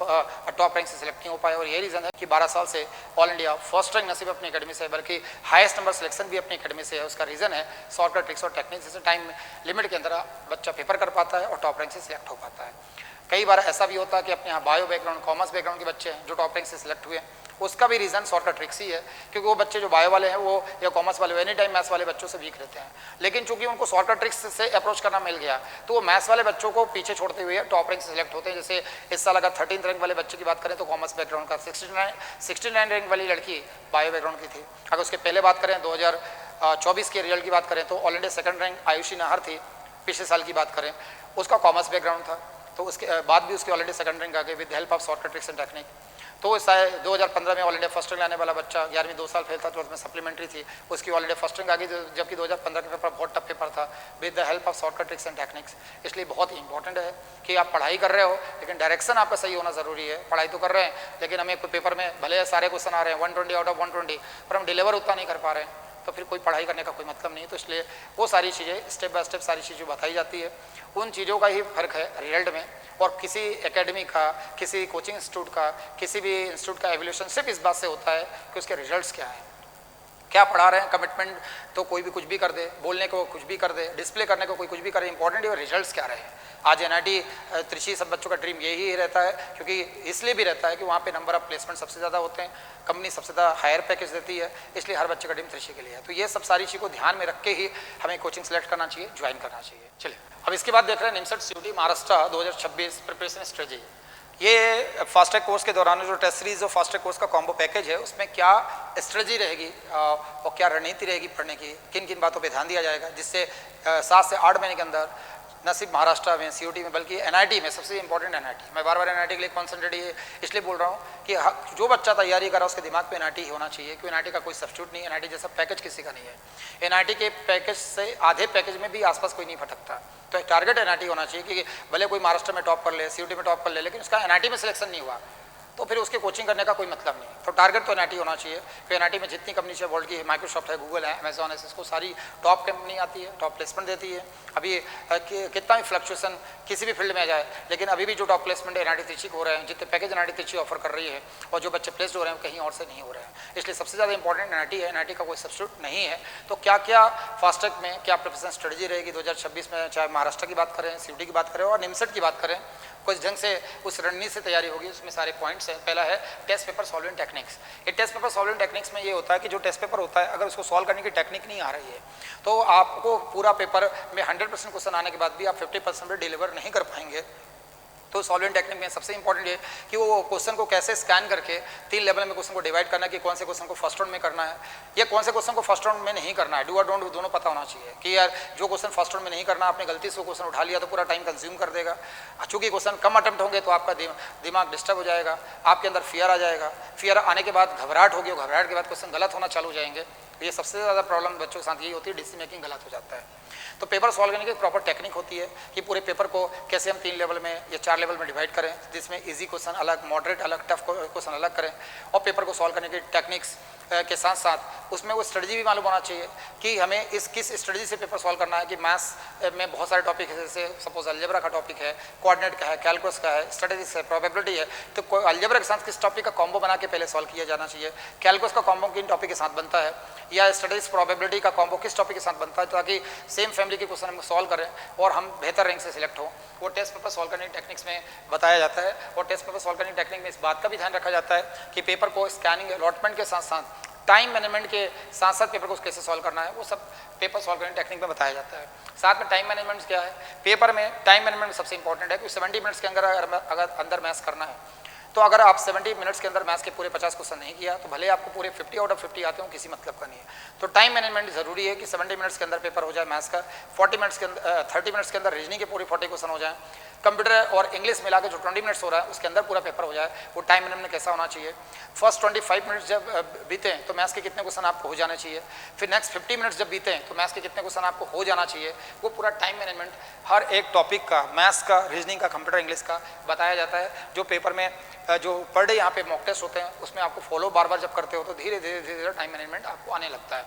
टॉप रैंक से सिलेक्ट नहीं हो पाए। और यही रीज़न है कि 12 साल से ऑल इंडिया फर्स्ट रैंक न सिर्फ अपनी अकेडमी से है बल्कि हाईएस्ट नंबर सिलेक्शन भी अपनी अकेडमी से है। उसका रीज़न है शॉर्टकट ट्रिक्स और टेक्निक, जिससे टाइम लिमिट के अंदर बच्चा पेपर कर पाता है और टॉप रैंक से सिलेक्ट हो पाता है। कई बार ऐसा भी होता है कि अपने यहाँ बायो बैकग्राउंड, कॉमर्स बैकग्राउंड के बच्चे हैं जो टॉप रैंक से सिलेक्ट हुए, उसका भी रीज़न शॉर्टकट ट्रिक्स ही है, क्योंकि वो बच्चे जो बायो वाले हैं वो या कॉमर्स वाले एनी टाइम मैथ्स वाले बच्चों से वीक रहते हैं, लेकिन चूंकि उनको शॉर्टकट ट्रिक्स से अप्रोच करना मिल गया तो वो मैथ्स वाले बच्चों को पीछे छोड़ते हुए टॉप रैंक से सिलेक्ट होते हैं। जैसे इस साल अगर 13th रैंक वाले बच्चे की बात करें तो कॉमर्स बैकग्राउंड का 69 रैंक वाली लड़की बायो बैकग्राउंड की थी। अगर उसके पहले बात करें 2024 के रिजल्ट की बात करें तो all India second rank Ayushi Nahar थी। पिछले साल की बात करें उसका कॉमर्स बैकग्राउंड था, तो उसके बाद भी उसकी ऑलरेडी सेकंड रैंक आ गई with help of shortcut tricks and technique. तो 2015 में ऑल इंडिया फर्स्ट रैंक लाने वाला बच्चा 11वीं 2 साल फेल था, 12th में सप्लीमेंट्री थी, उसकी ऑल इंडिया फर्स्ट रैंक आ गई, जबकि 2015 का पेपर बहुत टफ पेपर था with the help of shortcut tricks and techniques. इसलिए बहुत इंपॉर्टेंट है कि आप पढ़ाई कर रहे हो लेकिन डायरेक्शन आपका सही होना ज़रूरी है। पढ़ाई तो कर रहे हैं लेकिन हमें कोई पेपर में भले सारे क्वेश्चन आ रहे हैं 120 आउट ऑफ 120, पर हम डिलीवर उतना नहीं कर पा रहे हैं, तो फिर कोई पढ़ाई करने का कोई मतलब नहीं। तो इसलिए वो सारी चीज़ें स्टेप बाय स्टेप सारी चीज़ें बताई जाती है, उन चीज़ों का ही फर्क है रिजल्ट में। और किसी एकेडमी का, किसी कोचिंग इंस्टीट्यूट का, किसी भी इंस्टीट्यूट का एवोल्यूशन सिर्फ इस बात से होता है कि उसके रिजल्ट्स क्या हैं, क्या पढ़ा रहे हैं। कमिटमेंट तो कोई भी कुछ भी कर दे, बोलने को कुछ भी कर दे, डिस्प्ले करने को कोई कुछ भी करे, इंपॉर्टेंट है रिजल्ट्स क्या रहे हैं। आज NIT त्रिची सब बच्चों का ड्रीम यही रहता है, क्योंकि इसलिए भी रहता है कि वहाँ पे नंबर ऑफ प्लेसमेंट सबसे ज़्यादा होते हैं, कंपनी सबसे ज़्यादा हायर पैकेज देती है, इसलिए हर बच्चे का ड्रीम त्रिची के लिए है। तो ये सब सारी चीज़ को ध्यान में रख के ही हमें कोचिंग सेलेक्ट करना चाहिए, ज्वाइन करना चाहिए। चलिए अब इसके बाद देख रहे हैं निमसट CUT महाराष्ट्र 2026 प्रिपरेशन स्ट्रेटजी। ये फास्ट ट्रैक कोर्स के दौरान जो टेस्ट सीरीज और फास्ट ट्रैक कोर्स का कॉम्बो पैकेज है उसमें क्या स्ट्रेटजी रहेगी और क्या रणनीति रहेगी पढ़ने की, किन किन बातों पे ध्यान दिया जाएगा, जिससे 7 से 8 महीने के अंदर न सिर्फ महाराष्ट्र में CUT में बल्कि NIT में, सबसे इंपॉर्टेंट NIT, मैं बार बार NIT के लिए कॉन्सेंट्रेट इसलिए बोल रहा हूँ कि जो बच्चा तैयारी करा उसके दिमाग पे NIT ही होना चाहिए, क्योंकि NIT का कोई सब्स्टिट्यूट नहीं है, NIT जैसा पैकेज किसी का नहीं है। NIT के पैकेज से आधे पैकेज में भी आसपास कोई नहीं भटकता, तो टारगेट NIT होना चाहिए कि भले कोई महाराष्ट्र में टॉप कर ले, CUT में टॉप कर ले, लेकिन उसका NIT में सिलेक्शन नहीं हुआ तो फिर उसके कोचिंग करने का कोई मतलब नहीं। तो टारगेट तो NIT होना चाहिए, क्योंकि NIT में जितनी कंपनी है वर्ल्ड की है, माइक्रोसॉफ्ट है, गूगल है, अमेजॉन है, इसको सारी टॉप कंपनी आती है, टॉप प्लेसमेंट देती है। अभी कितना भी फ्लक्चुएशन किसी भी फील्ड में आ जाए, लेकिन अभी भी जो टॉप प्लेसमेंट NIT त्रिची हो रहे हैं, जितने पैकेज NIT त्रिची ऑफर कर रही है और जो बच्चे प्लेस्ड हो रहे हैं कहीं और से नहीं हो रहे हैं, इसलिए सबसे ज़्यादा इंपॉर्टेंट NIT है। NIT का कोई सब्स्टिट्यूट नहीं है। तो क्या क्या फास्ट ट्रैक में क्या प्रिपरेशन स्ट्रेटजी रहेगी 2026 में, चाहे महाराष्ट्र की बात करें, CUT की बात करें और निमसट की बात करें, कुछ ढंग से उस रणनीति से तैयारी होगी। उसमें सारे पॉइंट्स हैं। पहला है टेस्ट पेपर सॉल्विंग टेक्निक्स। ये टेस्ट पेपर सॉल्विंग टेक्निक्स में ये होता है कि जो टेस्ट पेपर होता है अगर उसको सॉल्व करने की टेक्निक नहीं आ रही है तो आपको पूरा पेपर में 100% क्वेश्चन आने के बाद भी आप 50% पे डिलीवर नहीं कर पाएंगे। तो सॉल्विंग टेक्निक में सबसे इंपॉर्टेंट है कि वो क्वेश्चन को कैसे स्कैन करके 3 लेवल में क्वेश्चन को डिवाइड करना है कि कौन से क्वेश्चन को फर्स्ट राउंड में करना है या कौन से क्वेश्चन को फर्स्ट राउंड में नहीं करना है। डू और डोंट दोनों पता होना चाहिए कि यार जो क्वेश्चन फर्स्ट राउंड में नहीं करना, आपने गलती से क्वेश्चन उठा लिया तो पूरा टाइम कंज्यूम कर देगा। चूंकि क्वेश्चन कम अटेम्प्ट होंगे तो आपका दिमाग डिस्टर्ब हो जाएगा, आपके अंदर फियर आ जाएगा, फियर आने के बाद घबराहट होगी, घबराहट के बाद क्वेश्चन गलत होना चालू हो जाएंगे। ये सबसे ज़्यादा प्रॉब्लम बच्चों के साथ यही होती है, डिसीजन मेकिंग गलत हो जाता है। तो पेपर सॉल्व करने की प्रॉपर टेक्निक होती है कि पूरे पेपर को कैसे हम 3 लेवल में या 4 लेवल में डिवाइड करें, जिसमें इजी क्वेश्चन अलग, मॉडरेट अलग, टफ क्वेश्चन अलग करें। और पेपर को सॉल्व करने की टेक्निक्स के साथ साथ उसमें वो स्ट्रेटजी भी मालूम होना चाहिए कि हमें किस स्ट्रेटजी से पेपर सॉल्व करना है। कि मैथ्स में बहुत सारे टॉपिक है, जैसे सपोज अलजेब्रा का टॉपिक है, कोऑर्डिनेट का है, कैलकुलस का है, स्ट्रेटेजिक्स है, प्रोबेबिलिटी है, तो अलजेब्रा के साथ किस टॉपिक का कॉम्बो बना के पहले सॉल्व किया जाना चाहिए, कैलकुलस का कॉम्बो किन टॉपिक के साथ बनता है, या स्ट्रेटेजिक्स प्रोबेबिलिटी का कॉम्बो किस टॉपिक के साथ बनता है, ताकि सेम फैमिली के क्वेश्चन हम सॉल्व करें और हम बेहतर रैंक से सिलेक्ट हों। वो टेस्ट पेपर सॉल्व करने की टेक्निक्स में बताया जाता है। और टेस्ट पेपर सॉल्व करने की टेक्निक में इस बात का भी ध्यान रखा जाता है कि पेपर को स्कैनिंग अलॉटमेंट के साथ साथ टाइम मैनेजमेंट के साथ साथ पेपर को कैसे सॉल्व करना है, वो सब पेपर सॉल्व करने टेक्निक में बताया जाता है। साथ में टाइम मैनेजमेंट क्या है, पेपर में टाइम मैनेजमेंट सबसे इंपॉर्टेंट है कि 70 मिनट्स के अगर अंदर मैथ्स करना है तो अगर आप 70 मिनट्स के अंदर मैथ्स के पूरे 50 क्वेश्चन नहीं किया तो भले आपको पूरे 50 आउट ऑफ 50 आते हो, किसी मतलब का नहीं है। तो टाइम मैनेजमेंट ज़रूरी है कि 70 मिनट्स के अंदर पेपर हो जाए मैथ्स का, 40 मिनट्स के अंदर 30 मिनट्स के अंदर रीजनिंग के पूरे 40 क्वेश्चन हो जाए, कंप्यूटर और इंग्लिश मिला के जो 20 मिनट्स हो रहा है उसके अंदर पूरा पेपर हो जाए। वो टाइम मैनेजमेंट कैसा होना चाहिए, फर्स्ट 25 मिनट्स जब बीते तो मैथ्स के कितने क्वेश्चन आपको हो जाने चाहिए, फिर नेक्स्ट 50 मिनट्स जब बीते तो मैथ्स के कितने क्वेश्चन आपको हो जाना चाहिए। वो पूरा टाइम मैनेजमेंट हर एक टॉपिक का, मैथ्स का, रीजनिंग का, कंप्यूटर, इंग्लिश का बताया जाता है। जो पेपर में जो पर डे यहाँ पे मॉक टेस्ट होते हैं उसमें आपको फॉलो बार बार जब करते हो तो धीरे धीरे टाइम मैनेजमेंट आपको आने लगता है।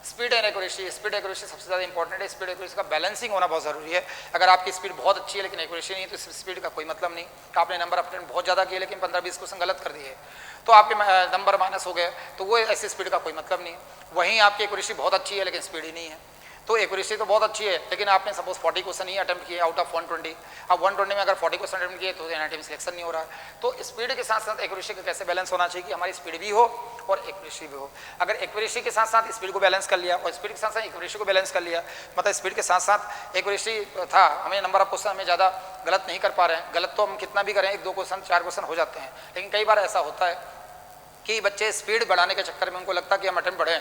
Speed and accuracy, speed accuracy सबसे ज़्यादा इंपॉर्टेंट है। स्पीड एक्यूरेसी का बैलेंसिंग होना बहुत ज़रूरी है। अगर आपकी स्पीड बहुत अच्छी है लेकिन एक्यूरेसी नहीं है तो इस स्पीड का कोई मतलब नहीं। आपने नंबर अटेम्प्ट बहुत ज़्यादा किए लेकिन 15-20 क्वेश्चन गलत कर दिए तो आपके नंबर माइनस हो गए, तो वो ऐसी स्पीड का कोई मतलब नहीं। वहीं आपकी एक्यूरेसी बहुत अच्छी है लेकिन स्पीड ही नहीं है। तो एक्यूरेसी तो बहुत अच्छी है लेकिन आपने सपोज 40 क्वेश्चन ही अटेम्प्ट किए आउट ऑफ 120, अब 120 में अगर 40 क्वेश्चन अटेम्प्ट किए तो एनआईटी में सिलेक्शन नहीं हो रहा है। तो स्पीड के साथ साथ एक्यूरेसी का कैसे बैलेंस होना चाहिए कि हमारी स्पीड भी हो और एक्यूरेसी भी हो। अगर एक्यूरेसी के साथ साथ स्पीड को बैलेंस कर लिया और स्पीड के साथ साथ एक्यूरेसी को बैलेंस कर लिया, मतलब स्पीड के साथ साथ एक्यूरेसी था, हमें नंबर ऑफ क्वेश्चन हमें ज़्यादा गलत नहीं कर पा रहे हैं, गलत तो हम कितना भी करें 1-2 क्वेश्चन 4 क्वेश्चन हो जाते हैं, लेकिन कई बार ऐसा होता है कि बच्चे स्पीड बढ़ाने के चक्कर में उनको लगता है कि हम अटेम्प्ट बढ़ें,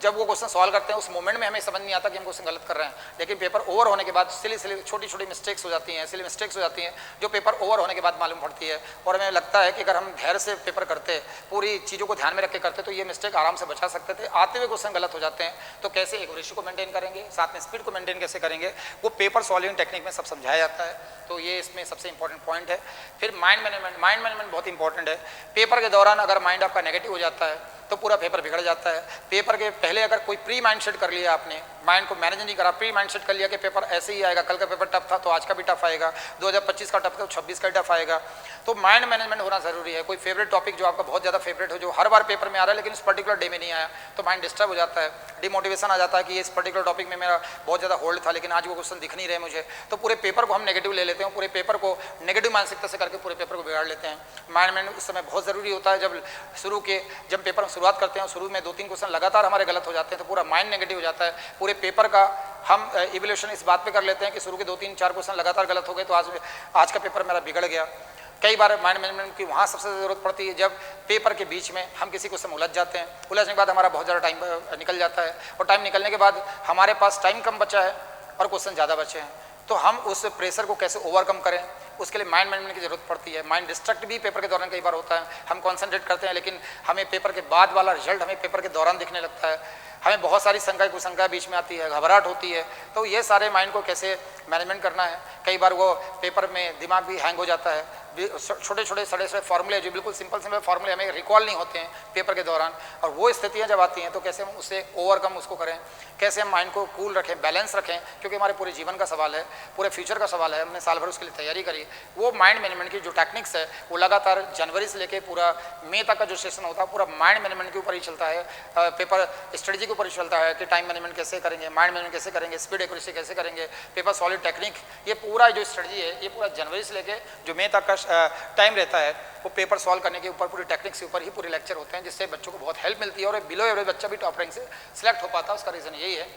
जब वो क्वेश्चन सॉल्व करते हैं उस मोमेंट में हमें समझ नहीं आता कि हम क्वेश्चन गलत कर रहे हैं, लेकिन पेपर ओवर होने के बाद सिली छोटी छोटी मिस्टेक्स हो जाती हैं, सिली मिस्टेक्स हो जाती हैं जो पेपर ओवर होने के बाद मालूम पड़ती है। और हमें लगता है कि अगर हम धैर्य से पेपर करते, पूरी चीज़ों को ध्यान में रख के करते तो ये मिस्टेक आराम से बचा सकते थे। आते हुए क्वेश्चन गलत हो जाते हैं तो कैसे एक्यूरेसी को मेंटेन करेंगे, साथ में स्पीड को मेंटेन कैसे करेंगे, वो पेपर सॉल्विंग टेक्निक में सब समझाया जाता है। तो ये इसमें सबसे इंपॉर्टेंट पॉइंट है। फिर माइंड मैनेजमेंट, माइंड मैनेजमेंट बहुत इंपॉर्टेंट है। पेपर के दौरान अगर माइंड आपका नेगेटिव हो जाता है तो पूरा पेपर बिगड़ जाता है। पेपर के पहले अगर कोई प्री माइंड सेट कर लिया, आपने माइंड को मैनेज नहीं करा, प्री माइंड सेट कर लिया कि पेपर ऐसे ही आएगा, कल का पेपर टफ था तो आज का भी टफ आएगा, 2025 का टफ था तो 26 का टफ आएगा, तो माइंड मैनेजमेंट होना जरूरी है। कोई फेवरेट टॉपिक जो आपका बहुत ज़्यादा फेवरेट हो, जो हर बार पेपर में आ रहा है लेकिन इस पर्टिकुलर डे में नहीं आया, तो माइंड डिस्टर्ब हो जाता है, डिमोटिवेशन आ जाता है कि इस पर्टिकुलर टॉपिक में मेरा बहुत ज़्यादा होल्ड था लेकिन आज वो क्वेश्चन दिख नहीं रहे मुझे, तो पूरे पेपर को हम नेगेटिव ले लेते हैं, पूरे पेपर को नेगेटिव मानसिकता से करके पूरे पेपर को बिगाड़ लेते हैं। माइंड मैनेजमेंट उस समय बहुत ज़रूरी होता है। जब पेपर में शुरुआत करते हैं, शुरू में 2-3 क्वेश्चन लगातार हमारे गलत हो जाते हैं तो पूरा माइंड नेगेटिव हो जाता है। पूरे पेपर का हम इवैल्यूएशन इस बात पे कर लेते हैं कि शुरू के 2-3-4 क्वेश्चन लगातार गलत हो गए तो आज का पेपर मेरा बिगड़ गया। कई बार माइंड मैनेजमेंट की वहाँ सबसे ज़रूरत पड़ती है जब पेपर के बीच में हम किसी क्वेश्चन में उलझ जाते हैं, उलझने के बाद हमारा बहुत ज़्यादा टाइम निकल जाता है और टाइम निकलने के बाद हमारे पास टाइम कम बचा है और क्वेश्चन ज़्यादा बचे हैं, तो हम उस प्रेशर को कैसे ओवरकम करें, उसके लिए माइंड मैनेजमेंट की जरूरत पड़ती है। माइंड डिस्ट्रैक्ट भी पेपर के दौरान कई बार होता है, हम कॉन्सेंट्रेट करते हैं लेकिन हमें पेपर के बाद वाला रिजल्ट हमें पेपर के दौरान दिखने लगता है, हमें बहुत सारी शंका कुशंका बीच में आती है, घबराहट होती है, तो ये सारे माइंड को कैसे मैनेजमेंट करना है। कई बार वो पेपर में दिमाग भी हैंग हो जाता है, छोटे छोटे सड़े सड़े फार्मूले, जो बिल्कुल सिंपल फार्मूले हमें रिकॉल नहीं होते हैं पेपर के दौरान, और वो स्थितियाँ जब आती हैं तो कैसे हम उससे ओवरकम उसको करें, कैसे हम माइंड को कूल रखें, बैलेंस रखें, क्योंकि हमारे पूरे जीवन का सवाल है, पूरे फ्यूचर का सवाल है, हमने साल भर उसके लिए तैयारी करी। वो माइंड मैनेजमेंट की जो टेक्निक्स है वो लगातार जनवरी से लेके पूरा मई तक का जो सेशन होता है पूरा माइंड मैनेजमेंट के ऊपर ही चलता है, पेपर स्ट्रेटजी के ऊपर ही चलता है कि टाइम मैनेजमेंट कैसे करेंगे, माइंड मैनेजमेंट कैसे करेंगे, स्पीड एक्यूरेसी कैसे करेंगे, पेपर सॉलिड टेक्निक, ये पूरा जो स्ट्रेटजी है ये पूरा जनवरी से लेके जो मई तक का टाइम रहता है वो पेपर सॉल्व करने के ऊपर, पूरी टेक्निक्स के ऊपर ही पूरे लेक्चर होते हैं, जिससे बच्चों को बहुत हेल्प मिलती है और बिलो एवरेज बच्चा भी टॉप रैंक से सिलेक्ट हो पाता है। उसका रीज़न यही है।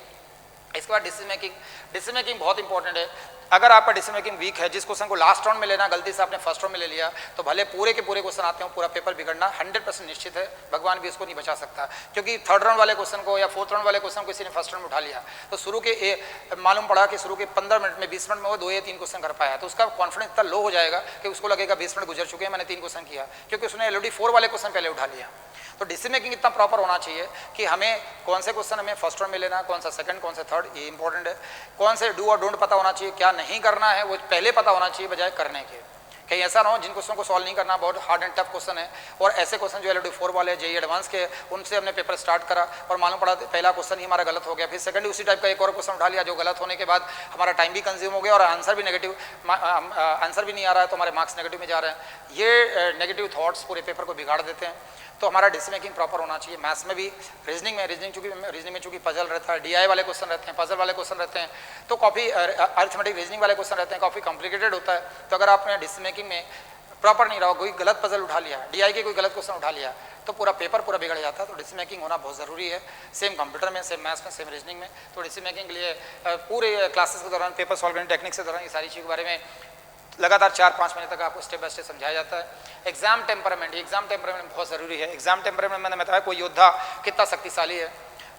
इसके बाद डिसीजन मेकिंग बहुत इंपॉर्टेंट है। अगर आपका डिसीजन मेकिंग वीक है, जिस क्वेश्चन को लास्ट राउंड में लेना गलती से आपने फर्स्ट राउंड में ले लिया, तो भले पूरे के पूरे क्वेश्चन आते हो, पूरा पेपर बिगड़ना 100% निश्चित है, भगवान भी उसको नहीं बचा सकता। क्योंकि थर्ड राउंड वाले क्वेश्चन को या फोर्थ राउंड वाले क्वेश्चन को किसी ने फर्स्ट राउंड में उठा लिया, तो शुरू के मालूम पड़ा कि शुरू के 15 मिनट में 20 मिनट में वो 2 या 3 क्वेश्चन कर पाया, तो उसका कॉन्फिडेंस इतना लो हो जाएगा कि उसको लगेगा 20 मिनट गुजर चुके हैं, मैंने 3 क्वेश्चन किया, क्योंकि उसने ऑलरेडी 4 वाले क्वेश्चन पहले उठा लिया। तो डिसीजन मेकिंग इतना प्रॉपर होना चाहिए कि हमें कौन से क्वेश्चन हमें फर्स्ट राउंड में लेना है, कौन सा सेकंड, कौन सा थर्ड, ये इंपॉर्टेंट है। कौन से डू और डोंट पता होना चाहिए, क्या नहीं करना है वो पहले पता होना चाहिए बजाय करने के। कहीं ऐसा ना हो जिन क्वेश्चन को सॉल्व नहीं करना, बहुत हार्ड एंड टफ क्वेश्चन है, और ऐसे क्वेश्चन जो LD 4 वाले जेईई एडवांस के, उनसे हमने पेपर स्टार्ट करा और मालूम पड़ा पहला क्वेश्चन ही हमारा गलत हो गया, फिर सेकंड उसी टाइप का एक और क्वेश्चन उठा लिया जो गलत होने के बाद हमारा टाइम भी कंज्यूम हो गया और आंसर भी नेगेटिव, आंसर भी नहीं आ रहा है, तो हमारे मार्क्स नेगेटिव में जा रहे हैं। ये नेगेटिव थॉट्स पूरे पेपर को बिगाड़ देते हैं। तो हमारा डिसीजन मेकिंग प्रॉपर होना चाहिए। मैथ्स में भी, रीजनिंग में चूंकि पजल रहता है, DI वाले क्वेश्चन रहते हैं, पजल वाले क्वेश्चन रहते हैं, तो काफ़ी अरिथमेटिक रीजनिंग वाले क्वेश्चन रहते हैं, काफ़ी कॉम्प्लिकेटेड होता है। तो अगर आपने डिसीजन मेकिंग में प्रॉपर नहीं रहा, कोई गलत पजल उठा लिया, DI के कोई गलत क्वेश्चन उठा लिया, तो पूरा पेपर पूरा बिगड़ जाता है। तो डिसीजन मेकिंग होना बहुत ज़रूरी है, सेम कंप्यूटर में, सेम मैथ्स में, सेम रीजनिंग में। तो डिसीजन मेकिंग के लिए पूरे क्लासेस के दौरान, पेपर सॉल्विंग टेक्निक्स के दौरान ये सारी चीज़ों के बारे में लगातार 4-5 महीने तक आपको स्टेप बाय स्टेप समझाया जाता है। एग्जाम टेम्परामेंट बहुत ज़रूरी है। एग्जाम टेम्परामेंट मैंने बताया, कोई योद्धा कितना शक्तिशाली है,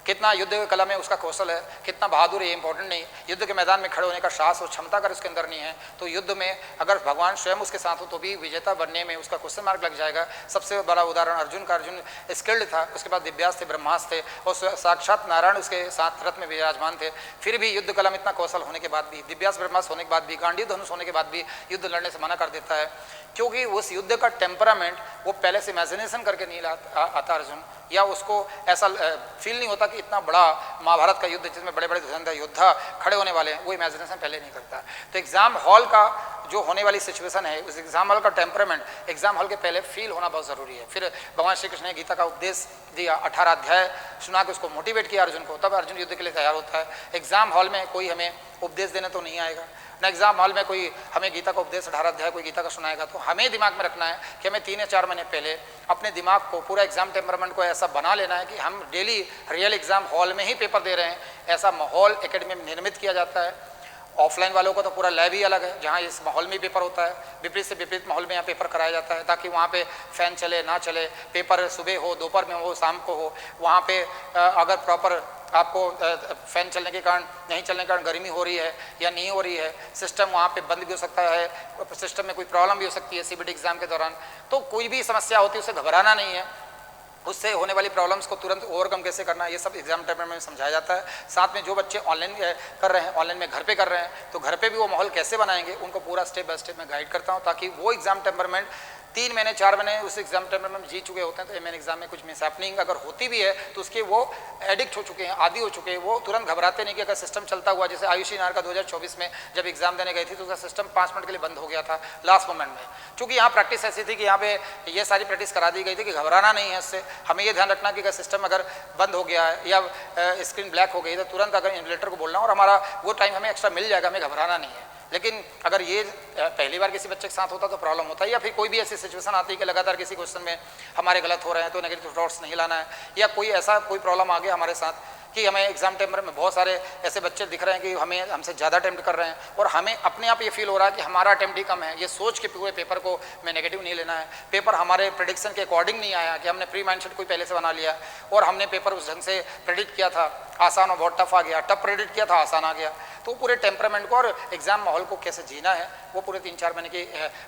कितना युद्ध कला में उसका कौशल है, कितना बहादुर है, ये इंपॉर्टेंट नहीं। युद्ध के मैदान में खड़े होने का साहस और क्षमता अगर उसके अंदर नहीं है, तो युद्ध में अगर भगवान स्वयं उसके साथ हो तो भी विजेता बनने में उसका क्वेश्चन मार्क लग जाएगा। सबसे बड़ा उदाहरण अर्जुन का, अर्जुन स्किल्ड था, उसके बाद दिव्यास थे, ब्रह्मास्त्र थे, और साक्षात नारायण उसके साथ रथ में विराजमान थे, फिर भी युद्ध कला में इतना कौशल होने के बाद भी, दिव्यास ब्रह्मास्त्र होने के बाद भी, गांडीव धनुष होने के बाद भी युद्ध लड़ने से मना कर देता है, क्योंकि उस युद्ध का टेम्परामेंट वो पहले से इमेजिनेशन करके नहीं आता अर्जुन, या उसको ऐसा फील नहीं होता कि इतना बड़ा महाभारत का युद्ध जिसमें बड़े बड़े धुरंधर योद्धा खड़े होने वाले हैं, वो इमेजिनेशन पहले नहीं करता। तो एग्जाम हॉल का जो होने वाली सिचुएशन है, उस एग्जाम हॉल का टेम्परामेंट एग्जाम हॉल के पहले फील होना बहुत ज़रूरी है। फिर भगवान श्री कृष्ण ने गीता का उपदेश दिया, 18 अध्याय सुना के उसको मोटिवेट किया अर्जुन को, तब अर्जुन युद्ध के लिए तैयार होता है। एग्जाम हॉल में कोई हमें उपदेश देने तो नहीं आएगा, ना एग्जाम हॉल में कोई हमें गीता का उपदेश 18 अध्याय कोई गीता का सुनाएगा। तो हमें दिमाग में रखना है कि हमें 3 या 4 महीने पहले अपने दिमाग को, पूरा एग्जाम टेम्परामेंट को ऐसा बना लेना है कि हम डेली रियल एग्जाम हॉल में ही पेपर दे रहे हैं। ऐसा माहौल एकेडमी में निर्मित किया जाता है। ऑफलाइन वालों का तो पूरा लैब ही अलग है, जहाँ इस माहौल में पेपर होता है, विपरीत से विपरीत माहौल में यहाँ पेपर कराया जाता है, ताकि वहाँ पे फैन चले ना चले, पेपर सुबह हो, दोपहर में हो, शाम को हो, वहाँ पे अगर प्रॉपर आपको फैन चलने के कारण, नहीं चलने के कारण गर्मी हो रही है या नहीं हो रही है, सिस्टम वहाँ पे बंद भी हो सकता है, सिस्टम में कोई प्रॉब्लम भी हो सकती है CBT एग्जाम के दौरान। तो कोई भी समस्या होती है उसे घबराना नहीं है, उससे होने वाली प्रॉब्लम्स को तुरंत ओवरकम कैसे करना है, ये सब एग्जाम टेम्परामेंट में समझाया जाता है। साथ में जो बच्चे ऑनलाइन कर रहे हैं, ऑनलाइन में घर पे कर रहे हैं, तो घर पे भी वो माहौल कैसे बनाएंगे, उनको पूरा स्टेप बाय स्टेप में गाइड करता हूँ, ताकि वो एग्जाम टेम्परामेंट 3 महीने 4 महीने उस एग्जाम टेम्परामेंट में जी चुके होते हैं। तो मेन एग्जाम में कुछ मिसहैपनिंग अगर होती भी है तो उसके वो एडिक्ट हो चुके हैं, आदी हो चुके हैं, वो तुरंत घबराते नहीं कि अगर सिस्टम चलता हुआ, जैसे आयुषी नार का 2024 में जब एग्जाम देने गई थी तो उसका सिस्टम 5 मिनट के लिए बंद हो गया था लास्ट मोमेंट में। चूँकि यहाँ प्रैक्टिस ऐसी थी कि यहाँ पे ये सारी प्रैक्टिस करा दी गई थी कि घबराना नहीं है इससे, हमें ये ध्यान रखना कि अगर सिस्टम अगर बंद हो गया है या स्क्रीन ब्लैक हो गई तो तुरंत अगर इन्विजिलेटर को बोलना और हमारा वो टाइम हमें एक्स्ट्रा मिल जाएगा, हमें घबराना नहीं है। लेकिन अगर ये पहली बार किसी बच्चे के साथ होता तो प्रॉब्लम होता है, या फिर कोई भी ऐसी सिचुएशन आती है कि लगातार किसी क्वेश्चन में हमारे गलत हो रहे हैं तो नेगेटिव थॉट्स नहीं लाना है, या कोई ऐसा कोई प्रॉब्लम आ गया हमारे साथ कि हमें एग्जाम टेम्पर में बहुत सारे ऐसे बच्चे दिख रहे हैं कि हमें हमसे ज़्यादा अटेम्प्ट कर रहे हैं और हमें अपने आप ये फील हो रहा है कि हमारा अटेम्प्ट ही कम है, ये सोच के पूरे पेपर को मैं नेगेटिव नहीं लेना है, पेपर हमारे प्रेडिक्शन के अकॉर्डिंग नहीं आया कि हमने प्री माइंडसेट कोई पहले से बना लिया और हमने पेपर उस ढंग से प्रेडिक्ट किया था, आसान और बहुत टफ आ गया, टफ प्रेडिक्ट किया था आसान आ गया। तो पूरे टेम्परामेंट को और एग्जाम माहौल को कैसे जीना है वो पूरे 3-4 महीने की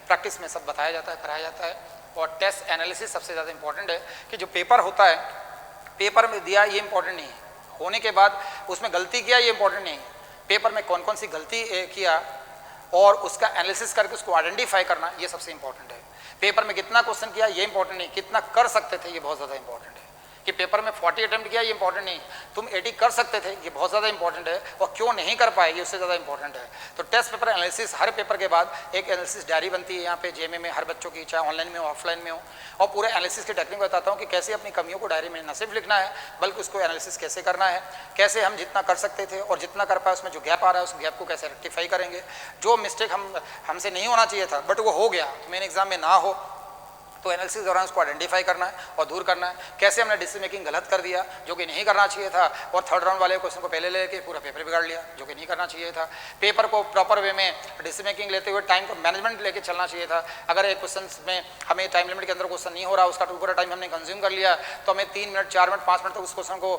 प्रैक्टिस में सब बताया जाता है, कराया जाता है। और टेस्ट एनालिसिस सबसे ज़्यादा इंपॉर्टेंट है कि जो पेपर होता है, पेपर में दिया ये इंपॉर्टेंट नहीं है, होने के बाद उसमें गलती किया ये इंपॉर्टेंट नहीं है, पेपर में कौन कौन सी गलती किया और उसका एनालिसिस करके उसको आइडेंटिफाई करना, ये सबसे इंपॉर्टेंट है। पेपर में कितना क्वेश्चन किया ये इंपॉर्टेंट नहीं, कितना कर सकते थे ये बहुत ज़्यादा इंपॉर्टेंट है। कि पेपर में 40 अटेम्प्ट किया ये इंपॉर्टेंट नहीं, तुम 80 कर सकते थे ये बहुत ज़्यादा इंपॉर्टेंट है, और क्यों नहीं कर पाए ये उससे ज़्यादा इंपॉर्टेंट है। तो टेस्ट पेपर एनालिसिस, हर पेपर के बाद एक एनालिसिस डायरी बनती है यहाँ पे जेएमए में हर बच्चों की, चाहे ऑनलाइन में हो ऑफलाइन में हो, और पूरे एनालिसिस की टेक्निक बताता हूँ कि कैसे अपनी कमियों को डायरी में न सिर्फ लिखना है बल्कि उसको एनालिसिस कैसे करना है, कैसे हम जितना कर सकते थे और जितना कर पाए उसमें जो गैप आ रहा है उस गैप को कैसे रेक्टिफाई करेंगे, जो मिस्टेक हमसे नहीं होना चाहिए था बट वो हो गया तो मेन एग्जाम में ना हो, तो एनालिसिस दौरान उसको आइडेंटिफाई करना है और दूर करना है। कैसे हमने डिसीजन मेकिंग गलत कर दिया जो कि नहीं करना चाहिए था, और थर्ड राउंड वाले क्वेश्चन को पहले लेके पूरा पेपर बिगाड़ लिया जो कि नहीं करना चाहिए था। पेपर को प्रॉपर वे में डिसीजन मेकिंग लेते हुए टाइम का मैनेजमेंट लेके चलना चाहिए था। अगर एक क्वेश्चन में हमें टाइम लिमिट के अंदर क्वेश्चन नहीं हो रहा, उसका पूरा टाइम हमने कंज्यूम कर लिया, तो हमें 3 मिनट 4 मिनट 5 मिनट तक उस क्वेश्चन को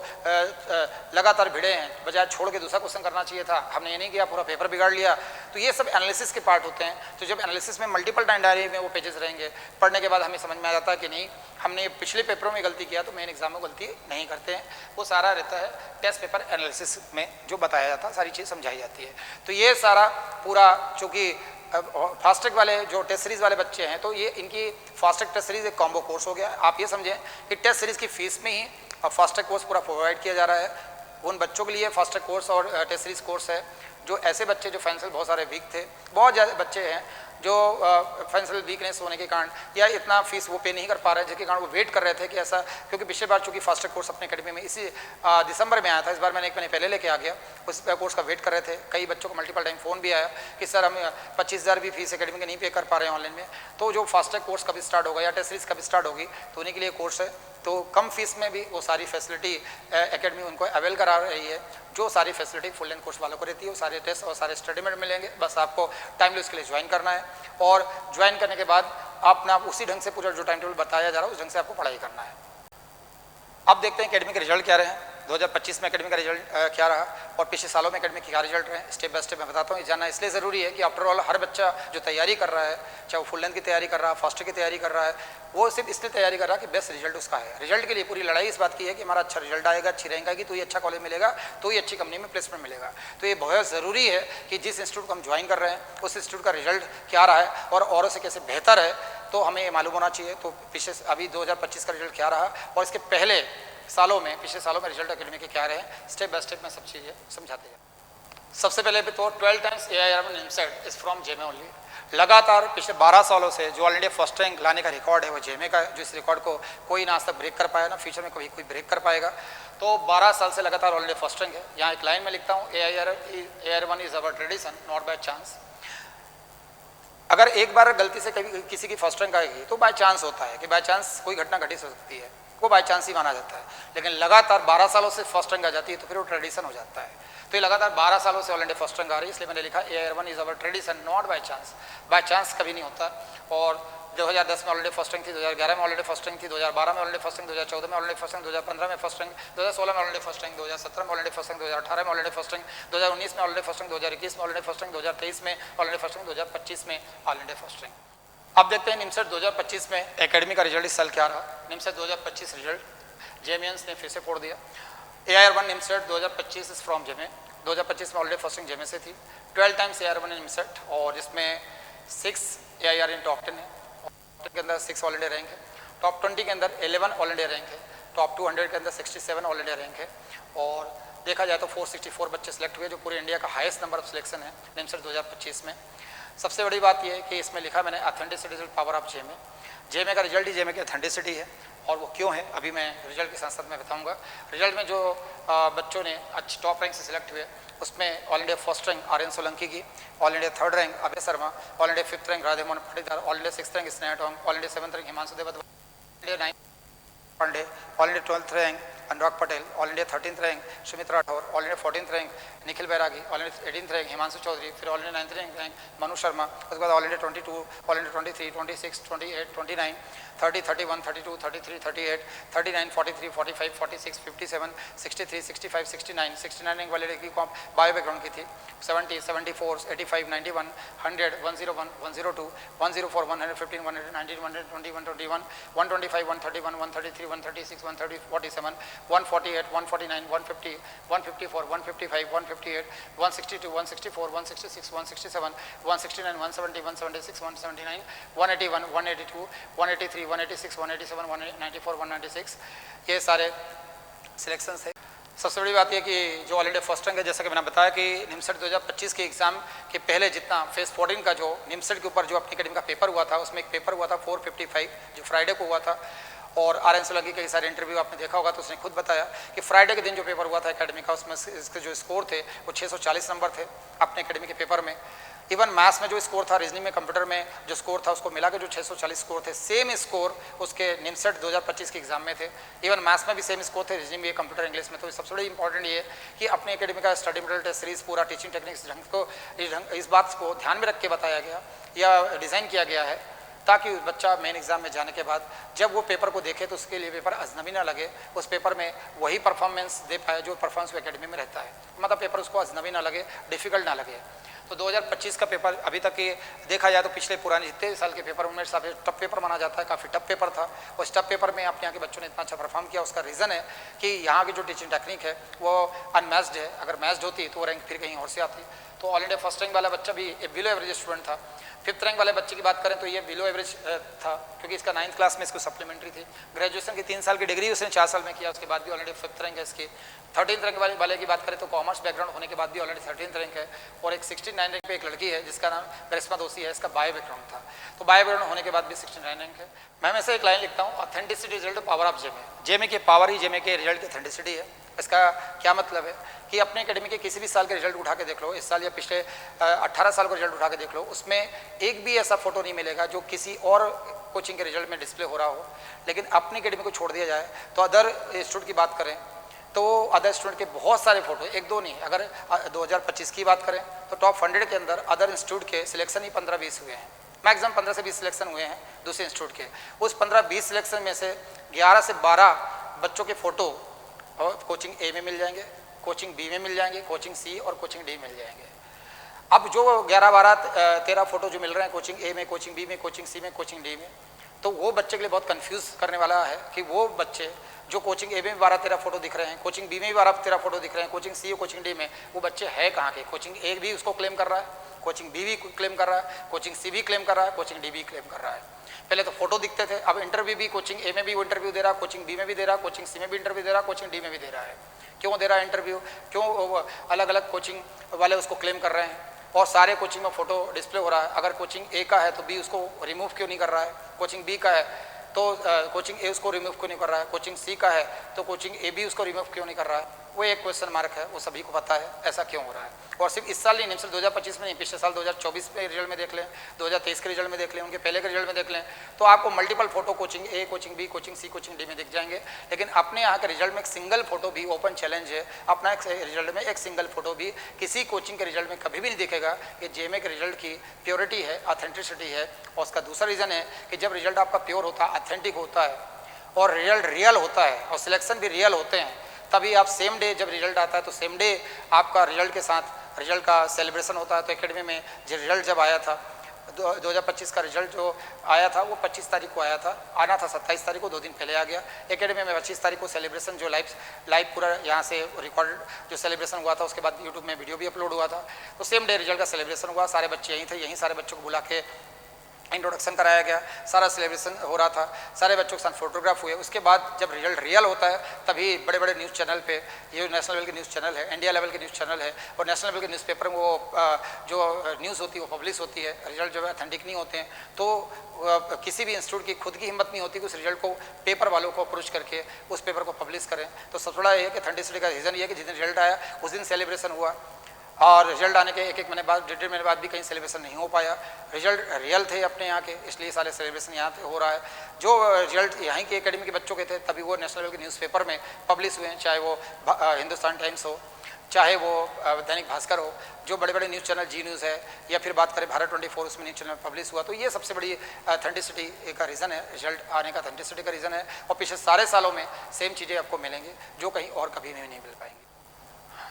लगातार भिड़े हैं बजाय छोड़ के दूसरा क्वेश्चन करना चाहिए था, हमने ये नहीं किया, पूरा पेपर बिगाड़ लिया। तो ये सब एनालिसिस के पार्ट होते हैं। तो जब एनालिसिस में मल्टीपल टाइम डायरी में वो पेजेस रहेंगे, पढ़ने के बाद हमें समझ में आ जाता है कि नहीं हमने पिछले पेपरों में गलती किया तो मेन एग्जाम में गलती नहीं करते हैं। वो सारा रहता है टेस्ट पेपर एनालिसिस में जो बताया जाता है, सारी चीज़ समझाई जाती है। तो ये सारा पूरा चूँकि फास्ट ट्रैक वाले जो टेस्ट सीरीज वाले बच्चे हैं तो ये इनकी फास्ट ट्रैक टेस्ट सीरीज एक कॉम्बो कोर्स हो गया। आप ये समझें कि टेस्ट सीरीज की फीस में ही फास्ट ट्रैक कोर्स पूरा प्रोवाइड किया जा रहा है। उन बच्चों के लिए फास्ट ट्रैक कोर्स और टेस्ट सीरीज कोर्स है जो ऐसे बच्चे जो फाइनेंशियल बहुत सारे वीक थे, बहुत ज़्यादा बच्चे हैं जो फाइनेंशियल वीकनेस होने के कारण या इतना फीस वो पे नहीं कर पा रहे हैं, जिसके कारण वो वेट कर रहे थे कि ऐसा, क्योंकि पिछले बार चूंकि फास्ट ट्रैक कोर्स अपने अकेडमी में इसी दिसंबर में आया था, इस बार मैंने 1 महीने पहले लेके आ गया, उस कोर्स का वेट कर रहे थे। कई बच्चों को मल्टीपल टाइम फ़ोन भी आया कि सर हम 25,000 भी फीस अकेडमी की नहीं पे कर पा रहे हैं ऑनलाइन में। तो जो फास्ट ट्रैक कोर्स कभी स्टार्ट होगा या टेस्ट सीरीज कभी स्टार्ट होगी तो उन्हीं के लिए कोर्स है, तो कम फीस में भी वो सारी फैसिलिटी एकेडमी उनको अवेल करा रही है। जो सारी फैसिलिटी फुल लेंथ कोर्स वालों को रहती है, वो सारे टेस्ट और सारे स्टडी मेट मिलेंगे। बस आपको टाइमली उसके लिए ज्वाइन करना है, और ज्वाइन करने के बाद अपना उसी ढंग से पूरा जो टाइम टेबल बताया जा रहा है उस ढंग से आपको पढ़ाई करना है। अब देखते हैं एकेडमी के रिजल्ट क्या रहे हैं, 2025 में एकेडमी का रिजल्ट क्या रहा और पिछले सालों में एकेडमी के क्या रिजल्ट रहे। स्टेप बाय स्टेप मैं बताता हूँ। जानना इसलिए ज़रूरी है कि आफ्टर ऑल हर बच्चा जो तैयारी कर रहा है, चाहे वो फुल लेंथ की तैयारी कर रहा है, फास्ट की तैयारी कर रहा है, वो सिर्फ इसलिए तैयारी कर रहा है कि बेस्ट रिजल्ट उसका है। रिजल्ट के लिए पूरी लड़ाई इस बात की है कि हमारा अच्छा रिजल्ट आएगा, अच्छी रैंक आएगी तो ही अच्छा कॉलेज मिलेगा, तो ही अच्छी कंपनी में प्लेसमेंट मिलेगा। तो ये बहुत ज़रूरी है कि जिस इंस्टीट्यूट को हम ज्वाइन कर रहे हैं उस इंस्टीट्यूट का रिजल्ट क्या रहा है और औरों से कैसे बेहतर है, तो हमें ये मालूम होना चाहिए। तो पिछले अभी 2025 का रिजल्ट क्या रहा और इसके पहले सालों में, पिछले सालों में रिजल्ट एकेडमी के क्या रहे, स्टेप बाय स्टेप में सब चीज़ें समझाते हैं। सबसे पहले तो 12 times AIR1 NIMSET is from जेमे ओनली। लगातार पिछले 12 सालों से जो ऑल इंडिया फर्स्ट रैंक लाने का रिकॉर्ड है वो जेमे का है, जो इस रिकॉर्ड को कोई ना आज तक ब्रेक कर पाया ना फ्यूचर में कभी कोई ब्रेक कर पाएगा। तो 12 साल से लगातार ऑल इंडिया फर्स्ट रैंक है। यहाँ एक लाइन में लिखता हूँ, AIR1 is our tradition not by chance. अगर एक बार गलती से कभी किसी की फर्स्ट रैंक आएगी तो बाय चांस होता है कि बाय चांस कोई घटना घटित हो सकती है, वो बाय चांस ही माना जाता है। लेकिन लगातार 12 सालों से फर्स्ट रैंक आ जाती है तो फिर वो ट्रेडिशन हो जाता है। तो ये लगातार 12 सालों से ऑल इंडिया फर्स्ट रैंक आ रही है, इसलिए मैंने लिखा AIR1 is our tradition not by chance. By chance कभी नहीं होता। और 2010 में ऑल इंडिया फर्स्ट रैंक थी, 2011 में ऑल इंडिया फर्स्ट रैंक थी, 2012 में ऑल इंडिया फर्स्ट रैंक, 2014 में ऑल इंडिया फर्स्ट रैंक, 2015 में फर्स्ट रैंक, 2016 में ऑल इंडिया फर्स्ट रैंक, 2017 में ऑल इंडिया फर्स्ट रैंक, 2018 में ऑल इंडिया फर्स्ट रैंक, 2019 में ऑल इंडिया फर्स्ट रैंक, 2021 में ऑल इंडिया फर्स्ट रैंक, 2023 में ऑल इंडिया फर्स्ट रैंक, 2025 में ऑल इंडिया फर्स्ट रैंक। अब देखते हैं निमसेट 2025 में एकेडमी का रिजल्ट इस साल क्या रहा। निमसेट 2025 रिजल्ट जेमेन्स ने फिर से फोड़ दिया। AIR1 निमसेट 2025 इज फ्रॉम जेमे। 2025 में ऑलरेडी फर्स्ट रैंक जेमे से थी। 12 टाइम्स AIR1 निमसेट और इसमें 6 AIR इन टॉप 10 है। टॉप 10 के अंदर 6 ऑल इंडिया रैंक है। टॉप 20 के अंदर 11 ऑल इंडिया रैंक है। टॉप 200 के अंदर 67 ऑल इंडिया रैंक है। और देखा जाए तो 464 बच्चे सेलेक्ट हुए, जो पूरे इंडिया का हाईएस्ट नंबर ऑफ सिलेक्शन है निमसेट 2025 में। सबसे बड़ी बात यह है कि इसमें लिखा मैंने ऑथेंटिसिटी इज पावर ऑफ जेमे। जेमे का रिजल्ट ही जेमे की ऑथेंटिसिटी है, और वो क्यों है अभी मैं रिजल्ट के साथ साथ में बताऊंगा। रिजल्ट में जो बच्चों ने अच्छे टॉप रैंक से सिलेक्ट हुए उसमें all India first rank Aryan Solanki की, all India third rank Abhay Sharma, all India fifth rank Radhemohan Patidar, all India six rank Sneha Tong, all India seventh rank Himanshu Devat, all India 9th Pandey, all India 12th rank Anurag Patel, all India 13th rank Sumit Rathore, all India 14th rank Nikhil Bairagi, all India 18th rank Himanshu Chaudhary, फिर all India 9th rank Manu Sharma, उसके बाद all India 22, all India 23, 26, 28, 29, 30, 31, 32, 33, 38, 39, 43, 45, 46, 57, 63, 65, 69, 69 rank वाले की कॉम्प बायो बैकग्राउंड की थी। 70, 74, 85, 91, 100, 101, 102, 104, 115, 119, 120, 121, 125, 131, 133, 136, 130, 47, 148, 149, 150, 154, 155, 158, 162, 164, 166, 167, 169, 170, 176, 179, 181, 182, 183, 186, 187, 194, 196, ये सारे सिलेक्शन है। सबसे बड़ी बात यह कि जो ऑल इंडिया फर्स्ट रैंक है, जैसा कि मैंने बताया कि निमसेट 2025 के एग्जाम के पहले जितना फेज 14 का जो निमसेट के ऊपर जो अपनी अकेडमी का पेपर हुआ था, उसमें एक पेपर हुआ था 455 जो फ्राइडे को हुआ था, और आर एन सोलंकी के सारे इंटरव्यू आपने देखा होगा तो उसने खुद बताया कि फ्राइडे के दिन जो पेपर हुआ था एकेडमी का, उसमें इसके जो स्कोर थे वो 640 नंबर थे अपने एकेडमी के पेपर में। इवन मैथ्स में जो स्कोर था, रीजनिंग में, कंप्यूटर में जो स्कोर था, उसको मिला के जो 640 स्कोर थे, सेम स्कोर उसके निमसेट 2025 के एग्जाम में थे। इवन मैथ्स में भी सेम स्कोर थे, रीजनिंग में, कंप्यूटर, इंग्लिश में। तो सबसे बड़ी इंपॉर्टेंट ये कि अपने एकेडमी का स्टडी मटेरियल टेस्ट सीरीज पूरा टीचिंग टेक्निक्स ढंग को इस बात को ध्यान में रख के बताया गया या डिज़ाइन किया गया है ताकि बच्चा मेन एग्जाम में जाने के बाद जब वो पेपर को देखे तो उसके लिए पेपर अजनबी ना लगे, उस पेपर में वही परफॉर्मेंस दे पाए जो परफॉर्मेंस वो एकेडमी में रहता है, मतलब पेपर उसको अजनबी ना लगे, डिफिकल्ट ना लगे। तो 2025 का पेपर अभी तक ये देखा जाए तो पिछले पुराने जितने साल के पेपर उनमें सबसे टफ पेपर माना जाता है, काफ़ी टफ पेपर था। उस टफ पेपर में अपने यहाँ के बच्चों ने इतना अच्छा परफॉर्म किया, उसका रीज़न है कि यहाँ की जो टीचिंग टेक्निक है वो अनमैच्ड है। अगर मैच्ड होती तो वो रैंक फिर कहीं और से आती। तो ऑल इंडिया फर्स्ट रैंक वाला बच्चा भी बिलो एवरेज स्टूडेंट था। फिफ्थ रैंक वाले बच्चे की बात करें तो ये बिलो एवरेज था क्योंकि इसका 9th क्लास में इसको सप्लीमेंट्री थी। ग्रेजुएशन की 3 साल की डिग्री उसने 4 साल में किया, उसके बाद भी ऑलरेडी 5th रैंक है इसकी। 13th रैंक वाले की बात करें तो कॉमर्स बैकग्राउंड होने के बाद भी ऑलरेडी 13th रैंक है। और एक 69 रैंक पे एक लड़की है जिसका नाम करिश्मा दोषी है, इसका बायो बैकग्राउंड था, तो बायो बैकग्राउंड होने के बाद भी 69 रैंक है। मैं हमेशा एक लाइन लिखता हूँ, ऑथेंटिसिटी रिजल्ट पावर ऑफ जेमे। जेमे की पावर ही जेमे के रिजल्ट की ऑथेंटिसिटी है। इसका क्या मतलब है कि अपने एकेडमी के किसी भी साल के रिजल्ट उठा के देख लो, इस साल या पिछले 18 साल का रिजल्ट उठा के देख लो, उसमें एक भी ऐसा फोटो नहीं मिलेगा जो किसी और कोचिंग के रिजल्ट में डिस्प्ले हो रहा हो। लेकिन अपनी एकेडमी को छोड़ दिया जाए तो अदर इंस्टीट्यूट की बात करें तो अदर स्टूडेंट के बहुत सारे फोटो, एक दो नहीं, अगर 2025 की बात करें तो टॉप 100 के अंदर अदर इंस्टीट्यूट के सिलेक्शन ही 15-20 हुए हैं, मैक्सिमम 15 से 20 सिलेक्शन हुए हैं दूसरे इंस्टीट्यूट के। उस 15-20 सिलेक्शन में से 11 से 12 बच्चों के फोटो और कोचिंग ए में मिल जाएंगे, कोचिंग बी में मिल जाएंगे, कोचिंग सी और कोचिंग डी मिल जाएंगे। अब जो 11-12-13 फोटो जो मिल रहे हैं कोचिंग ए में, कोचिंग बी में, कोचिंग सी में, कोचिंग डी में, तो वो बच्चे के लिए बहुत कंफ्यूज करने वाला है कि वो बच्चे जो कोचिंग ए में भी 12-13 फोटो दिख रहे हैं, कोचिंग बी में भी 12-13 फोटो दिख रहे हैं, कोचिंग सी और कोचिंग डी में, वो बच्चे है कहाँ के। कोचिंग ए भी उसको क्लेम कर रहा है, कोचिंग बी भी क्लेम कर रहा है, कोचिंग सी भी क्लेम कर रहा है, कोचिंग डी भी क्लेम कर रहा है। पहले तो फोटो दिखते थे, अब इंटरव्यू भी कोचिंग ए में भी वो इंटरव्यू दे रहा, कोचिंग बी में भी दे रहा, कोचिंग सी में भी इंटरव्यू दे रहा, कोचिंग डी में भी दे रहा है। क्यों दे रहा है इंटरव्यू, क्यों अलग अलग कोचिंग वाले उसको क्लेम कर रहे हैं और सारे कोचिंग में फोटो डिस्प्ले हो रहा है। अगर कोचिंग ए का है तो बी उसको रिमूव क्यों नहीं कर रहा है, कोचिंग बी का है तो कोचिंग ए उसको रिमूव क्यों नहीं कर रहा है, कोचिंग सी का है तो कोचिंग ए भी उसको रिमूव क्यों नहीं कर रहा है। वो एक क्वेश्चन मार्क है, वो सभी को पता है ऐसा क्यों हो रहा है। और सिर्फ इस साल नहीं, निमसेट 2025 में नहीं, पिछले साल 2024 के रिजल्ट में देख लें, 2023 के रिजल्ट में देख लें, उनके पहले के रिजल्ट में देख लें, तो आपको मल्टीपल फोटो कोचिंग ए, कोचिंग बी, कोचिंग सी, कोचिंग डी में दिख जाएंगे। लेकिन अपने यहाँ के रिजल्ट में एक सिंगल फोटो भी, ओपन चैलेंज है, अपना एक रिजल्ट में एक सिंगल फोटो भी किसी कोचिंग के रिजल्ट में कभी भी नहीं दिखेगा कि जेएमए के रिजल्ट की प्योरिटी है, ऑथेंटिसिटी है। और उसका दूसरा रीज़न है कि जब रिजल्ट आपका प्योर होता है, ऑथेंटिक होता है और रिजल्ट रियल होता है और सिलेक्शन भी रियल होते हैं, तभी आप सेम डे जब रिजल्ट आता है तो सेम डे आपका रिजल्ट के साथ रिजल्ट का सेलिब्रेशन होता है। तो एकेडमी में जो रिजल्ट जब आया था 2025 का रिजल्ट जो आया था वो 25 तारीख को आया था, आना था 27 तारीख को, 2 दिन पहले आ गया। एकेडमी में 25 तारीख को सेलिब्रेशन जो लाइव पूरा यहाँ से रिकॉर्ड जो सेलिब्रेशन हुआ था, उसके बाद यूट्यूब में वीडियो भी अपलोड हुआ था। तो सेम डे रिजल्ट का सेलिब्रेशन हुआ, सारे बच्चे यहीं थे, यहीं सारे बच्चों को बुला के इंट्रोडक्शन कराया गया, सारा सेलिब्रेशन हो रहा था, सारे बच्चों के साथ फोटोग्राफ हुए। उसके बाद जब रिजल्ट रियल होता है तभी बड़े बड़े न्यूज़ चैनल पे, ये नेशनल लेवल के न्यूज़ चैनल है, इंडिया लेवल के न्यूज़ चैनल है और नेशनल लेवल के न्यूज़पेपर में वो जो न्यूज़ होती है वो पब्लिश होती है। रिजल्ट जो है ऑथेंटिक नहीं होते हैं तो किसी भी इंस्टीट्यूट की खुद की हिम्मत नहीं होती कि उस रिजल्ट को पेपर वालों को अप्रोच करके उस पेपर को पब्लिश करें। तो सबसे बड़ा ये कि ऑथेंटिसिटी का रीज़न ये है कि जिस दिन रिजल्ट आया उस दिन सेलिब्रेशन हुआ और रिजल्ट आने के एक महीने बाद, 1.5 महीने बाद भी कहीं सेलिब्रेशन नहीं हो पाया। रिजल्ट रियल थे अपने यहाँ के, इसलिए सारे सेलिब्रेशन यहाँ पे हो रहा है। जो रिजल्ट यहाँ के एकेडमी के बच्चों के थे तभी वो नेशनल लेवल के न्यूज़पेपर में पब्लिश हुए हैं, चाहे वो हिंदुस्तान टाइम्स हो, चाहे वो दैनिक भास्कर हो, जो बड़े बड़े न्यूज़ चैनल, जी न्यूज़ है, या फिर बात करें भारत 24 उसमें न्यूज़ चैनल में पब्लिश हुआ। तो ये सबसे बड़ी ऑथेंटिसिटी का रीज़न है, रिजल्ट आने का ऑथेंटिसिटी का रीज़न है। और पिछले सारे सालों में सेम चीज़ें आपको मिलेंगी जो कहीं और कभी नहीं मिल पाएंगी।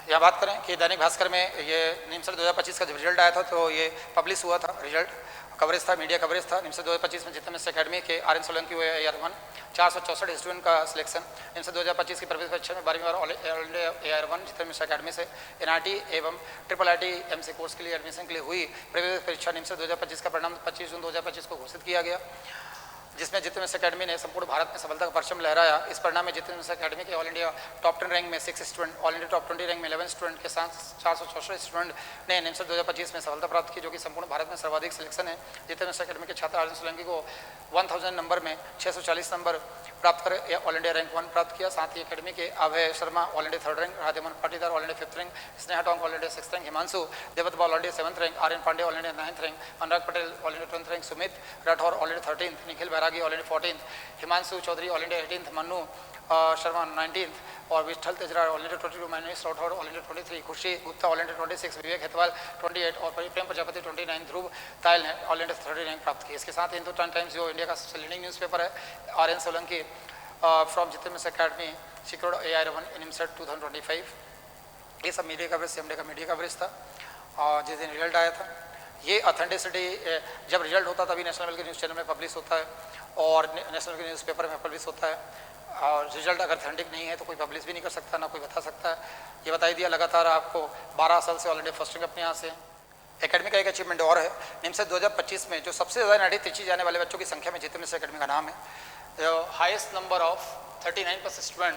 यहाँ बात करें कि दैनिक भास्कर में ये निमसेट 2025 का जब रिजल्ट आया था तो ये पब्लिश हुआ था रिजल्ट कवरेज था, मीडिया कवरेज था। निम्स 2025 में जितने मिस अकेडमी के आर्यन सोलंकी हुए AR1, 464 स्टूडेंट का सिलेक्शन। निम्स 2025 की प्रवेश परीक्षा में 12वीं बार ऑल इंडिया AR1 जितने मिस अकेडमी से NIT एवं IIIT MC कोर्स के लिए एडमिशन के लिए हुई प्रवेश परीक्षा निम्स 2025 का परिणाम 25 जून 2025 को घोषित किया गया, जिसमें जितने मिस अकेडमी ने संपूर्ण भारत में सफलता का परचम लहराया। इस परिणाम में जितने मिस अकेडमी के ऑल इंडिया टॉप 10 रैंक में 6 student, all India top 20 rank में 11 स्टूडेंट के साथ 464 स्टूडेंट ने निम्स 2025 में सफलता प्राप्त की, जो कि संपूर्ण भारत में सर्वाधिक सिलेक्शन है। जितने मिस अकेडमी के छात्र आर्यन सोलंकी को 1000 नंबर में 640 नंबर प्राप्त कर ऑल इंडिया रैंक 1 प्राप्त किया। साथ ही अकेडमी के Abhay Sharma all India 3rd rank, Radheman Patidar all India 5th rank, Sneha Tong all India 6th rank, Himanshu Devatbal all India 7th rank, Aryan Pandey all India 9th rank, Anurag Patel all India 10th rank, Sumit Rathore all India 13th, Nikhil Bairagi all India 14th, Himanshu Chaudhary all India 18th, Mannu Sharma 19th और Vithal Tejra all India 22, Manish Rathore all India 23, खुशी गुप्ता ऑल इंडिया 26, विवेक हेतवाल 28 और प्रेम प्रजापति 29, ध्रुव तायल ने ऑल इंडिया 30 रैंक प्राप्त की। इसके साथ हिंदुस्तान टाइम्स जो इंडिया का सबसे लीडिंग न्यूज़पेपर है, आर्यन सोलंकी फ्रॉम जितने मिस अकेडमी सिक्योर्ड AR1 इन निम्सट 2025, ये सब मीडिया कवरेज CMD का मीडिया कवरेज था। और जिस दिन रिजल्ट आया था, ये ऑथेंटिसिटी जब रिजल्ट होता तभी नेशनल लेवल के न्यूज़ चैनल में पब्लिश होता है और नेशनल के न्यूज़पेपर में पब्लिश होता है। और रिजल्ट अगर ऑथेंटिक नहीं है तो कोई पब्लिश भी नहीं कर सकता, ना कोई बता सकता है। ये बता ही दिया, लगातार आपको 12 साल से ऑल इंडिया फर्स्ट रैंक अपने यहाँ से। एकेडमी का एक अचीवमेंट और है, निम्स 2025 में जो सबसे ज़्यादा NIT त्रिची जाने वाले बच्चों की संख्या में जितने मिस अकेडमी का नाम है, highest number of 39% student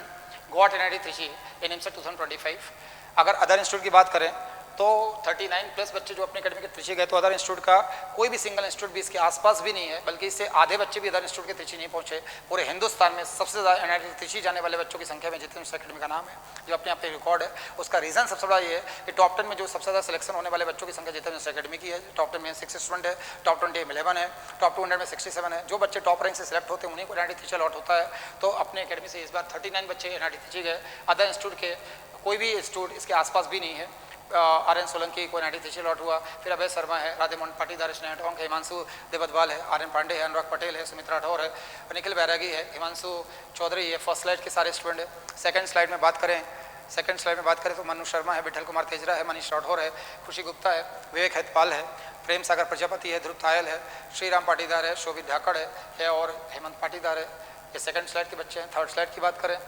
got NIT Trichy in NIMS 2025। अगर अदर इंस्टीट्यूट की बात करें तो 39+ बच्चे जो अपने अकेडमी के त्रिची गए, तो अदर इंस्टीट्यूट का कोई भी सिंगल इंस्टीट्यूट भी इसके आसपास भी नहीं है, बल्कि इससे आधे बच्चे भी अदर इंस्टीट्यूट के त्रिची नहीं पहुंचे। पूरे हिंदुस्तान में सबसे ज़्यादा NIT त्रिची जाने वाले बच्चों की संख्या में जितने अकेडमी का नाम है, जो अपने आप पे रिकॉर्ड है। उसका रीज़न सबसे बड़ा ये है कि टॉप 10 में जो सबसे ज़्यादा सिलेक्शन होने वाले बच्चों की संख्या जितने अकेडमी की है। टॉप 10 में 6 स्टूडेंट है, टॉप 20 में 11 है, टॉप 200 में 67 है। जो बच्चे टॉप रैंक से सिलेक्ट होते हैं उन्हीं को NIT त्रिची अलॉट होता है। तो अपने अकेडमी से इस बार 39 बच्चे NIT त्रिची गए, अदर इंस्टीट्यूट के कोई भी इंस्टीट्यूट इसके आसपास भी नहीं है। आर्यन सोलंकी को NIT त्रिची अलॉट हुआ, फिर अभय शर्मा है, राधेमोहन पाटीदार, स्नेहा टोंग है, हिमांशु देवतबाल है, आर्यन पांडे है, अनुराग पटेल है, सुमित राठौर है, निखिल बैरागी है, हिमांशु चौधरी है। फर्स्ट स्लाइड के सारे स्टूडेंट है। सेकंड स्लाइड में बात करें तो मनु शर्मा है, विठल कुमार तेजरा है, मनीष राठौर है, खुशी गुप्ता है, विवेक हेतपाल है, प्रेम सागर प्रजापति है, ध्रुव तायल है, श्रीराम पाटीदार है, शोभित धाकड़ है और हेमंत पाटीदार है। ये सेकंड स्लाइड के बच्चे हैं। थर्ड स्लाइड की बात करें,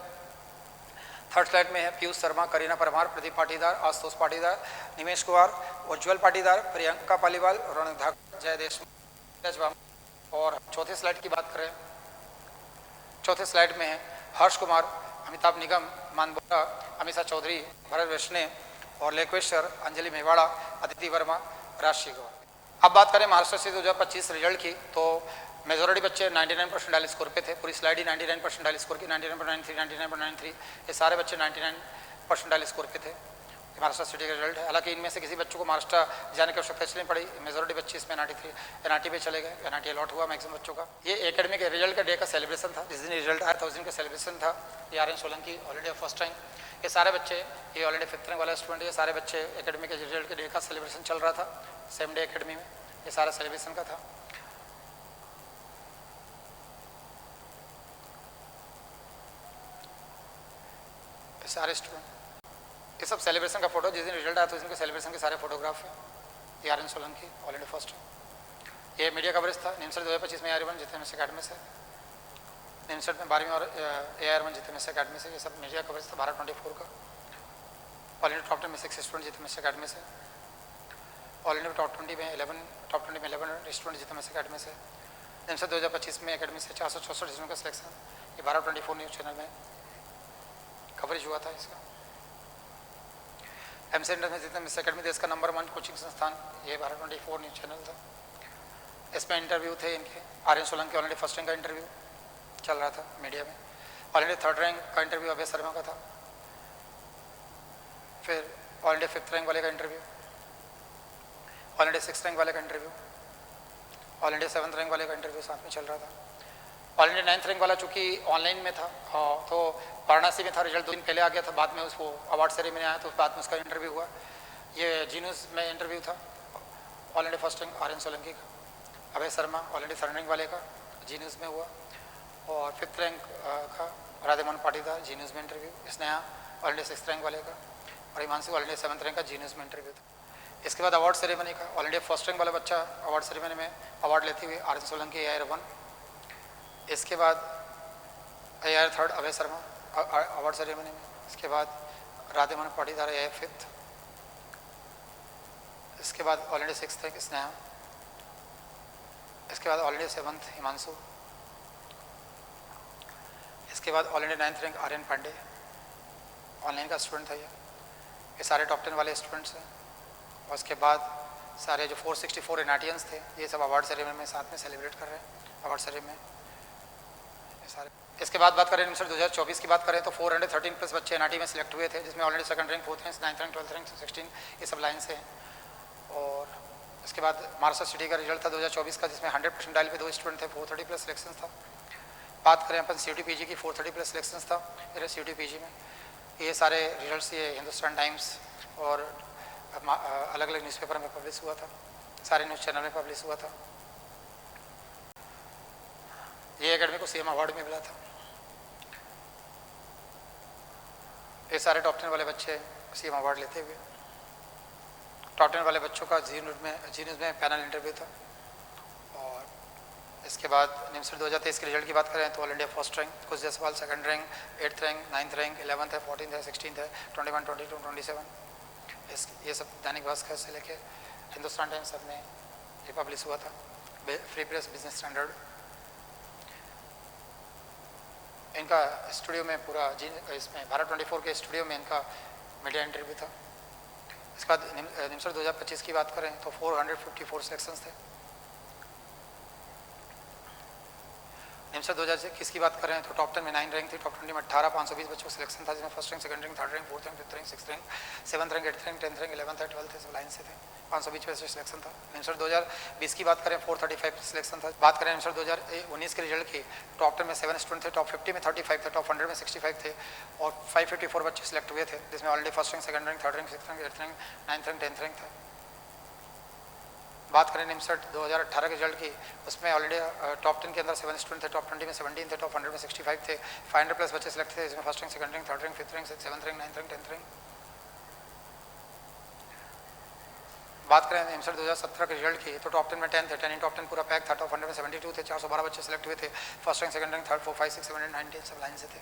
थर्ड स्लाइड में है पीयूष शर्मा, करीना परमार, प्रदीप पाटीदार, आशुतोष पाटीदार, निमेश कुमार, उज्ज्वल पाटीदार, प्रियंका पालीवाल, रौनक धाकड़, जय देशमुख। और चौथे स्लाइड की बात करें, चौथे स्लाइड में है हर्ष कुमार, अमिताभ निगम, मानबोरा, अमीषा चौधरी, भरत वैष्णे और लेकवेश्वर, अंजलि मेवाड़ा, अदिति वर्मा, राशि गौर। अब बात करें महाराष्ट्र से 2025 रिजल्ट की, तो मेजोरिटी बच्चे 99% डायल स्कोर पे थे। पूरी स्लाइड ही 99% डायल स्कोर की, 99.93, 99.93, ये सारे बच्चे 99% डायल स्कोर पे थे। महाराष्ट्र सिटी का रिजल्ट है। हालांकि इनमें से किसी बच्चों को महाराष्ट्र जाने की आवश्यकता इसलिए पड़ी, मेजोरिटी बच्चे इसमें NIT पे चले गए, NIT अलॉट हुआ मैक्सिमम बच्चों का। ये एकेडमी के रिजल्ट का डे का सेलिब्रेशन था, जिस दिन रिजल्ट आया था उस दिन का सेलिब्रेशन था। ये Aryan Solanki all India first rank, ये सारे बच्चे, ये ऑल इंडिया 5th रैंक वाला स्टूडेंट, ये सारे बच्चे एकेडमी के रिजल्ट के डे का सेलिब्रेशन चल रहा था सेम डे एकेडमी में, ये सारा सेलिब्रेशन का था। सारे स्टूडेंट, ये सब सेलिब्रेशन का फोटो, जिस दिन रिजल्ट आया तो उस दिन के सेलिब्रेशन के सारे फोटोग्राफ है। ये Aryan Solanki all India first, ये मीडिया कवरेज था। निम्सट 2025 में AR1 जितने मिस अकेडमी से, निम्सट में 12वीं और AR1 जितने मिस अकेडमी से, ये सब मीडिया कवरेज था। 12/24 का ऑल इंडिया टॉप 10 में 6 स्टूडेंट जितने मिस अकेडमी से, ऑल इंडिया टॉप 20 में 11 स्टूडेंट जितने मिस अकेडमी से। निम्सट 2025 में अकेडमी से 464 स्टूडेंट का सिलेक्शन, ये 12/24 न्यूज़ चैनल में कवरेज हुआ था इसका। MC इंटर में जितने मिस अकेडमी देश का नंबर 1 कोचिंग संस्थान, ये 12/24 न्यूज़ चैनल था। इसमें इंटरव्यू थे इनके, Aryan Solanki all India first rank का इंटरव्यू चल रहा था मीडिया में, ऑल इंडिया 3rd रैंक का इंटरव्यू अभय शर्मा का था, फिर ऑल इंडिया 5th रैंक वाले का interview, all India 6th rank वाले का interview, all India 7th rank वाले का इंटरव्यू साथ में चल रहा था। ऑल इंडिया 9th रैंक वाला चूँकि ऑनलाइन में था, तो वाराणसी में था, रिजल्ट 2 दिन पहले आ गया था, बाद में उसको अवार्ड सेरेमनी आया तो उस बाद में उसका इंटरव्यू हुआ। ये जी न्यूज़ में इंटरव्यू था all India first rank Aryan Solanki का, Abhay Sharma all India 3rd rank वाले का जी न्यूज़ में हुआ, और 5th रैंक का राधेमोहन पाटीदार जी न्यूज़ में interview, Sneha all India 6th rank वाले का, और Himanshu all India 7th rank का जी न्यूज़ में इंटरव्यू था। इसके बाद अवार्ड सेरेमनी का, ऑल इंडिया फर्स्ट रैंक वाला बच्चा अवार्ड सेरेमनी में अवार्ड लेते हुए आर एन सोलंकी AIR 1। इसके बाद AIR 3 Abhay Sharma award ceremony में। इसके बाद राधेमन पाटीदार AIR 5। इसके बाद all India 6th rank Sneha. इसके बाद ऑल इंडिया 7th हिमांशु। इसके बाद all India 9th rank Aryan Pandey, online का स्टूडेंट था ये सारे टॉप 10 वाले स्टूडेंट्स हैं। और उसके बाद सारे जो 464 एनआरटीएंस थे ये सब अवार्ड सेरेमनी में साथ में सेलिब्रेट कर रहे हैं अवार्ड सेरेमनी में सारे। इसके बाद बात करें निम्सट 2024 की बात करें तो 413 प्लस बच्चे एनआरटी में सिलेक्ट हुए थे, जिसमें already 2nd rank, 4th rank, 9th rank, 12th rank, 16 ये सब लाइन से हैं। और इसके बाद महाराष्ट्र सिटी का रिजल्ट था 2024 का, जिसमें 100 परसेंटाइल पे 2 स्टूडेंट थे, 430 प्लस सिलेक्शन था। बात करें अपन CUT PG की, 430 प्लस सिलेक्शन था मेरे CUT PG में। ये सारे रिजल्ट्स ये हिंदुस्तान टाइम्स और अलग अलग न्यूज़पेपर में पब्लिश हुआ था, सारे न्यूज़ चैनल में पब्लिश हुआ था। ये एकेडमी को CM अवार्ड में मिला था। ये सारे टॉप 10 वाले बच्चे CM अवार्ड लेते हुए। टॉप 10 वाले बच्चों का जी न्यूज़ में पैनल इंटरव्यू था। और इसके बाद निम्सट 2023 के रिजल्ट की बात करें तो ऑल इंडिया फर्स्ट रैंक, कुछ Jaswal 2nd rank, 8th rank, 9th rank, 11th है, 14th है, 16th है, 21, 22, 27 ये सब दैनिक भास्कर से लेके हिंदुस्तान टाइम्स सब में ये पब्लिश हुआ था। Free press, business standard. इनका स्टूडियो में पूरा इसमें भारत 24 के स्टूडियो में इनका मीडिया इंटरव्यू था। इसके बाद निम्सट 2025 की बात करें तो 454 सिलेक्शंस थे। निम्सट 2021 की बात करें तो टॉप 10 में 9 रैंक थी, टॉप 20 में 18 520 बच्चों का सिलेक्शन था, जिसमें 1st rank, 2nd rank, 3rd rank, 4th rank, 5th rank, 6th rank, 7th rank, 8th rank, 10th rank, 11th, 12th सब लाइन से थे, 520 पे से सिलेक्शन था। निम्सट 2020 की बात करें 435 सिलेक्शन था। बात करें निम्सट 2019 के रिजल्ट की, टॉप 10 में 7 स्टूडेंट थे, टॉप 50 में 35 थे, टॉप 100 में 65 थे और 554 बच्चे सिलेक्ट हुए थे, जिसमें already 1st rank, 2nd rank, 3rd rank, 6th rank, 8th rank, 9th rank, 10th rank था। बात करें निम्सट 2018 के रिजल्ट की, उसमें ऑलरेडी टॉप 10 के अंदर 7 स्टूडेंट थे, टॉप 20 में 17 थे, टॉप 100 में 65 थे, 500 प्लस बच्चे सिलेक्ट थे, जिसमें 1st rank, 2nd rank, 3rd rank, 5th rank, 7th rank, 9th rank, 10th rank. बात करें निम्सट 2017 के रिजल्ट की तो टॉप 10 में 10 थे, 10 इन टॉप 10 पूरा पैक था, टॉप 100 में 72 थे, 412 बच्चे सिलेक्ट हुए थे, 1st rank, 2nd rank, 3rd, 4, 5, 6, 7, 8, 9, 10 सब लाइन से थे।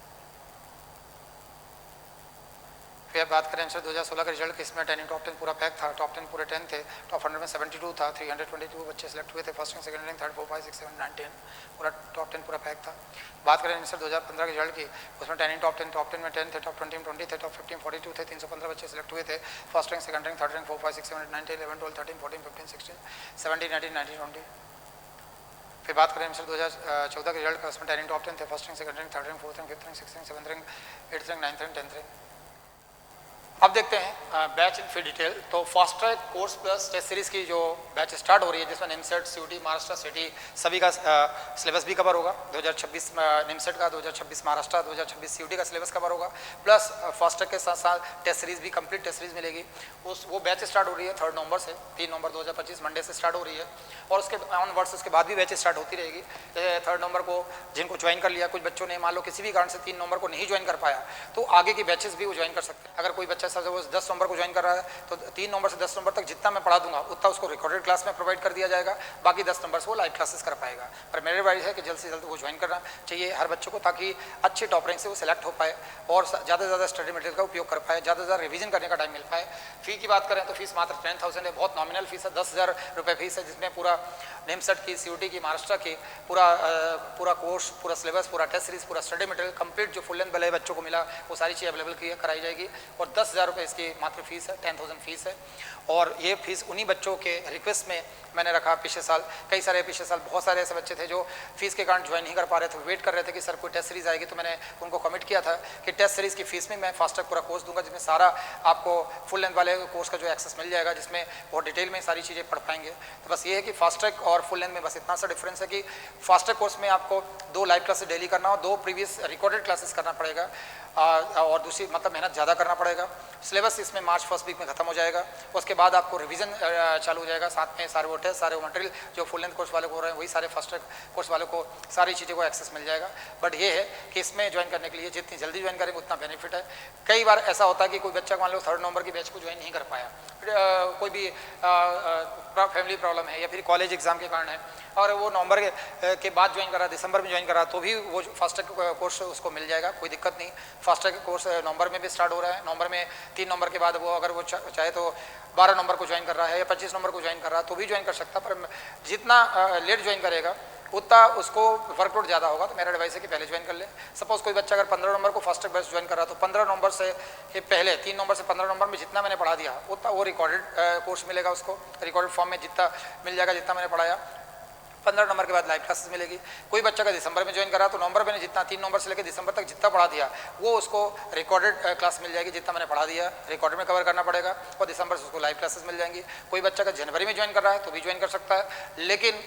फिर बात करें निम्सट 2016 का रिजल्ट की, इसमें 10 इन टॉप 10 पूरा पैक था, टॉप 10 पूरे 10 थे, टॉप 100 में 72 था, 322 बच्चे सिलेक्ट हुए थे, 1st rank, 2nd rank, 3rd, 4, 5, 6, 7, 9, 10 पूरा टॉप 10 पूरा पैक था। बात करें निम्सट 2015 के रिजल्ट की, उसमें 10 इन टॉप 10 में 10 थे, टॉप 20 में 20 थे, टॉप 15 में 42 थे, 315 बच्चे सिलेक्ट हुए थे, 1st rank, 2nd rank, 3rd rank, 4, 5, 6, 7, 8, 9, 10, 11, 12, 13, 14, 15, 16, 17, 18, 19, 20। फिर बात करें निम्सट 2014 के रिजल्ट का, उसमें 10 इन टॉप 10 थे, 1st rank, 2nd rank, 3rd rank, 4th rank, 5th rank, 6th rank, 7th rank, 8th rank, 9th rank, 10th rank. अब देखते हैं बैच इन फी डिटेल। तो fast track course plus test series की जो बैच स्टार्ट हो रही है, जिसमें निम्सट, CUT, महाराष्ट्र सिटी सभी का सिलेबस भी कवर होगा। 2026 निम्सट का, 2026 महाराष्ट्र, 2026 CUT का सिलेबस कवर होगा, प्लस फास्ट ट्रैक के साथ साथ टेस्ट सीरीज़ भी, कंप्लीट टेस्ट सीरीज़ मिलेगी। वो बैच स्टार्ट हो रही है 3 नवंबर से, 3 नवंबर 2025 मंडे से स्टार्ट हो रही है, और उसके ऑनवर्ड्स उसके बाद भी बैच स्टार्ट होती रहेगी। 3 नवंबर को जिनको ज्वाइन कर लिया, कुछ बच्चों ने मान लो किसी भी कारण से 3 नवंबर को नहीं ज्वाइन कर पाया, तो आगे की बैचेस भी वो ज्वाइन कर सकते हैं। अगर कोई बच्चा सपोज 10 नवंबर को ज्वाइन कर रहा है तो 3 नवंबर से 10 नवंबर तक जितना मैं पढ़ा दूंगा उतना उसको रिकॉर्डेड क्लास में प्रोवाइड कर दिया जाएगा, बाकी 10 नंबर से वो लाइव क्लासेस कर पाएगा। पर मेरी एडवाइस है कि जल्द से जल्द वो ज्वाइन करना चाहिए हर बच्चों को, ताकि अच्छे टॉप रैंक से वो सिलेक्ट हो पाए और ज़्यादा से ज़्यादा स्टडी मटेरियल का उपयोग कर पाए, ज़्यादा से ज़्यादा रिवीजन करने का टाइम मिल पाए। फी की बात करें तो फीस मात्र 10,000 है, बहुत नॉमिनल फीस है, 10,000 रुपये फीस है, जिसमें पूरा निम्सट की, CUT की, महाराष्ट्र की पूरा कोर्स, पूरा सिलेबस, पूरा टेस्ट सीरीज, पूरा स्टडी मटेरियल कंप्लीट जो फुल लेंथ वाले बच्चों को मिला वो सारी चीज़ अवेलेबल कराई जाएगी। और 10,000 रुपये इसकी मात्र फीस है, 10,000 फीस है। और ये फीस उन्हीं बच्चों के रिक्वेस्ट में मैंने रखा। पिछले साल पिछले साल बहुत सारे ऐसे बच्चे थे जो फीस के कारण ज्वाइन नहीं कर पा रहे थे, वेट कर रहे थे कि सर कोई टेस्ट सीरीज आएगी, तो मैंने उनको कमिट किया था कि टेस्ट सीरीज की फीस में मैं फास्ट ट्रैक पूरा कोर्स दूंगा, जिसमें सारा आपको फुल लेंथ वाले कोर्स का जो एक्सेस मिल जाएगा, जिसमें बहुत डिटेल में सारी चीज़ें पढ़ पाएंगे। तो बस ये है कि फास्ट ट्रैक और फुल लेंथ में बस इतना सा डिफरेंस है कि फास्ट ट्रैक कोर्स में आपको 2 लाइव क्लासेस डेली करना हो, 2 प्रीवियस रिकॉर्डेड क्लासेस करना पड़ेगा और दूसरी मतलब मेहनत ज़्यादा करना पड़ेगा। सिलेबस इसमें मार्च फर्स्ट वीक में ख़त्म हो जाएगा। उसके बाद आपको रिवीजन चालू हो जाएगा, साथ में सारे वो टेस्ट सारे वो मटेरियल जो फुल लेंथ कोर्स वाले को हो रहे हैं वही सारे फर्स्ट कोर्स वालों को सारी चीज़ों को एक्सेस मिल जाएगा। बट ये है कि इसमें ज्वाइन करने के लिए जितनी जल्दी ज्वाइन करेंगे उतना बेनिफिट है। कई बार ऐसा होता है कि कोई बच्चा मान लो 3 नवंबर की बैच को ज्वाइन नहीं कर पाया, कोई भी फैमिली प्रॉब्लम है या फिर कॉलेज एग्जाम के कारण है और वो नवंबर के बाद ज्वाइन करा, दिसंबर में ज्वाइन करा, तो भी वो फास्ट ट्रैक कोर्स उसको मिल जाएगा, कोई दिक्कत नहीं। फास्ट ट्रैक कोर्स नवंबर में भी स्टार्ट हो रहा है। नवंबर में 3 नवंबर के बाद वो अगर वो चाहे तो 12 नवंबर को ज्वाइन कर रहा है या 25 नवंबर को ज्वाइन कर रहा है तो भी ज्वाइन कर सकता, पर जितना लेट ज्वाइन करेगा उतना उसको वर्कलोड ज़्यादा होगा। तो मेरा एडवाइस है कि पहले ज्वाइन कर ले। सपोज कोई बच्चा अगर 15 नवंबर को फास्ट ट्रैक बैच ज्वाइन कर रहा है तो 15 नवंबर से पहले 3 नवंबर से 15 नवंबर में जितना मैंने पढ़ा दिया उतना वो रिकॉर्डेड कोर्स मिलेगा उसको, रिकॉर्डेड फॉर्म में जितना मिल जाएगा जितना मैंने पढ़ाया। 15 नवंबर के बाद लाइव क्लासेस मिलेगी। कोई बच्चा का दिसंबर में ज्वाइन करा तो नवंबर में जितना 3 नवंबर से लेकर दिसंबर तक जितना पढ़ा दिया वो उसको रिकॉर्डेड क्लास मिल जाएगी, जितना मैंने पढ़ा दिया रिकॉर्डेड में कवर करना पड़ेगा और दिसंबर से उसको लाइव क्लासेस मिल जाएंगी। कोई बच्चा का जनवरी में ज्वाइन कर रहा है तो भी ज्वाइन कर सकता है, लेकिन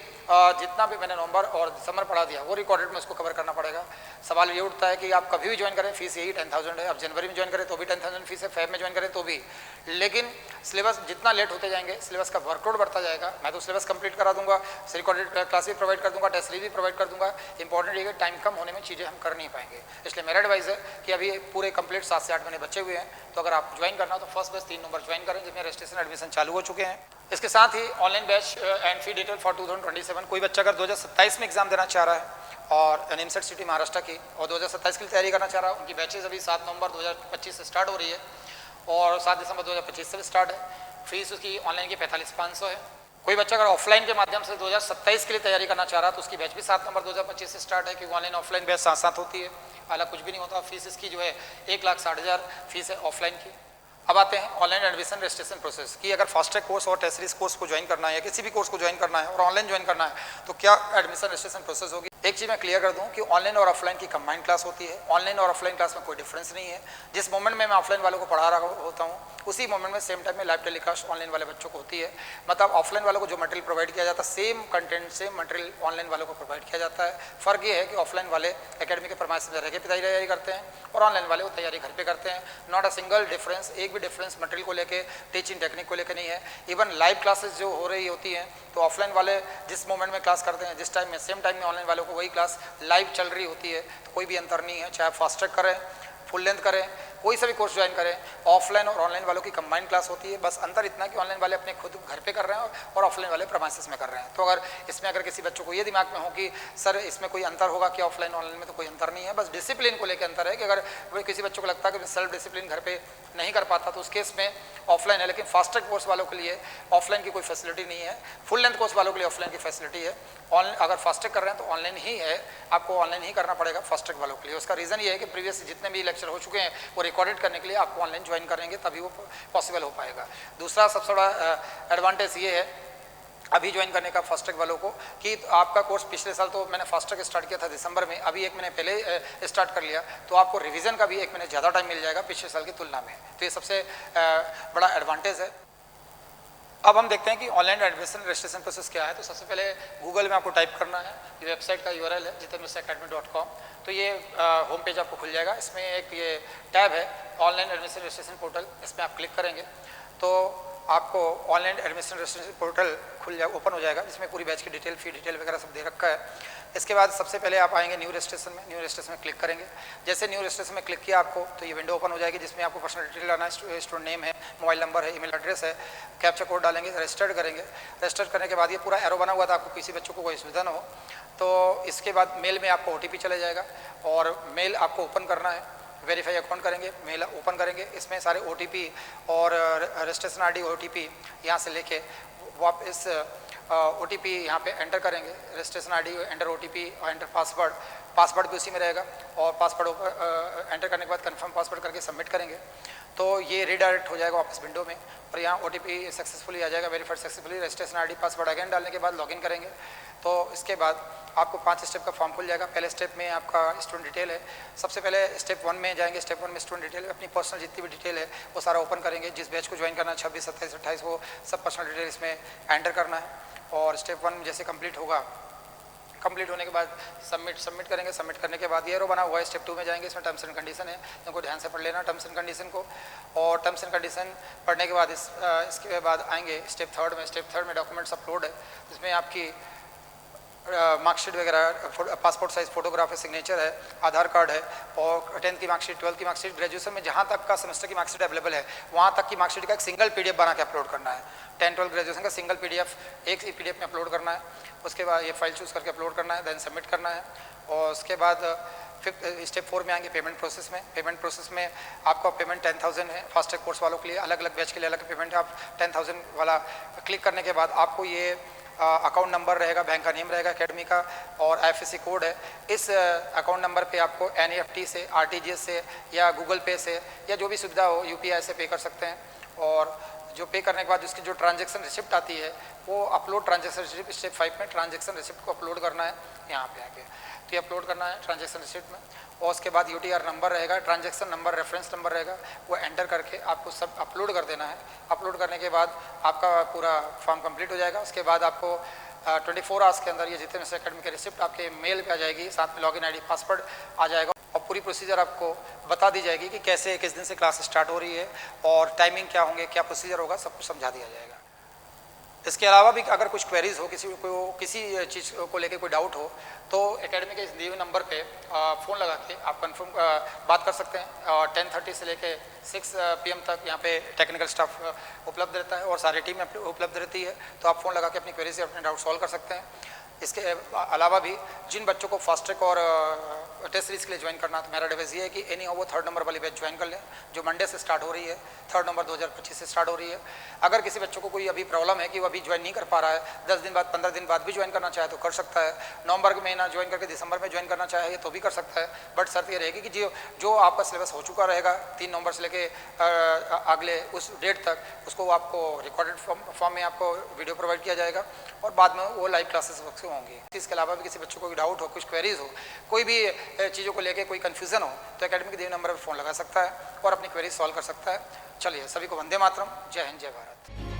जितना भी मैंने नवंबर और दिसंबर पढ़ा दिया वो रिकॉर्डेड में उसको कवर करना पड़ेगा। सवाल ये उठता है कि आप कभी भी ज्वाइन करें, फीस यही 10,000 है। आप जनवरी में ज्वाइन करें तो भी 10,000 फीस है, फेब में ज्वाइन करें तो भी, लेकिन सिलेबस जितना लेट होते जाएंगे सिलेबस का वर्कलोड बढ़ता जाएगा। मैं तो सिलेबस कंप्लीट करा दूंगा, रिकॉर्डेड क्लास भी प्रोवाइड कर दूंगा, टेस्ट सीरीज भी प्रोवाइड कर दूंगा। इंपॉर्टेंट ये टाइम कम होने में चीज़ें हम कर नहीं पाएंगे, इसलिए मेरा एडवाइस है कि अभी पूरे कंप्लीट 7 से 8 महीने बचे हुए हैं, तो अगर आप ज्वाइन करना तो फर्स्ट बैच 3 नवंबर ज्वाइन करें जिसमें रजिस्ट्रेशन एडमिशन चालू हो चुके हैं। इसके साथ ही online batch and fee detail for 2027। कोई बच्चा अगर 2027 में एग्जाम देना चाह रहा है और निमसट सिटी महाराष्ट्र की और 2027 की तैयारी करना चाह रहा है, उनकी बैचेज अभी 7 नवंबर 2025 से स्टार्ट हो रही है और 7 दिसंबर 2025 से भी स्टार्ट है। फीस उसकी ऑनलाइन की 45,500 है। कोई बच्चा अगर ऑफलाइन के माध्यम से 2027 के लिए तैयारी करना चाह रहा है तो उसकी बैच भी 7 नवंबर 2025 से स्टार्ट है, क्योंकि ऑनलाइन ऑफलाइन बैच साथ साथ होती है, अलग कुछ भी नहीं होता। फीस इसकी जो है 1,60,000 फीस है ऑफलाइन की। अब आते हैं ऑनलाइन एडमिशन रजिस्ट्रेशन प्रोसेस की। अगर फास्ट ट्रैक कोर्स और टेस्ट सीरीज कोर्स को ज्वाइन करना है या किसी भी कोर्स को ज्वाइन करना है और ऑनलाइन ज्वाइन करना है तो क्या एडमिशन रजिस्ट्रेशन प्रोसेस होगी। एक चीज़ मैं क्लियर कर दूं कि ऑनलाइन और ऑफलाइन की कंबाइंड क्लास होती है। ऑनलाइन और ऑफलाइन क्लास में कोई डिफरेंस नहीं है। जिस मोमेंट में मैं ऑफलाइन वालों को पढ़ा रहा होता हूँ उसी मोमेंट में सेम टाइम में लाइव टेलीकास्ट ऑनलाइन वाले बच्चों को होती है। मतलब ऑफलाइन वालों को जो मटेरियल प्रोवाइड किया जाता है same content same material online वालों को प्रोवाइड किया जाता है। फ़र्क ये है कि ऑफलाइन वाले एकेडमी के फरमाइश में रह के तैयारी करते हैं और ऑनलाइन वाले वो तैयारी घर पे करते हैं। नॉट अ सिंगल डिफरेंस, एक भी डिफरेंस मटेरियल को लेके टीचिंग टेक्निक को लेकर नहीं है। इवन लाइव क्लासेस जो हो रही होती हैं तो ऑफलाइन वाले जिस मोमेंट में क्लास करते हैं जिस टाइम में सेम टाइम में ऑनलाइन वालों को वही क्लास लाइव चल रही होती है, तो कोई भी अंतर नहीं है। चाहे आप फास्ट ट्रैक करें, फुल लेंथ करें, कोई सा भी कोर्स ज्वाइन करें, ऑफलाइन और ऑनलाइन वालों की कंबाइंड क्लास होती है। बस अंतर इतना कि ऑनलाइन वाले अपने खुद घर पे कर रहे हैं और ऑफलाइन वाले प्रीमाइसेस में कर रहे हैं। तो अगर इसमें अगर किसी बच्चों को ये दिमाग में हो कि सर इसमें कोई अंतर होगा कि ऑफलाइन ऑनलाइन में, तो कोई अंतर नहीं है। बस डिसिप्लिन को लेकर अंतर है कि अगर किसी बच्चों को लगता है कि सेल्फ डिसिप्लिन घर पे नहीं कर पाता तो उस केस में ऑफलाइन है। लेकिन फास्ट ट्रैक कोर्स वालों के लिए ऑफलाइन की कोई फैसिलिटी नहीं है। फुल लेंथ कोर्स वालों के लिए ऑफलाइन की फैसिलिटी है। ऑनलाइन अगर फास्ट ट्रैक कर रहे हैं तो ऑनलाइन ही है, आपको ऑनलाइन ही करना पड़ेगा फास्ट ट्रैक वालों के लिए। उसका रीज़न ये है कि प्रीवियस जितने भी लेक्चर हो चुके हैं वो रिकॉर्डेड करने के लिए आपको ऑनलाइन ज्वाइन करेंगे तभी वो पॉसिबल हो पाएगा। दूसरा सबसे बड़ा एडवांटेज ये है अभी ज्वाइन करने का फास्ट ट्रैक वालों को कि आपका कोर्स पिछले साल तो मैंने फास्ट ट्रैक स्टार्ट किया था दिसंबर में, अभी 1 महीने पहले स्टार्ट कर लिया तो आपको रिवीजन का भी 1 महीने ज़्यादा टाइम मिल जाएगा पिछले साल की तुलना में। तो ये सबसे बड़ा एडवांटेज है। अब हम देखते हैं कि ऑनलाइन एडमिशन रजिस्ट्रेशन प्रोसेस क्या है। तो सबसे पहले गूगल में आपको टाइप करना है, ये वेबसाइट का URL है jitendraacademy.com। तो ये होम पेज आपको खुल जाएगा। इसमें एक ये टैब है ऑनलाइन एडमिशन रजिस्ट्रेशन पोर्टल, इसमें आप क्लिक करेंगे तो आपको ऑनलाइन एडमिशन रजिस्ट्रेशन पोर्टल खुल जाएगा, ओपन हो जाएगा, जिसमें पूरी बैच की डिटेल फी डिटेल वगैरह सब दे रखा है। इसके बाद सबसे पहले आप आएंगे न्यू रजिस्ट्रेशन में, न्यू रजिस्ट्रेशन में क्लिक करेंगे। जैसे न्यू रजिस्ट्रेशन में क्लिक किया आपको तो ये विंडो ओपन हो जाएगी जिसमें आपको पर्सनल डिटेल डालना है, स्टूडेंट नेम है, मोबाइल नंबर है, ईमेल एड्रेस है, कैप्चा कोड डालेंगे, रजिस्टर्ड करेंगे। रजिस्टर करने के बाद ये पूरा एरो बना हुआ था, आपको किसी बच्चों को कोई सुविधा ना हो तो इसके बाद मेल में आपको OTP चला जाएगा और मेल आपको ओपन करना है। वेरीफाई अकाउंट करेंगे, मेल ओपन करेंगे, इसमें सारे OTP और रजिस्ट्रेशन ID OTP यहाँ से लेके वापस OTP यहाँ पे एंटर करेंगे, रजिस्ट्रेशन ID एंटर OTP और एंटर पासवर्ड भी उसी में रहेगा और पासवर्ड एंटर करने के बाद कंफर्म पासवर्ड करके सबमिट करेंगे तो ये रीडायरेक्ट हो जाएगा वापस विंडो में और यहाँ OTP सक्सेसफुली आ जाएगा, verified successfully. Registration ID password again डालने के बाद लॉगिन करेंगे तो इसके बाद आपको 5 स्टेप का फॉर्म खुल जाएगा। पहले स्टेप में आपका स्टूडेंट डिटेल है। सबसे पहले स्टेप 1 में जाएंगे। स्टेप 1 में स्टूडेंट डिटेल अपनी पर्सनल जितनी भी डिटेल है वो सारा ओपन करेंगे। जिस बैच को ज्वाइन करना है 26, 27, 28 वो सब पर्सनल डिटेल इसमें एंटर करना है और स्टेप 1 जैसे कंप्लीट होगा, कंप्लीट होने के बाद सबमिट करेंगे। सबमिट करने के बाद ये रो बना हुआ है, स्टेप 2 में जाएंगे। इसमें टर्म्स एंड कंडीशन है, इनको ध्यान से पढ़ लेना टर्म्स एंड कंडीशन को। और टर्म्स एंड कंडीशन पढ़ने के बाद इसके बाद आएंगे स्टेप 3 में। स्टेप 3 में डॉक्यूमेंट्स अपलोड है, जिसमें आपकी मार्कशीट वगैरह, पासपोर्ट साइज फोटोग्राफ है, सिग्नेचर है, आधार कार्ड है, और 10th की मार्कशीट, 12th की मार्कशीट, ग्रेजुएशन में जहाँ तक का सेमेस्टर की मार्कशीट अवेलेबल है वहाँ तक की मार्कशीट का एक सिंगल PDF बना के अपलोड करना है। 10, 12 ग्रेजुएशन का सिंगल PDF एक PDF में अपलोड करना है। उसके बाद ये फाइल चूज़ करके अपलोड करना है, देन सबमिट करना है। और उसके बाद फिर स्टेप 4 में आएंगे पेमेंट प्रोसेस में। पेमेंट प्रोसेस में आपका पेमेंट 10,000 है। फास्ट ट्रैक कोर्स वालों के लिए अलग अलग बैच के लिए अलग पेमेंट है। आप 10,000 वाला क्लिक करने के बाद आपको ये अकाउंट नंबर रहेगा, बैंक का नेम रहेगा एकेडमी का, और IFSC कोड है। इस अकाउंट नंबर पे आपको NEFT से, RTGS से, या गूगल पे से, या जो भी सुविधा हो UPI से पे कर सकते हैं। और जो पे करने के बाद उसकी जो ट्रांजैक्शन रिसिप्ट आती है वो अपलोड ट्रांजैक्शन रिसिप्ट, स्टेप 5 में ट्रांजैक्शन रिसिप्ट को अपलोड करना है यहाँ पे आके। तो ये अपलोड करना है ट्रांजैक्शन रिसिप्ट में। और उसके बाद UTR नंबर रहेगा, ट्रांजैक्शन नंबर, रेफरेंस नंबर रहेगा, वो एंटर करके आपको सब अपलोड कर देना है। अपलोड करने के बाद आपका पूरा फॉर्म कंप्लीट हो जाएगा। उसके बाद आपको 24 आवर्स के अंदर ये जितने से एकेडमी की रिसिप्ट आपके मेल पे आ जाएगी, साथ में लॉगिन ID, पासवर्ड आ जाएगा, और पूरी प्रोसीजर आपको बता दी जाएगी कि कैसे किस दिन से क्लास स्टार्ट हो रही है और टाइमिंग क्या होंगे, क्या प्रोसीजर होगा, सब कुछ समझा दिया जाएगा। इसके अलावा भी अगर कुछ क्वेरीज हो, किसी चीज़ को लेके कोई डाउट हो, तो एकेडमी के दिए हुए नंबर पे फ़ोन लगा के आप कंफर्म बात कर सकते हैं। 10:30 से लेके 6 PM तक यहाँ पे टेक्निकल स्टाफ उपलब्ध रहता है और सारी टीम उपलब्ध रहती है। तो आप फ़ोन लगा के अपनी क्वेरी से अपने डाउट सॉल्व कर सकते हैं। इसके अलावा भी जिन बच्चों को फास्ट ट्रैक और टेस्ट सीरीज के लिए ज्वाइन करना, तो मेरा एडवाइस ये है कि एनी हो वो 3rd नंबर वाली बैच ज्वाइन कर लें, जो मंडे से स्टार्ट हो रही है। 3rd नंबर 2025 से स्टार्ट हो रही है। अगर किसी बच्चों को कोई अभी प्रॉब्लम है कि वो अभी ज्वाइन नहीं कर पा रहा है, 10 दिन बाद, 15 दिन बाद भी ज्वाइन करना चाहे तो कर सकता है। नवंबर के महीना ज्वाइन करके दिसंबर में ज्वाइन करना चाहे तो भी कर सकता है। बट शर्त ये रहेगी कि जो आपका सिलेबस हो चुका रहेगा 3 नवंबर से लेके अगले उस डेट तक, उसको आपको रिकॉर्डेड फॉर्म में आपको वीडियो प्रोवाइड किया जाएगा और बाद में वो लाइव क्लासेस होंगी। इसके अलावा भी किसी बच्चों को कोई डाउट हो, कुछ क्वेरीज हो, कोई भी चीज़ों को लेके कोई कन्फ्यूजन हो, तो एकेडमी के दिए नंबर पर फ़ोन लगा सकता है और अपनी क्वेरीज सॉल्व कर सकता है। चलिए, सभी को वंदे मातरम। जय हिंद, जय भारत।